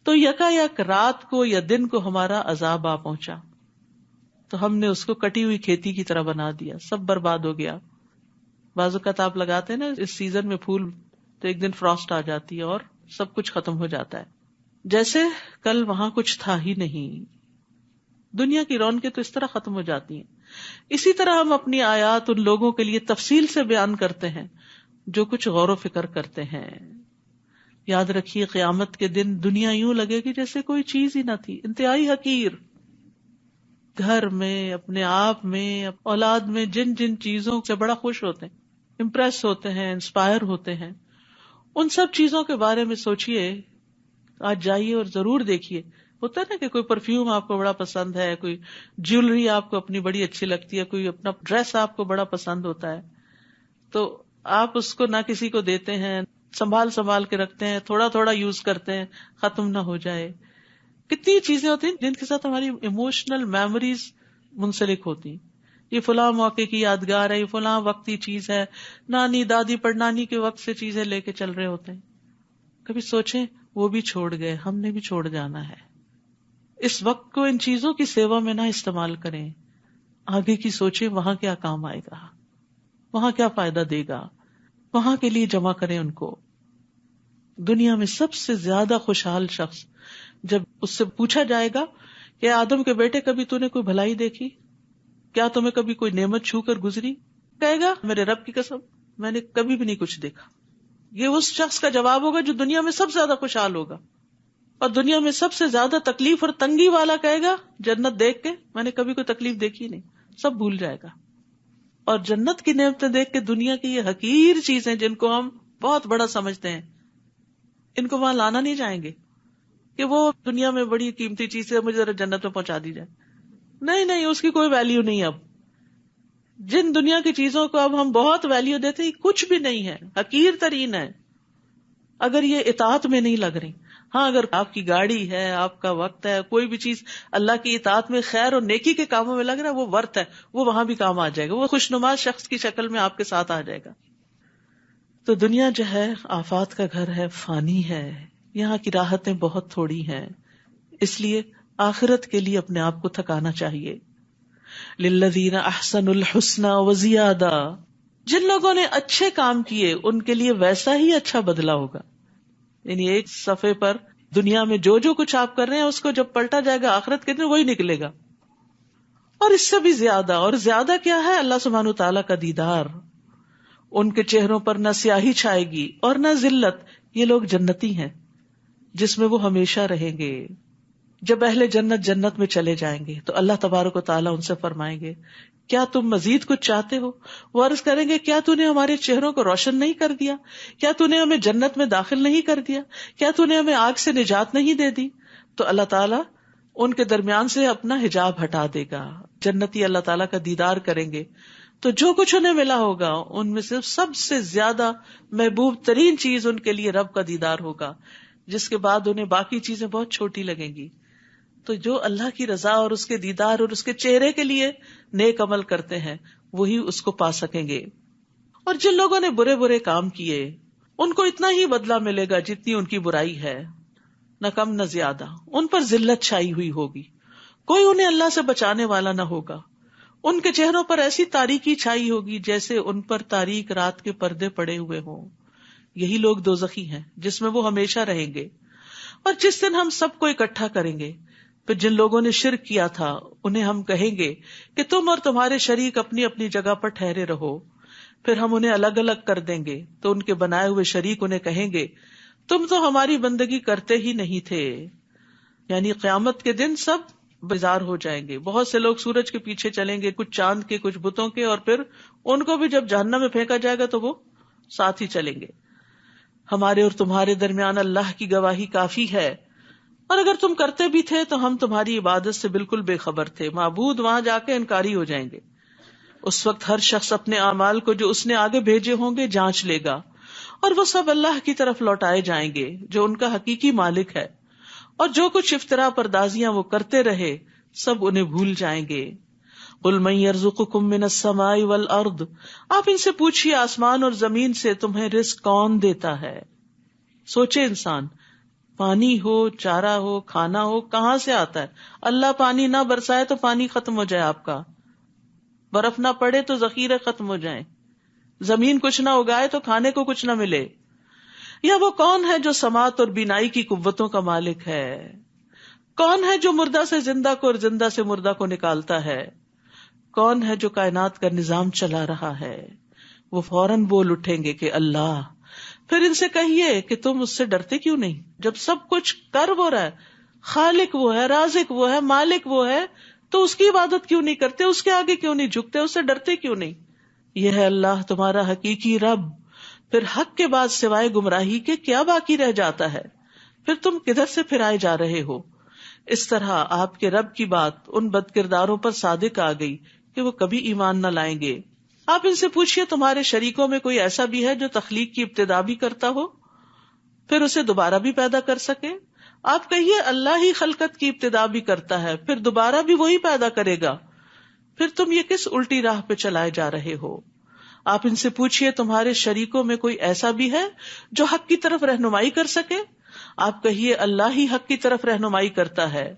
تو یکا یک رات کو یا دن کو ہمارا عذاب آ پہنچا تو ہم نے اس کو کٹی ہوئی کھیتی کی طرح بنا دیا، سب برباد ہو گیا. بعض اوقات آپ لگاتے ہیں نا اس سیزن میں پھول، تو ایک دن فراسٹ آ جاتی ہے اور سب کچھ ختم ہو جاتا ہے، جیسے کل وہاں کچھ تھا ہی نہیں. دنیا کی رونقیں تو اس طرح ختم ہو جاتی ہیں. اسی طرح ہم اپنی آیات ان لوگوں کے لیے تفصیل سے بیان کرتے ہیں جو کچھ غور و فکر کرتے ہیں. یاد رکھیے قیامت کے دن دنیا یوں لگے گی جیسے کوئی چیز ہی نہ تھی، انتہائی حقیر. گھر میں، اپنے آپ میں، اولاد میں جن جن چیزوں سے بڑا خوش ہوتے ہیں، امپریس ہوتے ہیں، انسپائر ہوتے ہیں، ان سب چیزوں کے بارے میں سوچئے. آج جائیے اور ضرور دیکھیے. ہوتا ہے نا کہ کوئی پرفیوم آپ کو بڑا پسند ہے، کوئی جیولری آپ کو اپنی بڑی اچھی لگتی ہے، کوئی اپنا ڈریس آپ کو بڑا پسند ہوتا ہے، تو آپ اس کو نہ کسی کو دیتے ہیں، سنبھال کے رکھتے ہیں، تھوڑا تھوڑا یوز کرتے ہیں، ختم نہ ہو جائے. کتنی چیزیں ہوتی ہیں جن کے ساتھ ہماری ایموشنل میموریز منسلک ہوتی ہیں. یہ فلاں موقع کی یادگار ہے، یہ فلاں وقت کی چیز ہے، نانی دادی پڑنانی کے وقت سے چیزیں لے کے چل رہے ہوتے ہیں. کبھی سوچیں وہ بھی چھوڑ گئے، ہم نے بھی چھوڑ جانا ہے. اس وقت کو ان چیزوں کی سیوا میں نہ استعمال کریں. آگے کی سوچیں وہاں کیا کام آئے گا، وہاں کیا فائدہ دے گا، وہاں کے لیے جمع کریں ان کو. دنیا میں سب سے زیادہ خوشحال شخص جب اس سے پوچھا جائے گا کہ آدم کے بیٹے کبھی تو نے کوئی بھلائی دیکھی، کیا تمہیں کبھی کوئی نعمت چھو کر گزری، کہے گا میرے رب کی قسم میں نے کبھی بھی نہیں کچھ دیکھا. یہ اس شخص کا جواب ہوگا جو دنیا میں سب سے زیادہ خوشحال ہوگا. اور دنیا میں سب سے زیادہ تکلیف اور تنگی والا کہے گا جنت دیکھ کے میں نے کبھی کوئی تکلیف دیکھی نہیں، سب بھول جائے گا. اور جنت کی نعمتیں دیکھ کے دنیا کی یہ حقیر چیزیں جن کو ہم بہت بڑا سمجھتے ہیں، ان کو وہاں لانا نہیں جائیں گے کہ وہ دنیا میں بڑی قیمتی چیز ہے، مجھے ذرا جنت میں پہنچا دی جائے. نہیں، اس کی کوئی ویلیو نہیں. اب جن دنیا کی چیزوں کو اب ہم بہت ویلیو دیتے ہیں کچھ بھی نہیں ہے، حقیر ترین ہے. اگر یہ اطاعت میں نہیں لگ رہی. ہاں اگر آپ کی گاڑی ہے، آپ کا وقت ہے، کوئی بھی چیز اللہ کی اطاعت میں خیر اور نیکی کے کاموں میں لگ رہا ہے، وہ ورت ہے، وہ وہاں بھی کام آ جائے گا، وہ خوشنما شخص کی شکل میں آپ کے ساتھ آ جائے گا. تو دنیا جو ہے آفات کا گھر ہے، فانی ہے، یہاں کی راحتیں بہت تھوڑی ہیں، اس لیے آخرت کے لیے اپنے آپ کو تھکانا چاہیے. للذین احسنوا الحسنی وزیادہ، جن لوگوں نے اچھے کام کیے ان کے لیے ویسا ہی اچھا بدلہ ہوگا. یعنی ایک صفحے پر دنیا میں جو کچھ آپ کر رہے ہیں اس کو جب پلٹا جائے گا آخرت کے دن وہی نکلے گا، اور اس سے بھی زیادہ. اور زیادہ کیا ہے؟ اللہ سبحانہ تعالیٰ کا دیدار. ان کے چہروں پر نہ سیاہی چھائے گی اور نہ ذلت. یہ لوگ جنتی ہیں جس میں وہ ہمیشہ رہیں گے. جب اہل جنت جنت میں چلے جائیں گے تو اللہ تبارک و تعالیٰ ان سے فرمائیں گے کیا تم مزید کچھ چاہتے ہو؟ وہ عرض کریں گے کیا تو نے ہمارے چہروں کو روشن نہیں کر دیا؟ کیا تو نے ہمیں جنت میں داخل نہیں کر دیا؟ کیا تو نے ہمیں آگ سے نجات نہیں دے دی؟ تو اللہ تعالیٰ ان کے درمیان سے اپنا حجاب ہٹا دے گا. جنتی اللہ تعالیٰ کا دیدار کریں گے تو جو کچھ انہیں ملا ہوگا ان میں سے سب سے زیادہ محبوب ترین چیز ان کے لیے رب کا دیدار ہوگا، جس کے بعد انہیں باقی چیزیں بہت چھوٹی لگیں گی. تو جو اللہ کی رضا اور اس کے دیدار اور اس کے چہرے کے لیے نیک عمل کرتے ہیں وہی اس کو پا سکیں گے. اور جن لوگوں نے برے برے کام کیے ان کو اتنا ہی بدلہ ملے گا جتنی ان کی برائی ہے، نہ کم نہ زیادہ. ان پر ذلت چھائی ہوئی ہوگی، کوئی انہیں اللہ سے بچانے والا نہ ہوگا. ان کے چہروں پر ایسی تاریکی چھائی ہوگی جیسے ان پر تاریک رات کے پردے پڑے ہوئے ہوں. یہی لوگ دوزخی ہیں جس میں وہ ہمیشہ رہیں گے. اور جس دن ہم سب کو اکٹھا کریں گے پھر جن لوگوں نے شرک کیا تھا انہیں ہم کہیں گے کہ تم اور تمہارے شریک اپنی اپنی جگہ پر ٹھہرے رہو. پھر ہم انہیں الگ الگ کر دیں گے تو ان کے بنائے ہوئے شریک انہیں کہیں گے تم تو ہماری بندگی کرتے ہی نہیں تھے. یعنی قیامت کے دن سب بیزار ہو جائیں گے. بہت سے لوگ سورج کے پیچھے چلیں گے، کچھ چاند کے، کچھ بتوں کے، اور پھر ان کو بھی جب جہنم میں پھینکا جائے گا تو وہ ساتھ ہی چلیں گے. ہمارے اور تمہارے درمیان اللہ کی گواہی کافی ہے، اور اگر تم کرتے بھی تھے تو ہم تمہاری عبادت سے بالکل بے خبر تھے. معبود وہاں جا کے انکاری ہو جائیں گے. اس وقت ہر شخص اپنے اعمال کو جو اس نے آگے بھیجے ہوں گے جانچ لے گا، اور وہ سب اللہ کی طرف لوٹائے جائیں گے جو ان کا حقیقی مالک ہے. اور جو کچھ افطرا پردازیاں وہ کرتے رہے سب انہیں بھول جائیں گے. قل من یرزقکم من السماء والارض، آپ ان سے پوچھیے آسمان اور زمین سے تمہیں رزق کون دیتا ہے. سوچے انسان، پانی ہو، چارہ ہو، کھانا ہو، کہاں سے آتا ہے؟ اللہ پانی نہ برسائے تو پانی ختم ہو جائے، آپ کا برف نہ پڑے تو ذخیرے ختم ہو جائیں، زمین کچھ نہ اگائے تو کھانے کو کچھ نہ ملے. یا وہ کون ہے جو سماعت اور بینائی کی قوتوں کا مالک ہے؟ کون ہے جو مردہ سے زندہ کو اور زندہ سے مردہ کو نکالتا ہے؟ کون ہے جو کائنات کا نظام چلا رہا ہے؟ وہ فوراً بول اٹھیں گے کہ اللہ. پھر ان سے کہیے کہ تم اس سے ڈرتے کیوں نہیں؟ جب سب کچھ کر وہ رہا ہے، خالق وہ ہے، رازق وہ ہے، مالک وہ ہے، تو اس کی عبادت کیوں نہیں کرتے؟ اس کے آگے کیوں نہیں جھکتے؟ اس سے ڈرتے کیوں نہیں؟ یہ ہے اللہ تمہارا حقیقی رب. پھر حق کے بعد سوائے گمراہی کے کیا باقی رہ جاتا ہے؟ پھر تم کدھر سے پھرائے جا رہے ہو؟ اس طرح آپ کے رب کی بات ان بد کرداروں پر صادق آ گئی کہ وہ کبھی ایمان نہ لائیں گے. آپ ان سے پوچھئے تمہارے شریکوں میں کوئی ایسا بھی ہے جو تخلیق کی ابتدا بھی کرتا ہو پھر اسے دوبارہ بھی پیدا کر سکے؟ آپ کہیے اللہ ہی خلقت کی ابتدا بھی کرتا ہے پھر دوبارہ بھی وہی پیدا کرے گا. پھر تم یہ کس الٹی راہ پہ چلائے جا رہے ہو؟ آپ ان سے پوچھئے تمہارے شریکوں میں کوئی ایسا بھی ہے جو حق کی طرف رہنمائی کر سکے؟ آپ کہیے اللہ ہی حق کی طرف رہنمائی کرتا ہے.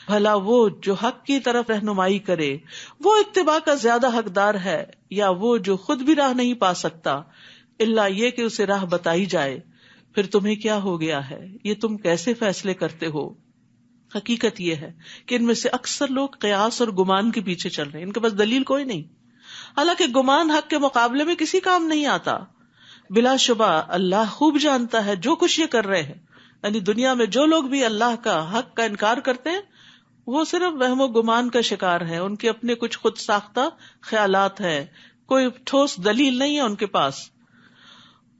بھلا وہ جو حق کی طرف رہنمائی کرے وہ اتباع کا زیادہ حقدار ہے یا وہ جو خود بھی راہ نہیں پا سکتا الا یہ کہ اسے راہ بتائی جائے؟ پھر تمہیں کیا ہو گیا ہے؟ یہ تم کیسے فیصلے کرتے ہو؟ حقیقت یہ ہے کہ ان میں سے اکثر لوگ قیاس اور گمان کے پیچھے چل رہے ہیں، ان کے پاس دلیل کوئی نہیں، حالانکہ گمان حق کے مقابلے میں کسی کام نہیں آتا. بلا شبہ اللہ خوب جانتا ہے جو کچھ یہ کر رہے ہیں. یعنی دنیا میں جو لوگ بھی اللہ کا حق کا انکار کرتے ہیں وہ صرف وہم و گمان کا شکار ہیں، ان کے اپنے کچھ خود ساختہ خیالات ہیں، کوئی ٹھوس دلیل نہیں ہے ان کے پاس.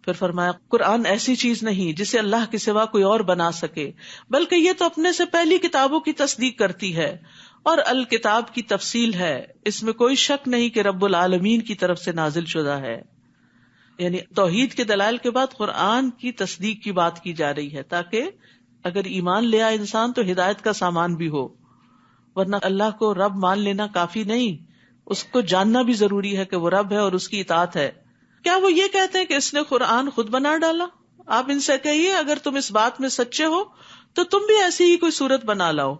پھر فرمایا قرآن ایسی چیز نہیں جسے اللہ کے سوا کوئی اور بنا سکے، بلکہ یہ تو اپنے سے پہلی کتابوں کی تصدیق کرتی ہے اور الکتاب کی تفصیل ہے، اس میں کوئی شک نہیں کہ رب العالمین کی طرف سے نازل شدہ ہے. یعنی توحید کے دلائل کے بعد قرآن کی تصدیق کی بات کی جا رہی ہے، تاکہ اگر ایمان لے آئے انسان تو ہدایت کا سامان بھی ہو، ورنہ اللہ کو رب مان لینا کافی نہیں، اس کو جاننا بھی ضروری ہے کہ وہ رب ہے اور اس کی اطاعت ہے۔ کیا وہ یہ کہتے ہیں کہ اس نے قرآن خود بنا ڈالا؟ آپ ان سے کہیے اگر تم اس بات میں سچے ہو تو تم بھی ایسی ہی کوئی صورت بنا لاؤ،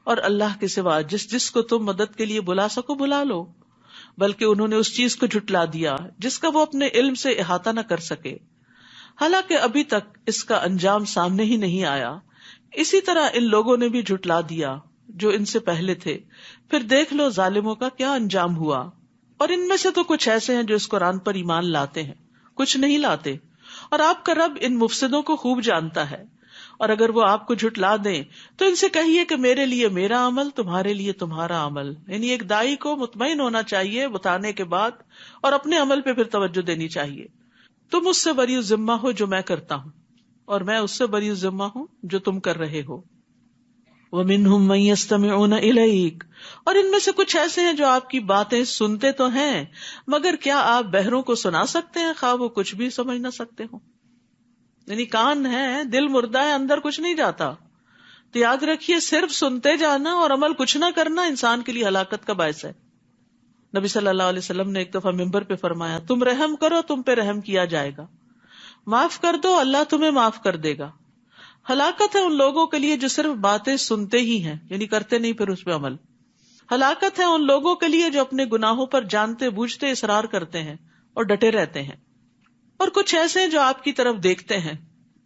اور اللہ کے سوا جس کو تم مدد کے لیے بلا سکو بلا لو۔ بلکہ انہوں نے اس چیز کو جھٹلا دیا جس کا وہ اپنے علم سے احاطہ نہ کر سکے، حالانکہ ابھی تک اس کا انجام سامنے ہی نہیں آیا۔ اسی طرح ان لوگوں نے بھی جھٹلا دیا جو ان سے پہلے تھے، پھر دیکھ لو ظالموں کا کیا انجام ہوا۔ اور ان میں سے تو کچھ ایسے ہیں جو اس قرآن پر ایمان لاتے ہیں، کچھ نہیں لاتے، اور آپ کا رب ان مفسدوں کو خوب جانتا ہے۔ اور اگر وہ آپ کو جھٹلا دیں تو ان سے کہیے کہ میرے لیے میرا عمل، تمہارے لیے تمہارا عمل۔ یعنی ایک دائی کو مطمئن ہونا چاہیے بتانے کے بعد، اور اپنے عمل پہ پھر توجہ دینی چاہیے۔ تم اس سے بری ذمہ ہو جو میں کرتا ہوں، اور میں اس سے بری ذمہ ہوں جو تم کر رہے ہو۔ وَمِنْهُمْ مَن يَسْتَمِعُونَ إِلَيْكَ، اور ان میں سے کچھ ایسے ہیں جو آپ کی باتیں سنتے تو ہیں، مگر کیا آپ بہروں کو سنا سکتے ہیں خواہ وہ کچھ بھی سمجھ نہ سکتے ہوں؟ یعنی کان ہے، دل مردہ ہے، اندر کچھ نہیں جاتا۔ تو یاد رکھیے صرف سنتے جانا اور عمل کچھ نہ کرنا انسان کے لیے ہلاکت کا باعث ہے۔ نبی صلی اللہ علیہ وسلم نے ایک دفعہ ممبر پہ فرمایا، تم رحم کرو تم پہ رحم کیا جائے گا، معاف کر دو اللہ تمہیں معاف کر دے گا۔ ہلاکت ہے ان لوگوں کے لیے جو صرف باتیں سنتے ہی ہیں، یعنی کرتے نہیں پھر اس پہ عمل۔ ہلاکت ہے ان لوگوں کے لیے جو اپنے گناہوں پر جانتے بوجھتے اصرار کرتے ہیں اور ڈٹے رہتے ہیں۔ اور کچھ ایسے ہیں جو آپ کی طرف دیکھتے ہیں،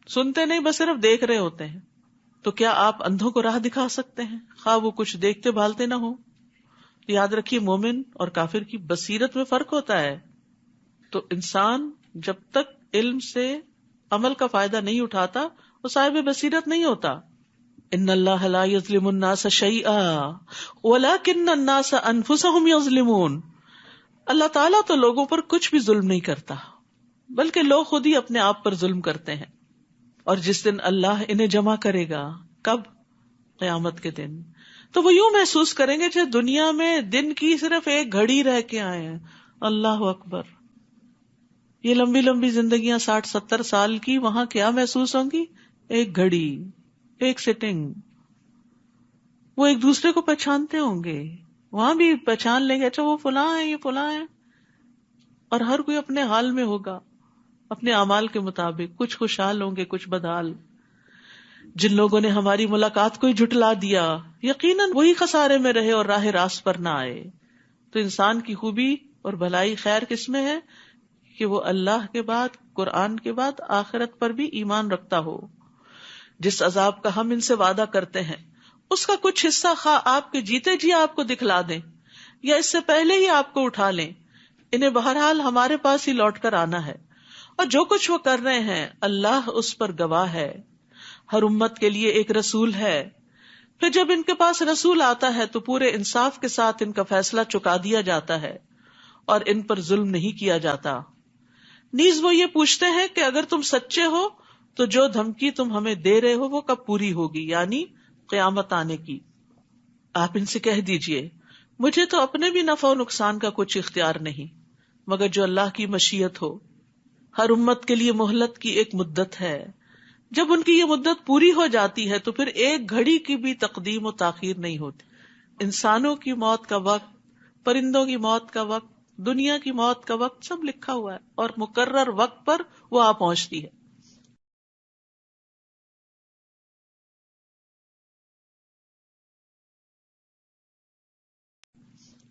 سنتے نہیں بس صرف دیکھ رہے ہوتے ہیں۔ تو کیا آپ اندھوں کو راہ دکھا سکتے ہیں خواہ وہ کچھ دیکھتے بھالتے نہ ہو؟ یاد رکھیے مومن اور کافر کی بصیرت میں فرق ہوتا ہے۔ تو انسان جب تک علم سے عمل کا فائدہ نہیں اٹھاتا وہ صاحب بصیرت نہیں ہوتا۔ ان اللہ لا یظلم الناس شیئا ولکن الناس انفسهم یظلمون، اللہ تعالیٰ تو لوگوں پر کچھ بھی ظلم نہیں کرتا بلکہ لوگ خود ہی اپنے آپ پر ظلم کرتے ہیں۔ اور جس دن اللہ انہیں جمع کرے گا، کب؟ قیامت کے دن، تو وہ یوں محسوس کریں گے جیسے دنیا میں دن کی صرف ایک گھڑی رہ کے آئے ہیں۔ اللہ اکبر، یہ لمبی لمبی زندگیاں 60-70 سال کی وہاں کیا محسوس ہوں گی؟ ایک گھڑی، ایک سٹنگ۔ وہ ایک دوسرے کو پہچانتے ہوں گے، وہاں بھی پہچان لیں گے، اچھا وہ فلاں ہے، یہ فلاں ہے، اور ہر کوئی اپنے حال میں ہوگا اپنے اعمال کے مطابق، کچھ خوشحال ہوں گے کچھ بدحال۔ جن لوگوں نے ہماری ملاقات کو ہی جھٹلا دیا یقیناً وہی خسارے میں رہے اور راہ راست پر نہ آئے۔ تو انسان کی خوبی اور بھلائی خیر کس میں ہے کہ وہ اللہ کے بعد، قرآن کے بعد آخرت پر بھی ایمان رکھتا ہو۔ جس عذاب کا ہم ان سے وعدہ کرتے ہیں اس کا کچھ حصہ خواہ آپ کے جیتے جی آپ کو دکھلا دیں یا اس سے پہلے ہی آپ کو اٹھا لیں، انہیں بہرحال ہمارے پاس ہی لوٹ کر آنا ہے، اور جو کچھ وہ کر رہے ہیں اللہ اس پر گواہ ہے۔ ہر امت کے لیے ایک رسول ہے، پھر جب ان کے پاس رسول آتا ہے تو پورے انصاف کے ساتھ ان کا فیصلہ چکا دیا جاتا ہے اور ان پر ظلم نہیں کیا جاتا۔ نیز وہ یہ پوچھتے ہیں کہ اگر تم سچے ہو تو جو دھمکی تم ہمیں دے رہے ہو وہ کب پوری ہوگی، یعنی قیامت آنے کی۔ آپ ان سے کہہ دیجئے مجھے تو اپنے بھی نفع و نقصان کا کچھ اختیار نہیں مگر جو اللہ کی مشیت ہو۔ ہر امت کے لیے مہلت کی ایک مدت ہے، جب ان کی یہ مدت پوری ہو جاتی ہے تو پھر ایک گھڑی کی بھی تقدیم و تاخیر نہیں ہوتی۔ انسانوں کی موت کا وقت، پرندوں کی موت کا وقت، دنیا کی موت کا وقت سب لکھا ہوا ہے اور مقرر وقت پر وہ آ پہنچتی ہے۔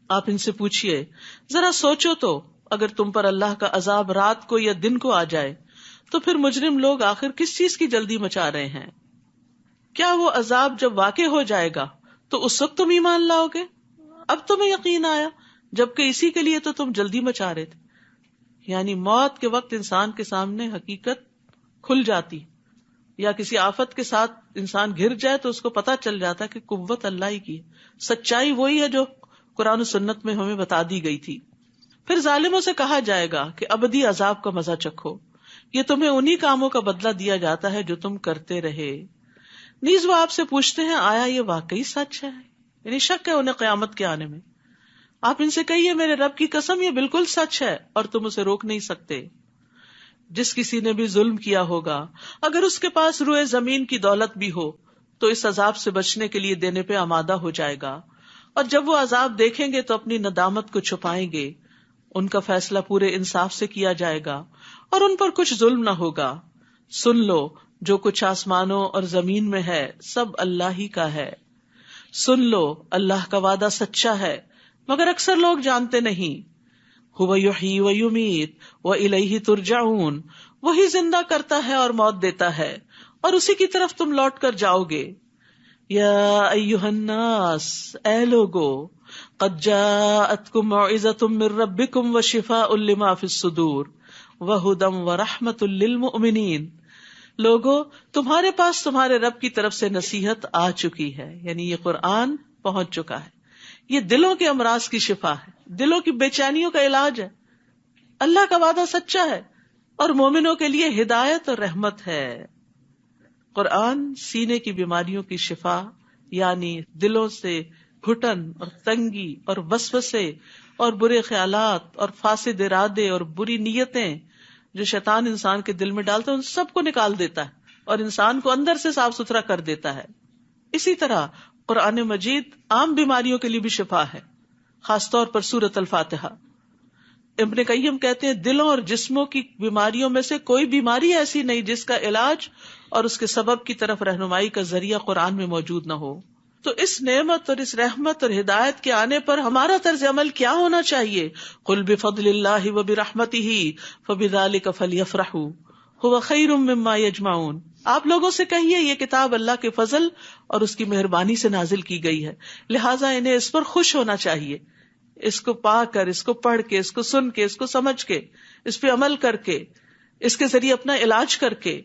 آپ ان سے پوچھئے ذرا سوچو تو اگر تم پر اللہ کا عذاب رات کو یا دن کو آ جائے تو پھر مجرم لوگ آخر کس چیز کی جلدی مچا رہے ہیں؟ کیا وہ عذاب جب واقع ہو جائے گا تو اس وقت تم ایمان لاؤ گے؟ اب تمہیں یقین آیا جبکہ اسی کے لیے تو تم جلدی مچا رہے تھے۔ یعنی موت کے وقت انسان کے سامنے حقیقت کھل جاتی، یا کسی آفت کے ساتھ انسان گر جائے تو اس کو پتا چل جاتا کہ قوت اللہ ہی کی ہے، سچائی وہی ہے جو قرآن و سنت میں ہمیں بتا دی گئی تھی۔ پھر ظالموں سے کہا جائے گا کہ ابدی عذاب کا مزہ چکھو، یہ تمہیں انہی کاموں کا بدلہ دیا جاتا ہے جو تم کرتے رہے۔ نیز وہ آپ سے پوچھتے ہیں آیا یہ واقعی سچ ہے؟ یعنی شک ہے انہیں قیامت کے آنے میں۔ آپ ان سے کہیے میرے رب کی قسم یہ بالکل سچ ہے اور تم اسے روک نہیں سکتے۔ جس کسی نے بھی ظلم کیا ہوگا، اگر اس کے پاس روئے زمین کی دولت بھی ہو تو اس عذاب سے بچنے کے لیے دینے پہ آمادہ ہو جائے گا، اور جب وہ عذاب دیکھیں گے تو اپنی ندامت کو چھپائیں گے. ان کا فیصلہ پورے انصاف سے کیا جائے گا اور ان پر کچھ ظلم نہ ہوگا. سن لو جو کچھ آسمانوں اور زمین میں ہے سب اللہ ہی کا ہے. سن لو اللہ کا وعدہ سچا ہے مگر اکثر لوگ جانتے نہیں. هو یحیی و یمیت والیہ ترجعون، وہی زندہ کرتا ہے اور موت دیتا ہے اور اسی کی طرف تم لوٹ کر جاؤ گے. یا ایھا الناس، اے لوگو، قد جاءتکم موعظۃ من ربکم وشفاء لما فی الصدور وہدی ورحمۃ للمؤمنین. لوگو، تمہارے پاس تمہارے رب کی طرف سے نصیحت آ چکی ہے، یعنی یہ قرآن پہنچ چکا ہے. یہ دلوں کے امراض کی شفا ہے، دلوں کی بے چینیوں کا علاج ہے. اللہ کا وعدہ سچا ہے اور مومنوں کے لیے ہدایت اور رحمت ہے. قرآن سینے کی بیماریوں کی شفا، یعنی دلوں سے گھٹن اور تنگی اور وسوسے اور برے خیالات اور فاسد ارادے اور بری نیتیں جو شیطان انسان کے دل میں ڈالتا ہے ان سب کو نکال دیتا ہے اور انسان کو اندر سے صاف ستھرا کر دیتا ہے. اسی طرح قرآن مجید عام بیماریوں کے لیے بھی شفا ہے، خاص طور پر سورۃ الفاتحہ. ابن قیم کہتے ہیں دلوں اور جسموں کی بیماریوں میں سے کوئی بیماری ایسی نہیں جس کا علاج اور اس کے سبب کی طرف رہنمائی کا ذریعہ قرآن میں موجود نہ ہو. تو اس نعمت اور اس رحمت اور ہدایت کے آنے پر ہمارا طرز عمل کیا ہونا چاہیے؟ قل بفضل اللہ وبرحمتہ فبذلک فلیفرحوا ھو خیر مما یجمعون. آپ لوگوں سے کہیے یہ کتاب اللہ کے فضل اور اس کی مہربانی سے نازل کی گئی ہے، لہٰذا انہیں اس پر خوش ہونا چاہیے. اس کو پا کر، اس کو پڑھ کے، اس کو سن کے، اس کو سمجھ کے، اس پہ عمل کر کے، اس کے ذریعے اپنا علاج کر کے،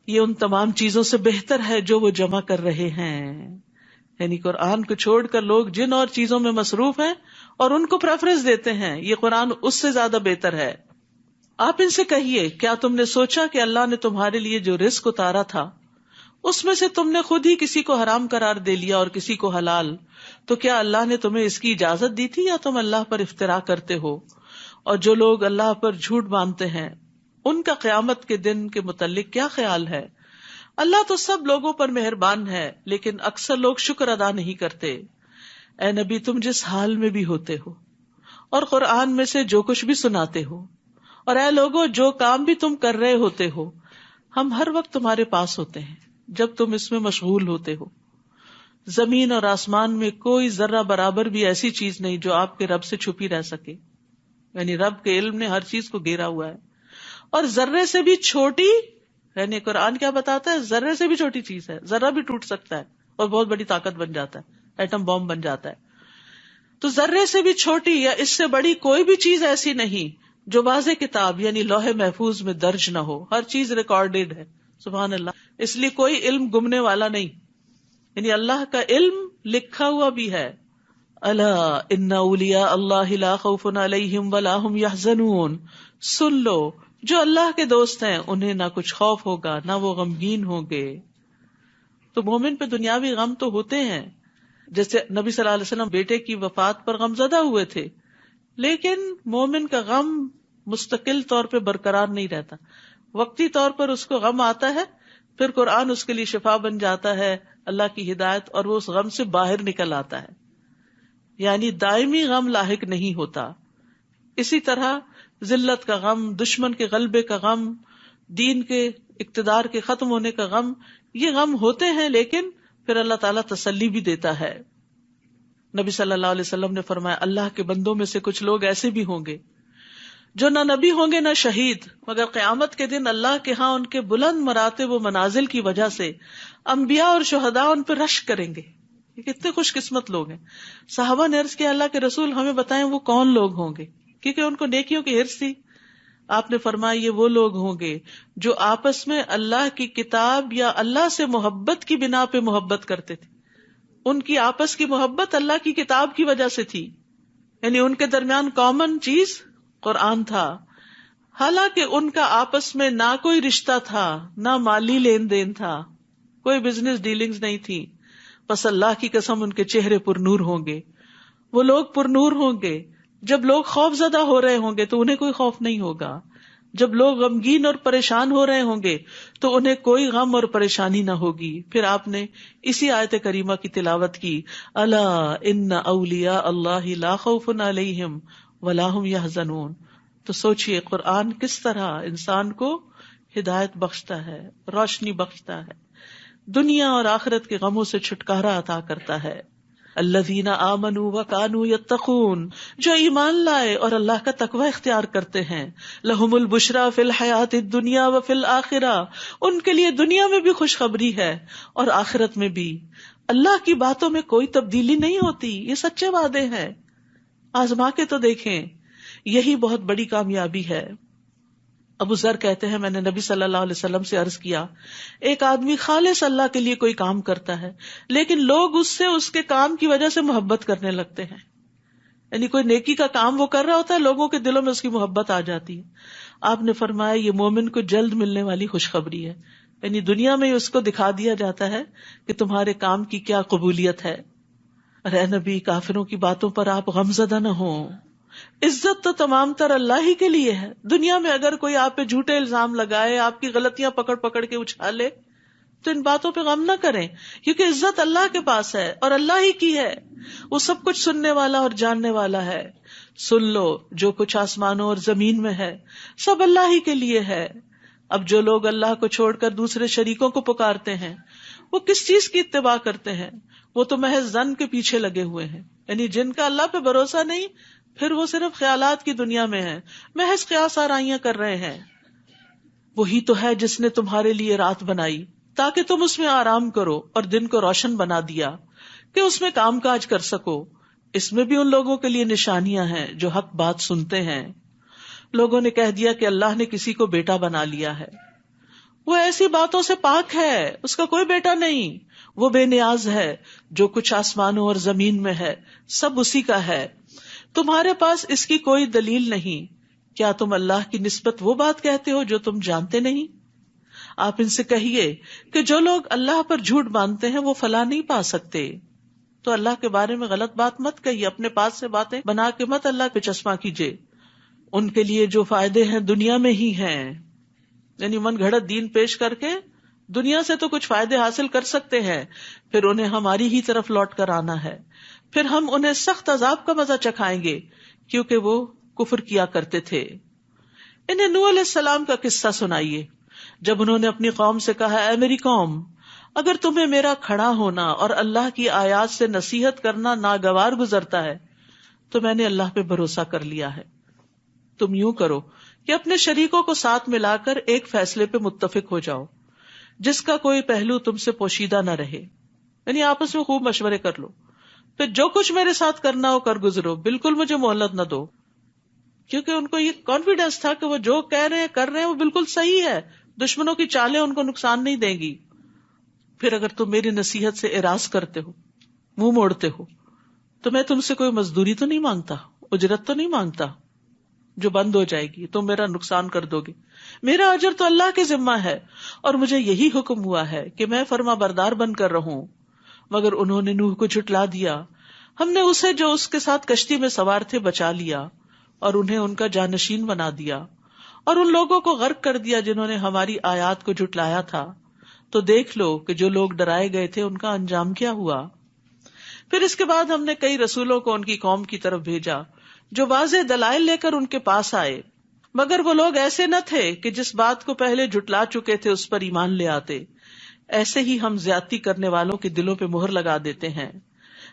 یہ ان تمام چیزوں سے بہتر ہے جو وہ جمع کر رہے ہیں. یعنی قرآن کو چھوڑ کر لوگ جن اور چیزوں میں مصروف ہیں اور ان کو پریفرنس دیتے ہیں، یہ قرآن اس سے زیادہ بہتر ہے. آپ ان سے کہیے کیا تم نے سوچا کہ اللہ نے تمہارے لیے جو رزق اتارا تھا اس میں سے تم نے خود ہی کسی کو حرام قرار دے لیا اور کسی کو حلال، تو کیا اللہ نے تمہیں اس کی اجازت دی تھی یا تم اللہ پر افتراء کرتے ہو؟ اور جو لوگ اللہ پر جھوٹ باندھتے ہیں ان کا قیامت کے دن کے متعلق کیا خیال ہے؟ اللہ تو سب لوگوں پر مہربان ہے لیکن اکثر لوگ شکر ادا نہیں کرتے. اے نبی، تم جس حال میں بھی ہوتے ہو اور قرآن میں سے جو کچھ بھی سناتے ہو، اور اے لوگو جو کام بھی تم کر رہے ہوتے ہو، ہم ہر وقت تمہارے پاس ہوتے ہیں جب تم اس میں مشغول ہوتے ہو. زمین اور آسمان میں کوئی ذرہ برابر بھی ایسی چیز نہیں جو آپ کے رب سے چھپی رہ سکے، یعنی رب کے علم نے ہر چیز کو گھیرا ہوا ہے. اور ذرے سے بھی چھوٹی، یعنی قرآن کیا بتاتا ہے، ذرے سے بھی چھوٹی چیز ہے، ذرہ بھی ٹوٹ سکتا ہے اور بہت بڑی طاقت بن جاتا ہے، ایٹم بم بن جاتا ہے. تو ذرے سے بھی چھوٹی یا اس سے بڑی کوئی بھی چیز ایسی نہیں جو واضح کتاب یعنی لوح محفوظ میں درج نہ ہو. ہر چیز ریکارڈیڈ ہے، سبحان اللہ. اس لیے کوئی علم گمنے والا نہیں، یعنی اللہ کا علم لکھا ہوا بھی ہے. الا ان اولیاء اللہ لا خوف علیہم ولا هم یحزنون. سن لو جو اللہ کے دوست ہیں انہیں نہ کچھ خوف ہوگا نہ وہ غمگین ہوں گے. تو مومن پہ دنیاوی غم تو ہوتے ہیں، جیسے نبی صلی اللہ علیہ وسلم بیٹے کی وفات پر غمزدہ ہوئے تھے، لیکن مومن کا غم مستقل طور پہ برقرار نہیں رہتا. وقتی طور پر اس کو غم آتا ہے، پھر قرآن اس کے لیے شفا بن جاتا ہے، اللہ کی ہدایت، اور وہ اس غم سے باہر نکل آتا ہے. یعنی دائمی غم لاحق نہیں ہوتا. اسی طرح ذلت کا غم، دشمن کے غلبے کا غم، دین کے اقتدار کے ختم ہونے کا غم، یہ غم ہوتے ہیں لیکن پھر اللہ تعالیٰ تسلی بھی دیتا ہے. نبی صلی اللہ علیہ وسلم نے فرمایا اللہ کے بندوں میں سے کچھ لوگ ایسے بھی ہوں گے جو نہ نبی ہوں گے نہ شہید، مگر قیامت کے دن اللہ کے ہاں ان کے بلند مراتب و منازل کی وجہ سے انبیاء اور شہداء ان پر رشک کریں گے. یہ کتنے خوش قسمت لوگ ہیں. صحابہ نے عرض کیا اللہ کے رسول ہمیں بتائیں وہ کون لوگ ہوں گے، کیونکہ ان کو نیکیوں کی ہرس تھی. آپ نے فرمایا یہ وہ لوگ ہوں گے جو آپس میں اللہ کی کتاب یا اللہ سے محبت کی بنا پہ محبت کرتے تھے. ان کی آپس کی محبت اللہ کی کتاب کی وجہ سے تھی، یعنی ان کے درمیان کامن چیز قرآن تھا، حالانکہ ان کا آپس میں نہ کوئی رشتہ تھا، نہ مالی لین دین تھا، کوئی بزنس ڈیلنگز نہیں تھی. بس اللہ کی قسم ان کے چہرے پر نور ہوں گے. وہ لوگ پر نور ہوں گے. جب لوگ خوف زدہ ہو رہے ہوں گے تو انہیں کوئی خوف نہیں ہوگا. جب لوگ غمگین اور پریشان ہو رہے ہوں گے تو انہیں کوئی غم اور پریشانی نہ ہوگی. پھر آپ نے اسی آیت کریمہ کی تلاوت کی، الا ان اولیاء اللہ لا خوف علیہم ولا هم یحزنون. تو سوچئے قرآن کس طرح انسان کو ہدایت بخشتا ہے، روشنی بخشتا ہے، دنیا اور آخرت کے غموں سے چھٹکارا عطا کرتا ہے. الذین آمنوا وکانوا یتقون، جو ایمان لائے اور اللہ کا تقوی اختیار کرتے ہیں. لہم البشری فی الحیاۃ الدنیا وفی الآخرہ، ان کے لیے دنیا میں بھی خوشخبری ہے اور آخرت میں بھی. اللہ کی باتوں میں کوئی تبدیلی نہیں ہوتی، یہ سچے وعدے ہیں. آزما کے تو دیکھیں، یہی بہت بڑی کامیابی ہے. ابو ذر کہتے ہیں میں نے نبی صلی اللہ علیہ وسلم سے عرض کیا، ایک آدمی خالص اللہ کے لیے کوئی کام کرتا ہے لیکن لوگ اس سے اس کے کام کی وجہ سے محبت کرنے لگتے ہیں. یعنی کوئی نیکی کا کام وہ کر رہا ہوتا ہے، لوگوں کے دلوں میں اس کی محبت آ جاتی ہے. آپ نے فرمایا یہ مومن کو جلد ملنے والی خوشخبری ہے. یعنی دنیا میں اس کو دکھا دیا جاتا ہے کہ تمہارے کام کی کیا قبولیت ہے. اے نبی، کافروں کی باتوں پر آپ غمزدہ نہ ہوں. عزت تو تمام تر اللہ ہی کے لیے ہے. دنیا میں اگر کوئی آپ پہ جھوٹے الزام لگائے، آپ کی غلطیاں پکڑ پکڑ کے اچھالے، تو ان باتوں پہ غم نہ کریں، کیونکہ عزت اللہ کے پاس ہے اور اللہ ہی کی ہے. وہ سب کچھ سننے والا اور جاننے والا ہے. سن لو، جو کچھ آسمانوں اور زمین میں ہے سب اللہ ہی کے لیے ہے. اب جو لوگ اللہ کو چھوڑ کر دوسرے شریکوں کو پکارتے ہیں، وہ کس چیز کی اتباع کرتے ہیں؟ وہ تو محض ظن کے پیچھے لگے ہوئے ہیں. یعنی جن کا اللہ پہ بھروسہ نہیں، پھر وہ صرف خیالات کی دنیا میں ہیں، محض قیاس آرائیاں کر رہے ہیں. وہی تو ہے جس نے تمہارے لیے رات بنائی تاکہ تم اس میں آرام کرو، اور دن کو روشن بنا دیا کہ اس میں کام کاج کر سکو. اس میں بھی ان لوگوں کے لیے نشانیاں ہیں جو حق بات سنتے ہیں. لوگوں نے کہہ دیا کہ اللہ نے کسی کو بیٹا بنا لیا ہے. وہ ایسی باتوں سے پاک ہے، اس کا کوئی بیٹا نہیں. وہ بے نیاز ہے. جو کچھ آسمانوں اور زمین میں ہے سب اسی کا ہے. تمہارے پاس اس کی کوئی دلیل نہیں. کیا تم اللہ کی نسبت وہ بات کہتے ہو جو تم جانتے نہیں؟ آپ ان سے کہیے کہ جو لوگ اللہ پر جھوٹ باندھتے ہیں وہ فلاح نہیں پا سکتے. تو اللہ کے بارے میں غلط بات مت کہیے، اپنے پاس سے باتیں بنا کے مت اللہ پہ چشمہ کیجیے. ان کے لیے جو فائدے ہیں دنیا میں ہی ہیں. یعنی من گھڑت دین پیش کر کے دنیا سے تو کچھ فائدے حاصل کر سکتے ہیں، پھر انہیں ہماری ہی طرف لوٹ کر آنا ہے. پھر ہم انہیں سخت عذاب کا مزہ چکھائیں گے کیونکہ وہ کفر کیا کرتے تھے. انہیں نوح علیہ السلام کا قصہ سنائیے جب انہوں نے اپنی قوم سے کہا، اے میری قوم، اگر تمہیں میرا کھڑا ہونا اور اللہ کی آیات سے نصیحت کرنا ناگوار گزرتا ہے تو میں نے اللہ پہ بھروسہ کر لیا ہے. تم یوں کرو کہ اپنے شریکوں کو ساتھ ملا کر ایک فیصلے پہ متفق ہو جاؤ جس کا کوئی پہلو تم سے پوشیدہ نہ رہے. یعنی آپس میں خوب مشورے کر لو، پھر جو کچھ میرے ساتھ کرنا ہو کر گزرو، بالکل مجھے مہلت نہ دو. کیونکہ ان کو یہ کانفیڈینس تھا کہ وہ جو کہہ رہے ہیں کر رہے ہیں وہ بالکل صحیح ہے، دشمنوں کی چالیں ان کو نقصان نہیں دیں گی. پھر اگر تم میری نصیحت سے اعراض کرتے ہو، منہ موڑتے ہو، تو میں تم سے کوئی مزدوری تو نہیں مانگتا، اجرت تو نہیں مانگتا جو بند ہو جائے گی، تم میرا نقصان کر دو گے. میرا اجر تو اللہ کے ذمہ ہے اور مجھے یہی حکم ہوا ہے کہ میں فرما بردار بن کر رہوں. مگر انہوں نے نوح کو جھٹلا دیا. ہم نے اسے جو اس کے ساتھ کشتی میں سوار تھے بچا لیا اور انہیں ان کا جانشین بنا دیا، اور ان لوگوں کو غرق کر دیا جنہوں نے ہماری آیات کو جھٹلایا تھا. تو دیکھ لو کہ جو لوگ ڈرائے گئے تھے ان کا انجام کیا ہوا. پھر اس کے بعد ہم نے کئی رسولوں کو ان کی قوم کی طرف بھیجا جو واضح دلائل لے کر ان کے پاس آئے، مگر وہ لوگ ایسے نہ تھے کہ جس بات کو پہلے جھٹلا چکے تھے اس پر ایمان لے آتے. ایسے ہی ہم زیادتی کرنے والوں کے دلوں پہ مہر لگا دیتے ہیں.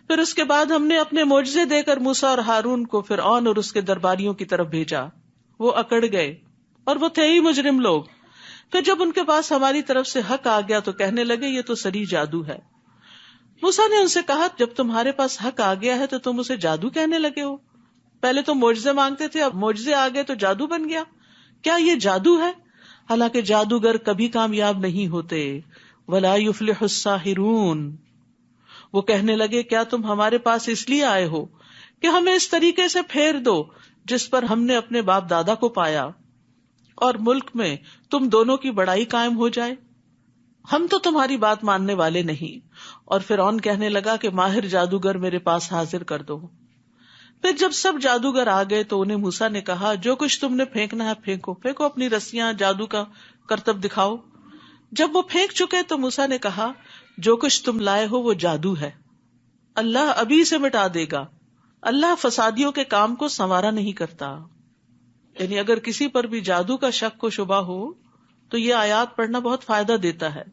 پھر اس کے بعد ہم نے اپنے معجزے دے کر موسیٰ اور ہارون کو فرعون اور اس کے درباریوں کی طرف بھیجا. وہ اکڑ گئے اور وہ تھے ہی مجرم لوگ. پھر جب ان کے پاس ہماری طرف سے حق آ گیا تو کہنے لگے یہ تو سری جادو ہے. موسیٰ نے ان سے کہا جب تمہارے پاس حق آ گیا ہے تو تم اسے جادو کہنے لگے ہو؟ پہلے تو معجزے مانگتے تھے، اب معجزے آ گئے تو جادو بن گیا. کیا یہ جادو ہے؟ حالانکہ جادوگر کبھی کامیاب نہیں ہوتے. ولا یفلح الساحرون. وہ کہنے لگے کیا تم ہمارے پاس اس لیے آئے ہو کہ ہمیں اس طریقے سے پھیر دو جس پر ہم نے اپنے باپ دادا کو پایا، اور ملک میں تم دونوں کی بڑائی قائم ہو جائے؟ ہم تو تمہاری بات ماننے والے نہیں. اور فرعون کہنے لگا کہ ماہر جادوگر میرے پاس حاضر کر دو. پھر جب سب جادوگر آ گئے تو انہیں موسیٰ نے کہا جو کچھ تم نے پھینکنا ہے پھینکو، پھینکو اپنی رسیاں، جادو کا کرتب دکھاؤ۔ جب وہ پھینک چکے تو موسیٰ نے کہا جو کچھ تم لائے ہو وہ جادو ہے، اللہ ابھی سے مٹا دے گا، اللہ فسادیوں کے کام کو سنوارا نہیں کرتا۔ یعنی اگر کسی پر بھی جادو کا شک و شبہ ہو تو یہ آیات پڑھنا بہت فائدہ دیتا ہے۔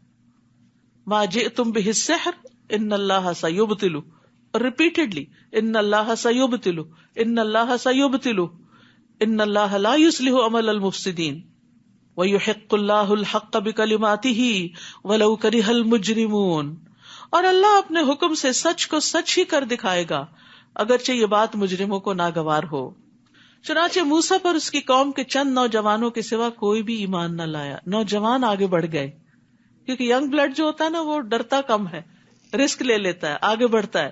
ما جئتم بہ السحر ان اللہ سیبطلہ، اور ریپیٹڈلی ان اللہ سیبطلہ، ان اللہ سیبطلہ، ان اللہ لا یصلح عمل المفسدین ویحق اللہ الحق بکلماتہ ولو کرہ المجرمون، اور اللہ اپنے حکم سے سچ کو سچ ہی کر دکھائے گا اگرچہ یہ بات مجرموں کو ناگوار ہو۔ چنانچہ موسیٰ پر اس کی قوم کے چند نوجوانوں کے سوا کوئی بھی ایمان نہ لایا۔ نوجوان آگے بڑھ گئے کیونکہ ینگ بلڈ جو ہوتا ہے نا وہ ڈرتا کم ہے، رسک لے لیتا ہے، آگے بڑھتا ہے۔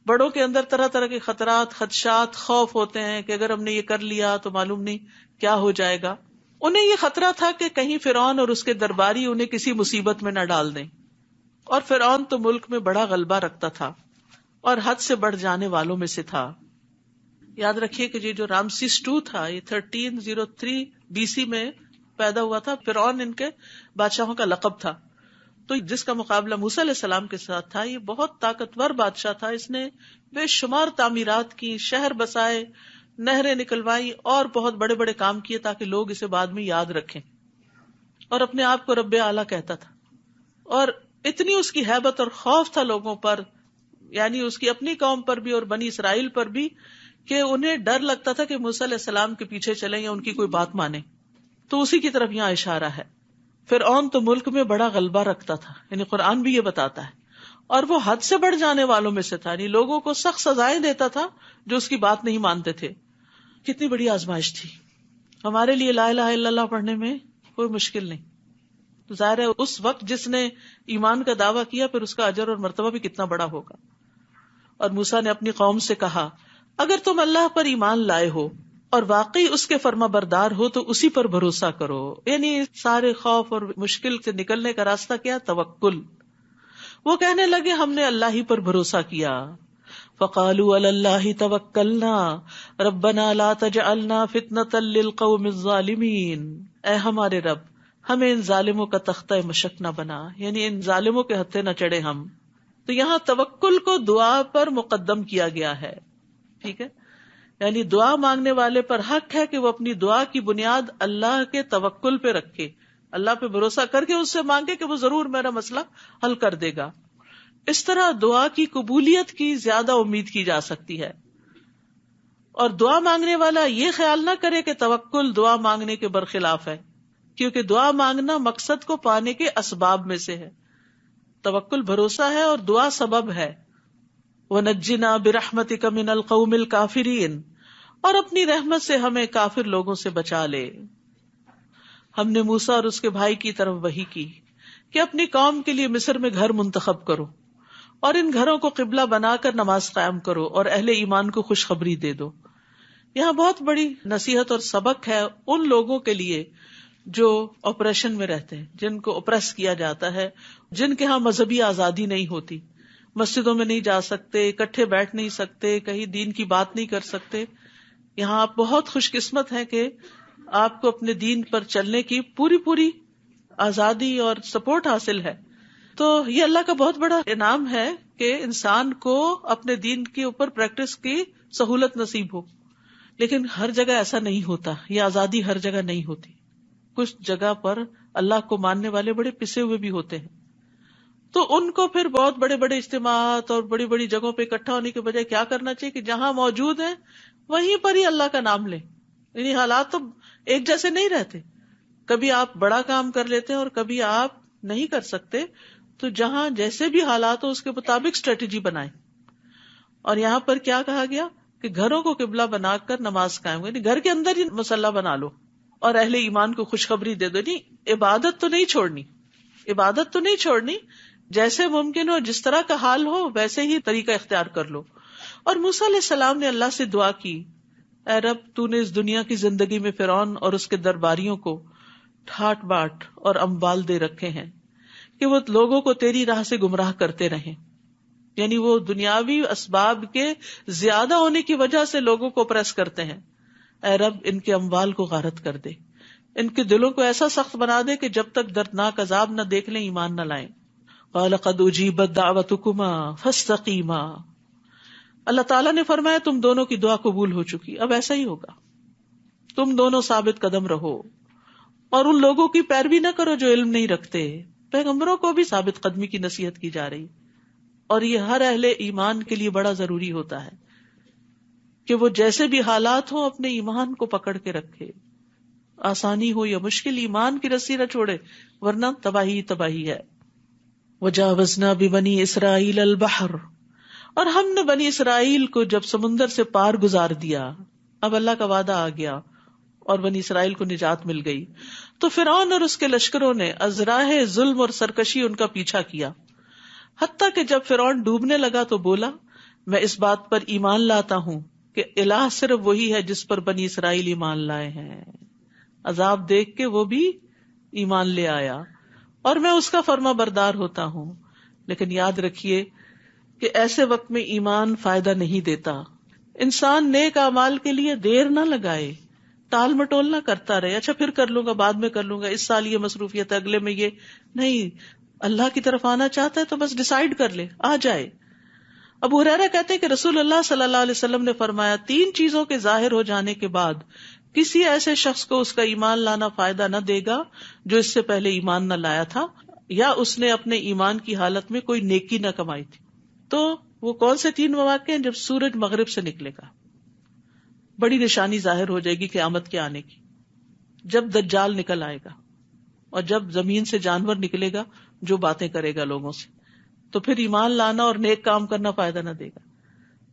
بڑوں کے اندر طرح طرح کے خطرات، خدشات، خوف ہوتے ہیں کہ اگر ہم نے یہ کر لیا تو معلوم نہیں کیا ہو جائے گا۔ انہیں یہ خطرہ تھا کہ کہیں فرعون اور اس کے درباری انہیں کسی مصیبت میں نہ ڈال دیں، اور فرعون تو ملک میں بڑا غلبہ رکھتا تھا اور حد سے بڑھ جانے والوں میں سے تھا۔ یاد رکھیے کہ یہ جو رامسیس II تھا یہ 1303 BC میں پیدا ہوا تھا۔ فرعون ان کے بادشاہوں کا لقب تھا۔ تو جس کا مقابلہ موسیٰ علیہ السلام کے ساتھ تھا یہ بہت طاقتور بادشاہ تھا۔ اس نے بے شمار تعمیرات کی، شہر بسائے، نہریں نکلوائی اور بہت بڑے بڑے کام کیے تاکہ لوگ اسے بعد میں یاد رکھیں، اور اپنے آپ کو رب اعلیٰ کہتا تھا۔ اور اتنی اس کی ہیبت اور خوف تھا لوگوں پر، یعنی اس کی اپنی قوم پر بھی اور بنی اسرائیل پر بھی، کہ انہیں ڈر لگتا تھا کہ موسیٰ علیہ السلام کے پیچھے چلیں یا ان کی کوئی بات مانیں۔ تو اسی کی طرف یہاں اشارہ ہے۔ فرعون تو ملک میں بڑا غلبہ رکھتا تھا، یعنی قرآن بھی یہ بتاتا ہے، اور وہ حد سے بڑھ جانے والوں میں سے تھا، یعنی لوگوں کو سخت سزائیں دیتا تھا جو اس کی بات نہیں مانتے تھے۔ کتنی بڑی آزمائش تھی۔ ہمارے لیے لا الہ الا اللہ پڑھنے میں کوئی مشکل نہیں، تو ظاہر ہے اس وقت جس نے ایمان کا دعویٰ کیا پھر اس کا اجر اور مرتبہ بھی کتنا بڑا ہوگا۔ اور موسیٰ نے اپنی قوم سے کہا اگر تم اللہ پر ایمان لائے ہو اور واقعی اس کے فرما بردار ہو تو اسی پر بھروسہ کرو۔ یعنی سارے خوف اور مشکل سے نکلنے کا راستہ کیا؟ توکل۔ وہ کہنے لگے ہم نے اللہ ہی پر بھروسہ کیا۔ فقالوا علی اللہ توکلنا ربنا لا تجعلنا فتنة للقوم الظالمین، اے ہمارے رب ہمیں ان ظالموں کا تختہ مشق نہ بنا، یعنی ان ظالموں کے ہتھے نہ چڑھے ہم۔ تو یہاں توکل کو دعا پر مقدم کیا گیا ہے، ٹھیک ہے، یعنی دعا مانگنے والے پر حق ہے کہ وہ اپنی دعا کی بنیاد اللہ کے توکل پہ رکھے، اللہ پہ بھروسہ کر کے اس سے مانگے کہ وہ ضرور میرا مسئلہ حل کر دے گا۔ اس طرح دعا کی قبولیت کی زیادہ امید کی جا سکتی ہے، اور دعا مانگنے والا یہ خیال نہ کرے کہ توکل دعا مانگنے کے برخلاف ہے، کیونکہ دعا مانگنا مقصد کو پانے کے اسباب میں سے ہے، توکل بھروسہ ہے اور دعا سبب ہے۔ وَنَجِّنَا بِرَحْمَتِكَ مِنَ الْقَوْمِ الْكَافِرِينَ، اور اپنی رحمت سے ہمیں کافر لوگوں سے بچا لے۔ ہم نے موسیٰ اور اس کے بھائی کی طرف وحی کی کہ اپنی قوم کے لیے مصر میں گھر منتخب کرو اور ان گھروں کو قبلہ بنا کر نماز قائم کرو اور اہل ایمان کو خوشخبری دے دو۔ یہاں بہت بڑی نصیحت اور سبق ہے ان لوگوں کے لیے جو آپریشن میں رہتے ہیں، جن کو اپریس کیا جاتا ہے، جن کے ہاں مذہبی آزادی نہیں ہوتی، مسجدوں میں نہیں جا سکتے، اکٹھے بیٹھ نہیں سکتے، کہیں دین کی بات نہیں کر سکتے۔ یہاں آپ بہت خوش قسمت ہیں کہ آپ کو اپنے دین پر چلنے کی پوری آزادی اور سپورٹ حاصل ہے۔ تو یہ اللہ کا بہت بڑا انعام ہے کہ انسان کو اپنے دین کے اوپر پریکٹس کی سہولت نصیب ہو، لیکن ہر جگہ ایسا نہیں ہوتا، یہ آزادی ہر جگہ نہیں ہوتی۔ کچھ جگہ پر اللہ کو ماننے والے بڑے پسے ہوئے بھی ہوتے ہیں، تو ان کو پھر بہت بڑے بڑے اجتماعات اور بڑی بڑی جگہوں پہ اکٹھا ہونے کے بجائے کیا کرنا چاہیے کہ جہاں موجود ہیں وہیں پر ہی اللہ کا نام لیں۔ یعنی حالات تو ایک جیسے نہیں رہتے، کبھی آپ بڑا کام کر لیتے ہیں اور کبھی آپ نہیں کر سکتے، تو جہاں جیسے بھی حالات ہو اس کے مطابق اسٹریٹجی بنائیں۔ اور یہاں پر کیا کہا گیا کہ گھروں کو قبلہ بنا کر نماز قائم کریں، یعنی گھر کے اندر ہی مصلی بنا لو اور اہل ایمان کو خوشخبری دے دو۔ نہیں، عبادت تو نہیں چھوڑنی، جیسے ممکن ہو، جس طرح کا حال ہو ویسے ہی طریقہ اختیار کر لو۔ اور موسیٰ علیہ السلام نے اللہ سے دعا کی، اے رب تو نے اس دنیا کی زندگی میں فرعون اور اس کے درباریوں کو ٹھاٹ باٹ اور اموال دے رکھے ہیں کہ وہ لوگوں کو تیری راہ سے گمراہ کرتے رہیں، یعنی وہ دنیاوی اسباب کے زیادہ ہونے کی وجہ سے لوگوں کو پریس کرتے ہیں. اے رب ان کے اموال کو غارت کر دے، ان کے دلوں کو ایسا سخت بنا دے کہ جب تک دردناک عذاب نہ دیکھ لیں ایمان نہ لائیں. قال قد اجیبت دعوتکما فاستقیما. اللہ تعالیٰ نے فرمایا تم دونوں کی دعا قبول ہو چکی، اب ایسا ہی ہوگا، تم دونوں ثابت قدم رہو اور ان لوگوں کی پیروی نہ کرو جو علم نہیں رکھتے. پیغمبروں کو بھی ثابت قدمی کی نصیحت کی جا رہی، اور یہ ہر اہل ایمان کے لیے بڑا ضروری ہوتا ہے کہ وہ جیسے بھی حالات ہوں اپنے ایمان کو پکڑ کے رکھے، آسانی ہو یا مشکل ایمان کی رسی نہ چھوڑے، ورنہ تباہی تباہی ہے. وجاوزنا ببنی اسرائیل البحر، اور ہم نے بنی اسرائیل کو جب سمندر سے پار گزار دیا، اب اللہ کا وعدہ آ گیا اور بنی اسرائیل کو نجات مل گئی، تو فرعون اور اس کے لشکروں نے ازراہ ظلم اور سرکشی ان کا پیچھا کیا، حتیٰ کہ جب فرعون ڈوبنے لگا تو بولا میں اس بات پر ایمان لاتا ہوں کہ الہ صرف وہی ہے جس پر بنی اسرائیل ایمان لائے ہیں. عذاب دیکھ کے وہ بھی ایمان لے آیا اور میں اس کا فرما بردار ہوتا ہوں. لیکن یاد رکھیے کہ ایسے وقت میں ایمان فائدہ نہیں دیتا. انسان نیک اعمال کے لیے دیر نہ لگائے، ٹال مٹول نہ کرتا رہے، اچھا پھر کر لوں گا، بعد میں کر لوں گا، اس سال یہ مصروفیت ہے، اگلے میں یہ نہیں. اللہ کی طرف آنا چاہتا ہے تو بس ڈیسائیڈ کر لے، آ جائے. ابو ہریرہ کہتے ہیں کہ رسول اللہ صلی اللہ علیہ وسلم نے فرمایا 3 چیزوں کے ظاہر ہو جانے کے بعد کسی ایسے شخص کو اس کا ایمان لانا فائدہ نہ دے گا جو اس سے پہلے ایمان نہ لایا تھا یا اس نے اپنے ایمان کی حالت میں کوئی نیکی نہ کمائی تھی. تو وہ کون سے 3 مواقع ہیں؟ جب سورج مغرب سے نکلے گا، بڑی نشانی ظاہر ہو جائے گی قیامت کے آنے کی، جب دجال نکل آئے گا، اور جب زمین سے جانور نکلے گا جو باتیں کرے گا لوگوں سے، تو پھر ایمان لانا اور نیک کام کرنا فائدہ نہ دے گا.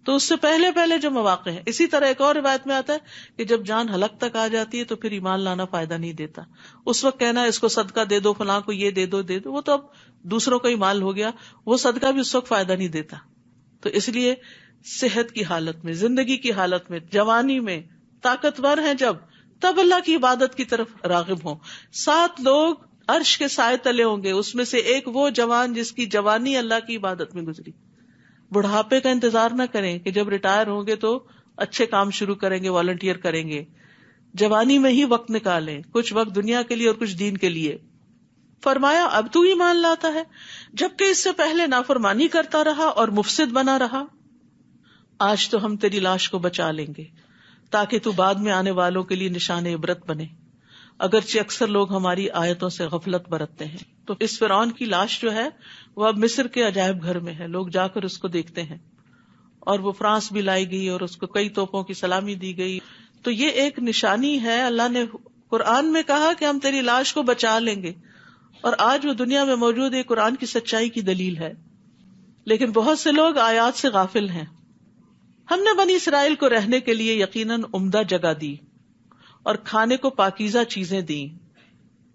تو اس سے پہلے پہلے جو مواقع ہیں. اسی طرح ایک اور روایت میں آتا ہے کہ جب جان حلق تک آ جاتی ہے تو پھر ایمان لانا فائدہ نہیں دیتا. اس وقت کہنا اس کو صدقہ دے دو، فلاں کو یہ دے دو وہ تو اب دوسروں کا ہی مال ہو گیا، وہ صدقہ بھی اس وقت فائدہ نہیں دیتا. تو اس لیے صحت کی حالت میں، زندگی کی حالت میں، جوانی میں، طاقتور ہیں جب، تب اللہ کی عبادت کی طرف راغب ہوں. 7 لوگ عرش کے سائے تلے ہوں گے، اس میں سے ایک وہ جوان جس کی جوانی اللہ کی عبادت میں گزری. بڑھاپے کا انتظار نہ کریں کہ جب ریٹائر ہوں گے تو اچھے کام شروع کریں گے، والنٹیئر کریں گے. جوانی میں ہی وقت نکالیں، کچھ وقت دنیا کے لیے اور کچھ دین کے لیے. فرمایا اب تو ایمان لاتا ہے جبکہ اس سے پہلے نافرمانی کرتا رہا اور مفسد بنا رہا. آج تو ہم تیری لاش کو بچا لیں گے تاکہ تو بعد میں آنے والوں کے لیے نشان عبرت بنے، اگرچہ اکثر لوگ ہماری آیتوں سے غفلت برتتے ہیں. تو اس فرعون کی لاش جو ہے وہ اب مصر کے عجائب گھر میں ہے، لوگ جا کر اس کو دیکھتے ہیں، اور وہ فرانس بھی لائی گئی اور اس کو کئی توپوں کی سلامی دی گئی. تو یہ ایک نشانی ہے. اللہ نے قرآن میں کہا کہ ہم تیری لاش کو بچا لیں گے، اور آج وہ دنیا میں موجود ہے، قرآن کی سچائی کی دلیل ہے. لیکن بہت سے لوگ آیات سے غافل ہیں. ہم نے بنی اسرائیل کو رہنے کے لیے یقیناً عمدہ جگہ دی اور کھانے کو پاکیزہ چیزیں دیں.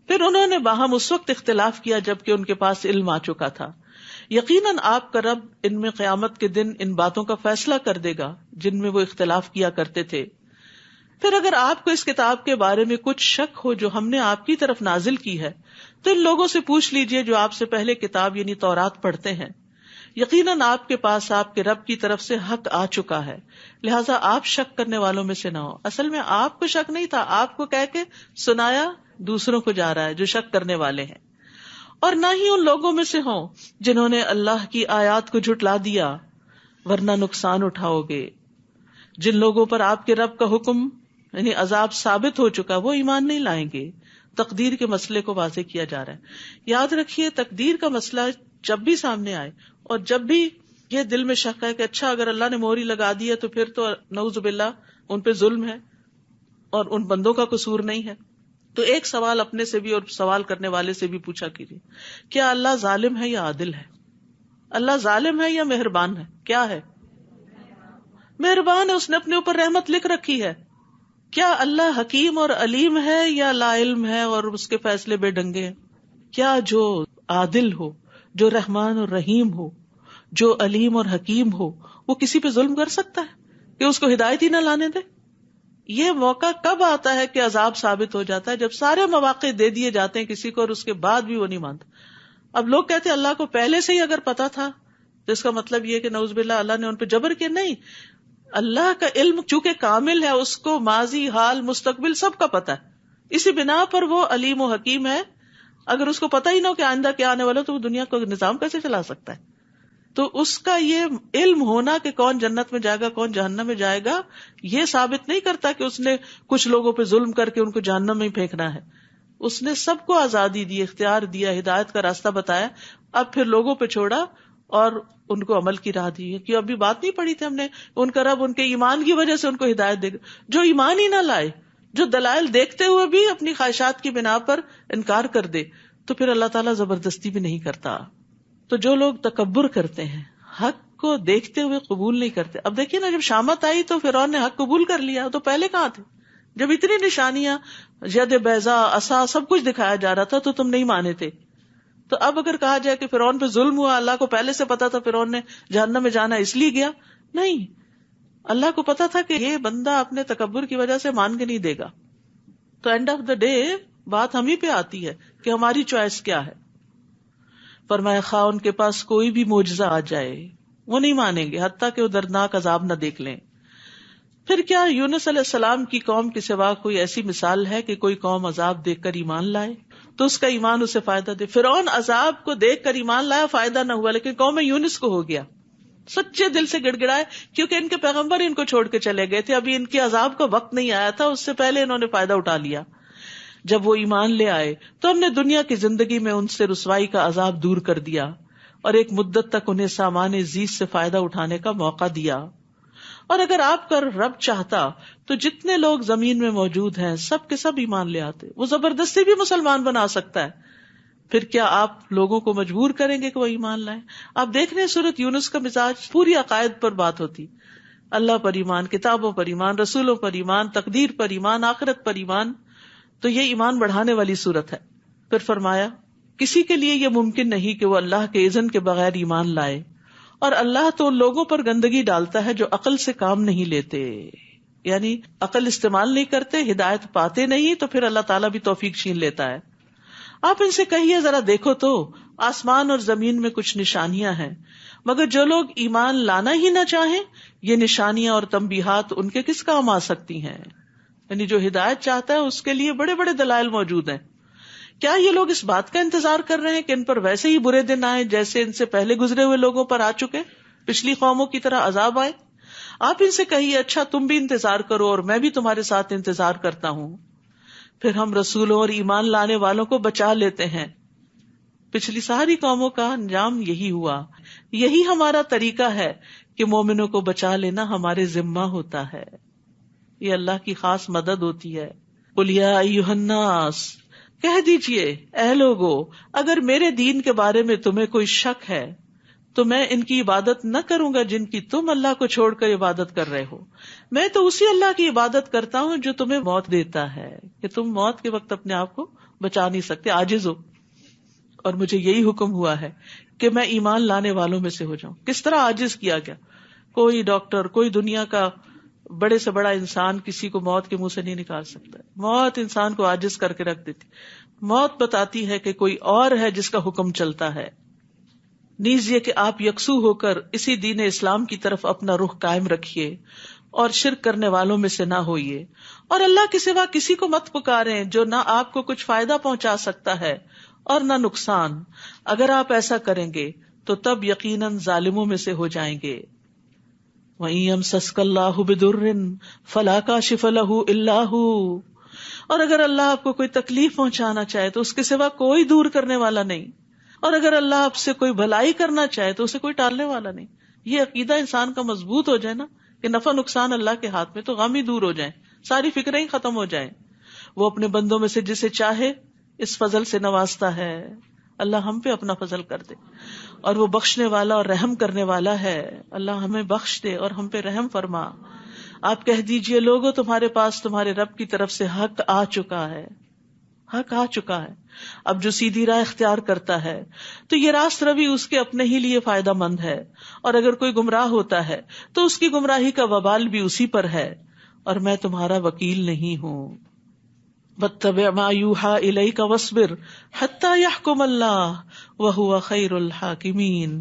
پھر انہوں نے باہم اس وقت اختلاف کیا جبکہ ان کے پاس علم آ چکا تھا. یقیناً آپ کا رب ان میں قیامت کے دن ان باتوں کا فیصلہ کر دے گا جن میں وہ اختلاف کیا کرتے تھے. پھر اگر آپ کو اس کتاب کے بارے میں کچھ شک ہو جو ہم نے آپ کی طرف نازل کی ہے تو ان لوگوں سے پوچھ لیجئے جو آپ سے پہلے کتاب یعنی تورات پڑھتے ہیں. یقیناً آپ کے پاس آپ کے رب کی طرف سے حق آ چکا ہے، لہٰذا آپ شک کرنے والوں میں سے نہ ہو. اصل میں آپ کو شک نہیں تھا، آپ کو کہہ کے سنایا دوسروں کو جا رہا ہے جو شک کرنے والے ہیں. اور نہ ہی ان لوگوں میں سے ہوں جنہوں نے اللہ کی آیات کو جھٹلا دیا، ورنہ نقصان اٹھاؤ گے. جن لوگوں پر آپ کے رب کا حکم یعنی عذاب ثابت ہو چکا وہ ایمان نہیں لائیں گے. تقدیر کے مسئلے کو واضح کیا جا رہا ہے. یاد رکھیے تقدیر کا مسئلہ جب بھی سامنے آئے اور جب بھی یہ دل میں شک ہے کہ اچھا اگر اللہ نے مہر لگا دی ہے تو پھر تو نعوذ باللہ ان پہ ظلم ہے اور ان بندوں کا قصور نہیں ہے، تو ایک سوال اپنے سے بھی اور سوال کرنے والے سے بھی پوچھا کیجیے، کیا اللہ ظالم ہے یا عادل ہے؟ اللہ ظالم ہے یا مہربان ہے؟ کیا ہے؟ مہربان ہے، اس نے اپنے اوپر رحمت لکھ رکھی ہے. کیا اللہ حکیم اور علیم ہے یا لا علم ہے اور اس کے فیصلے بے ڈنگے ہیں؟ کیا جو عادل ہو، جو رحمان اور رحیم ہو، جو علیم اور حکیم ہو، وہ کسی پہ ظلم کر سکتا ہے کہ اس کو ہدایت ہی نہ لانے دے؟ یہ موقع کب آتا ہے کہ عذاب ثابت ہو جاتا ہے؟ جب سارے مواقع دے دیے جاتے ہیں کسی کو اور اس کے بعد بھی وہ نہیں مانتا. اب لوگ کہتے ہیں اللہ کو پہلے سے ہی اگر پتا تھا تو اس کا مطلب یہ کہ نعوذ باللہ اللہ نے ان پہ جبر کیا؟ نہیں، اللہ کا علم چونکہ کامل ہے، اس کو ماضی، حال، مستقبل سب کا پتہ ہے، اسی بنا پر وہ علیم و حکیم ہے. اگر اس کو پتہ ہی نہ ہو کہ آئندہ کیا آنے والا تو وہ دنیا کا نظام کیسے چلا سکتا ہے؟ تو اس کا یہ علم ہونا کہ کون جنت میں جائے گا کون جہنم میں جائے گا، یہ ثابت نہیں کرتا کہ اس نے کچھ لوگوں پہ ظلم کر کے ان کو جہنم میں ہی پھینکنا ہے. اس نے سب کو آزادی دی، اختیار دیا، ہدایت کا راستہ بتایا، اب پھر لوگوں پہ چھوڑا اور ان کو عمل کی راہ دی. کہ ابھی بات نہیں پڑھی تھی ہم نے، ان کا رب ان کے ایمان کی وجہ سے ان کو ہدایت دے گا. جو ایمان ہی نہ لائے، جو دلائل دیکھتے ہوئے بھی اپنی خواہشات کی بنا پر انکار کر دے، تو پھر اللہ تعالیٰ زبردستی بھی نہیں کرتا. تو جو لوگ تکبر کرتے ہیں، حق کو دیکھتے ہوئے قبول نہیں کرتے. اب دیکھیے نا، جب شامت آئی تو فرعون نے حق قبول کر لیا، تو پہلے کہاں تھے؟ جب اتنی نشانیاں، ید بیضا، عصا، سب کچھ دکھایا جا رہا تھا تو تم نہیں مانے تھے. تو اب اگر کہا جائے کہ فرعون پہ ظلم ہوا، اللہ کو پہلے سے پتا تھا فرعون نے جہنم میں جانا اس لیے گیا؟ نہیں، اللہ کو پتا تھا کہ یہ بندہ اپنے تکبر کی وجہ سے مان کے نہیں دے گا. تو اینڈ آف دا ڈے بات ہم ہی پہ آتی ہے کہ ہماری چوائس کیا ہے. فرمایا خواہ ان کے پاس کوئی بھی معجزہ آ جائے وہ نہیں مانیں گے حتیٰ کہ وہ دردناک عذاب نہ دیکھ لیں. پھر کیا یونس علیہ السلام کی قوم کے سوا کوئی ایسی مثال ہے کہ کوئی قوم عذاب دیکھ کر ایمان لائے تو اس کا ایمان اسے فائدہ دے؟ فرعون عذاب کو دیکھ کر ایمان لایا، فائدہ نہ ہوا، لیکن قوم یونس کو ہو گیا. سچے دل سے گڑ گڑائے، کیونکہ ان کے پیغمبر ان کو چھوڑ کے چلے گئے تھے، ابھی ان کے عذاب کا وقت نہیں آیا تھا، اس سے پہلے انہوں نے فائدہ اٹھا لیا. جب وہ ایمان لے آئے تو ہم نے دنیا کی زندگی میں ان سے رسوائی کا عذاب دور کر دیا اور ایک مدت تک انہیں سامان زیست سے فائدہ اٹھانے کا موقع دیا. اور اگر آپ کا رب چاہتا تو جتنے لوگ زمین میں موجود ہیں سب کے سب ایمان لے آتے. وہ زبردستی بھی مسلمان بنا سکتا ہے. پھر کیا آپ لوگوں کو مجبور کریں گے کہ وہ ایمان لائیں؟ آپ دیکھ رہے ہیں سورۃ یونس کا مزاج پوری عقائد پر بات ہوتی، اللہ پر ایمان، کتابوں پر ایمان، رسولوں پر ایمان، تقدیر پر ایمان، آخرت پر ایمان. تو یہ ایمان بڑھانے والی صورت ہے. پھر فرمایا کسی کے لیے یہ ممکن نہیں کہ وہ اللہ کے اذن کے بغیر ایمان لائے، اور اللہ تو ان لوگوں پر گندگی ڈالتا ہے جو عقل سے کام نہیں لیتے، یعنی عقل استعمال نہیں کرتے، ہدایت پاتے نہیں، تو پھر اللہ تعالیٰ بھی توفیق چھین لیتا ہے. آپ ان سے کہیے ذرا دیکھو تو آسمان اور زمین میں کچھ نشانیاں ہیں، مگر جو لوگ ایمان لانا ہی نہ چاہیں یہ نشانیاں اور تنبیہات ان کے کس کام آ سکتی ہیں؟ یعنی جو ہدایت چاہتا ہے اس کے لیے بڑے بڑے دلائل موجود ہیں. کیا یہ لوگ اس بات کا انتظار کر رہے ہیں کہ ان پر ویسے ہی برے دن آئے جیسے ان سے پہلے گزرے ہوئے لوگوں پر آ چکے، پچھلی قوموں کی طرح عذاب آئے؟ آپ ان سے کہیے اچھا تم بھی انتظار کرو اور میں بھی تمہارے ساتھ انتظار کرتا ہوں. پھر ہم رسولوں اور ایمان لانے والوں کو بچا لیتے ہیں. پچھلی ساری قوموں کا انجام یہی ہوا. یہی ہمارا طریقہ ہے کہ مومنوں کو بچا لینا ہمارے ذمہ ہوتا ہے. یہ اللہ کی خاص مدد ہوتی ہے. قل یا ایھا الناس، کہہ دیجئے اے لوگو، اگر میرے دین کے بارے میں تمہیں کوئی شک ہے تو میں ان کی عبادت نہ کروں گا جن کی تم اللہ کو چھوڑ کر عبادت کر رہے ہو. میں تو اسی اللہ کی عبادت کرتا ہوں جو تمہیں موت دیتا ہے، کہ تم موت کے وقت اپنے آپ کو بچا نہیں سکتے، عاجز ہو. اور مجھے یہی حکم ہوا ہے کہ میں ایمان لانے والوں میں سے ہو جاؤں. کس طرح عاجز کیا گیا؟ کوئی ڈاکٹر، کوئی دنیا کا بڑے سے بڑا انسان کسی کو موت کے منہ سے نہیں نکال سکتا. موت انسان کو عاجز کر کے رکھ دیتی. موت بتاتی ہے کہ کوئی اور ہے جس کا حکم چلتا ہے. نیز یہ کہ آپ یکسو ہو کر اسی دین اسلام کی طرف اپنا رخ قائم رکھیے اور شرک کرنے والوں میں سے نہ ہوئیے، اور اللہ کے سوا کسی کو مت پکاریں جو نہ آپ کو کچھ فائدہ پہنچا سکتا ہے اور نہ نقصان. اگر آپ ایسا کریں گے تو تب یقیناً ظالموں میں سے ہو جائیں گے. وَإِن يَمْسَسْكَ اللَّهُ بِضُرٍّ فَلَا كَاشِفَ لَهُ إِلَّا هُوَ، اور اگر اللہ آپ کو کوئی تکلیف پہنچانا چاہے تو اس کے سوا کوئی دور کرنے والا نہیں، اور اگر اللہ آپ سے کوئی بھلائی کرنا چاہے تو اسے کوئی ٹالنے والا نہیں. یہ عقیدہ انسان کا مضبوط ہو جائے نا کہ نفع نقصان اللہ کے ہاتھ میں، تو غم ہی دور ہو جائیں، ساری فکریں ہی ختم ہو جائیں. وہ اپنے بندوں میں سے جسے چاہے اس فضل سے نوازتا ہے. اللہ ہم پہ اپنا فضل کر دے، اور وہ بخشنے والا اور رحم کرنے والا ہے. اللہ ہمیں بخش دے اور ہم پہ رحم فرما. آپ کہہ دیجئے لوگوں تمہارے پاس تمہارے رب کی طرف سے حق آ چکا ہے. حق آ چکا ہے. اب جو سیدھی راہ اختیار کرتا ہے تو یہ راست روی اس کے اپنے ہی لیے فائدہ مند ہے، اور اگر کوئی گمراہ ہوتا ہے تو اس کی گمراہی کا وبال بھی اسی پر ہے، اور میں تمہارا وکیل نہیں ہوں. واتبع ما یوحی الیک واصبر حتی یحکم اللہ وہو خیر الحاکمین.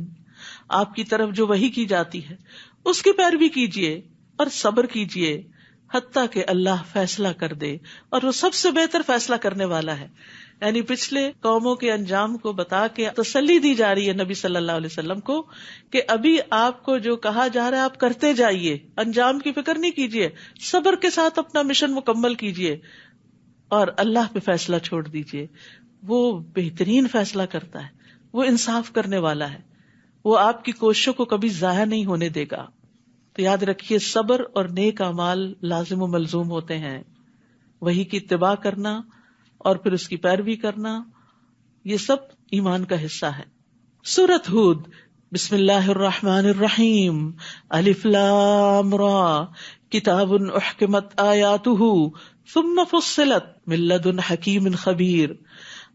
آپ کی طرف جو وحی کی جاتی ہے اس کی پیروی کیجیے اور صبر کیجیے حتیٰ کہ اللہ فیصلہ کر دے، اور وہ سب سے بہتر فیصلہ کرنے والا ہے. یعنی پچھلے قوموں کے انجام کو بتا کے تسلی دی جا رہی ہے نبی صلی اللہ علیہ وسلم کو کہ ابھی آپ کو جو کہا جا رہا ہے آپ کرتے جائیے، انجام کی فکر نہیں کیجیے، صبر کے ساتھ اپنا مشن مکمل کیجیے اور اللہ پہ فیصلہ چھوڑ دیجیے. وہ بہترین فیصلہ کرتا ہے، وہ انصاف کرنے والا ہے، وہ آپ کی کوششوں کو کبھی ضائع نہیں ہونے دے گا. تو یاد رکھیے صبر اور نیک اعمال لازم و ملزوم ہوتے ہیں. وحی کی اتباع کرنا اور پھر اس کی پیروی کرنا، یہ سب ایمان کا حصہ ہے. سورۃ ہود، بسم اللہ الرحمن الرحیم. الف لام را کتاب احکمت آیاتہ ثم فصلت من لدن حکیم خبیر.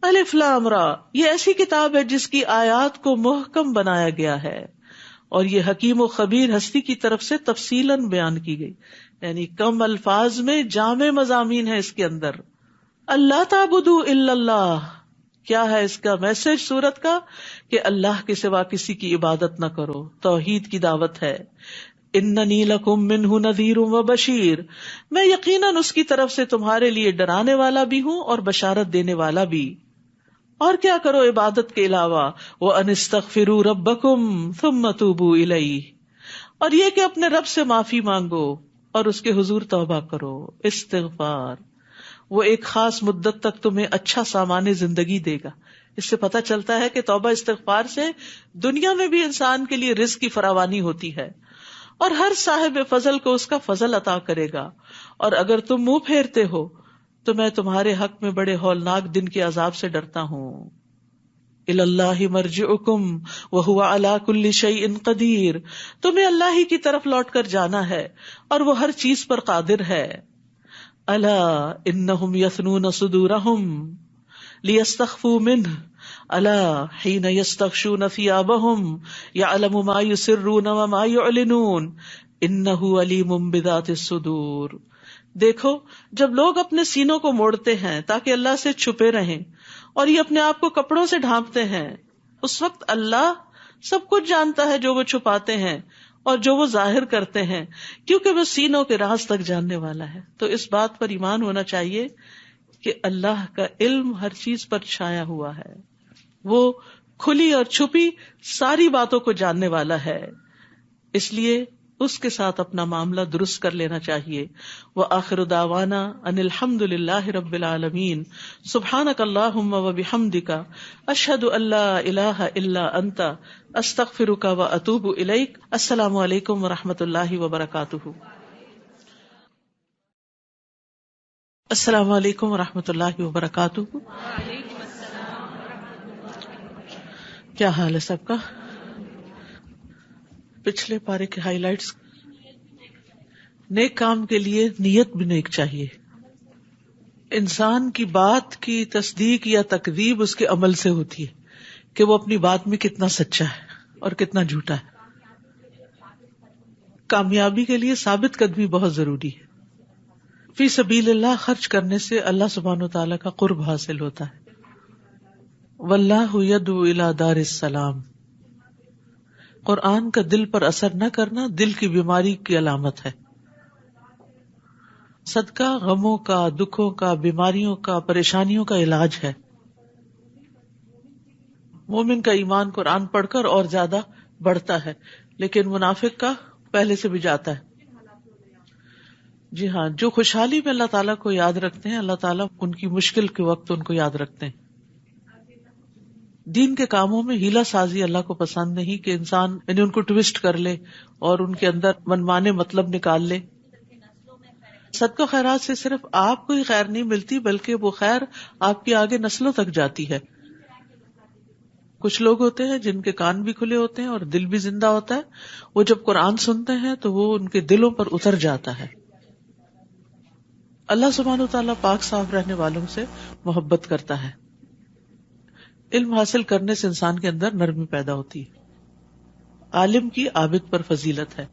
الف لام را، یہ ایسی کتاب ہے جس کی آیات کو محکم بنایا گیا ہے اور یہ حکیم و خبیر ہستی کی طرف سے تفصیلاً بیان کی گئی. یعنی کم الفاظ میں جامع مضامین ہے اس کے اندر. اللہ تعبدوا الا اللہ، کیا ہے اس کا میسج سورت کا؟ کہ اللہ کے سوا کسی کی عبادت نہ کرو، توحید کی دعوت ہے. اننی لکم منہ نذیر و بشیر، میں یقیناً اس کی طرف سے تمہارے لیے ڈرانے والا بھی ہوں اور بشارت دینے والا بھی. اور کیا کرو عبادت کے علاوہ؟ وَأَنِ اسْتَغْفِرُوا رَبَّكُمْ ثُمَّ تُوبُوا إِلَيْهِ، اور یہ کہ اپنے رب سے معافی مانگو اور اس کے حضور توبہ کرو. استغفار وہ ایک خاص مدت تک تمہیں اچھا سامان زندگی دے گا. اس سے پتہ چلتا ہے کہ توبہ استغفار سے دنیا میں بھی انسان کے لیے رزق کی فراوانی ہوتی ہے اور ہر صاحب فضل کو اس کا فضل عطا کرے گا. اور اگر تم منہ پھیرتے ہو تو میں تمہارے حق میں بڑے ہولناک دن کے عذاب سے ڈرتا ہوں. الی اللہ مرجعکم وہو علی کل شیء قدیر، تمہیں اللہ ہی کی طرف لوٹ کر جانا ہے اور وہ ہر چیز پر قادر ہے. الا انہم یثنون صدورہم لیستخفوا منہ الا حین یستغشون ثیابہم یعلم ما یسرون وما یعلنون انہ علیم بذات الصدور. دیکھو جب لوگ اپنے سینوں کو موڑتے ہیں تاکہ اللہ سے چھپے رہیں اور یہ اپنے آپ کو کپڑوں سے ڈھانپتے ہیں، اس وقت اللہ سب کچھ جانتا ہے جو وہ چھپاتے ہیں اور جو وہ ظاہر کرتے ہیں، کیونکہ وہ سینوں کے راز تک جاننے والا ہے. تو اس بات پر ایمان ہونا چاہیے کہ اللہ کا علم ہر چیز پر چھایا ہوا ہے، وہ کھلی اور چھپی ساری باتوں کو جاننے والا ہے. اس لیے اس کے ساتھ اپنا معاملہ درست کر لینا چاہیے. وآخر دعوانا ان الحمد للہ رب العالمین. سبحانک اللہم وبحمدک اشہد ان لا الہ الا انت استغفرک واتوب الیک. السلام علیکم ورحمۃ اللہ وبرکاتہ. السلام علیکم ورحمۃ اللہ وبرکاتہ. کیا حال ہے سب کا؟ پچھلے پارے کے ہائی لائٹس. نیک کام کے لیے نیت بھی نیک چاہیے. انسان کی بات کی تصدیق یا تکذیب اس کے عمل سے ہوتی ہے کہ وہ اپنی بات میں کتنا سچا ہے اور کتنا جھوٹا ہے. کامیابی کے لیے ثابت قدمی بہت ضروری ہے. فی سبیل اللہ خرچ کرنے سے اللہ سبحانہ وتعالی کا قرب حاصل ہوتا ہے. واللہ یدعو الی دار السلام. قرآن کا دل پر اثر نہ کرنا دل کی بیماری کی علامت ہے. صدقہ غموں کا، دکھوں کا، بیماریوں کا، پریشانیوں کا علاج ہے. مومن کا ایمان قرآن پڑھ کر اور زیادہ بڑھتا ہے، لیکن منافق کا پہلے سے بھی جاتا ہے. جی ہاں، جو خوشحالی میں اللہ تعالیٰ کو یاد رکھتے ہیں اللہ تعالیٰ ان کی مشکل کے وقت ان کو یاد رکھتے ہیں. دین کے کاموں میں ہیلا سازی اللہ کو پسند نہیں کہ انسان یعنی ان کو ٹویسٹ کر لے اور ان کے اندر منمانے مطلب نکال لے. صدقہ خیرات سے صرف آپ کو ہی خیر نہیں ملتی بلکہ وہ خیر آپ کی آگے نسلوں تک جاتی ہے. کچھ لوگ ہوتے ہیں جن کے کان بھی کھلے ہوتے ہیں اور دل بھی زندہ ہوتا ہے، وہ جب قرآن سنتے ہیں تو وہ ان کے دلوں پر اتر جاتا ہے. اللہ سبحانہ وتعالیٰ پاک صاف رہنے والوں سے محبت کرتا ہے. علم حاصل کرنے سے انسان کے اندر نرمی پیدا ہوتی ہے. عالم کی عابد پر فضیلت ہے.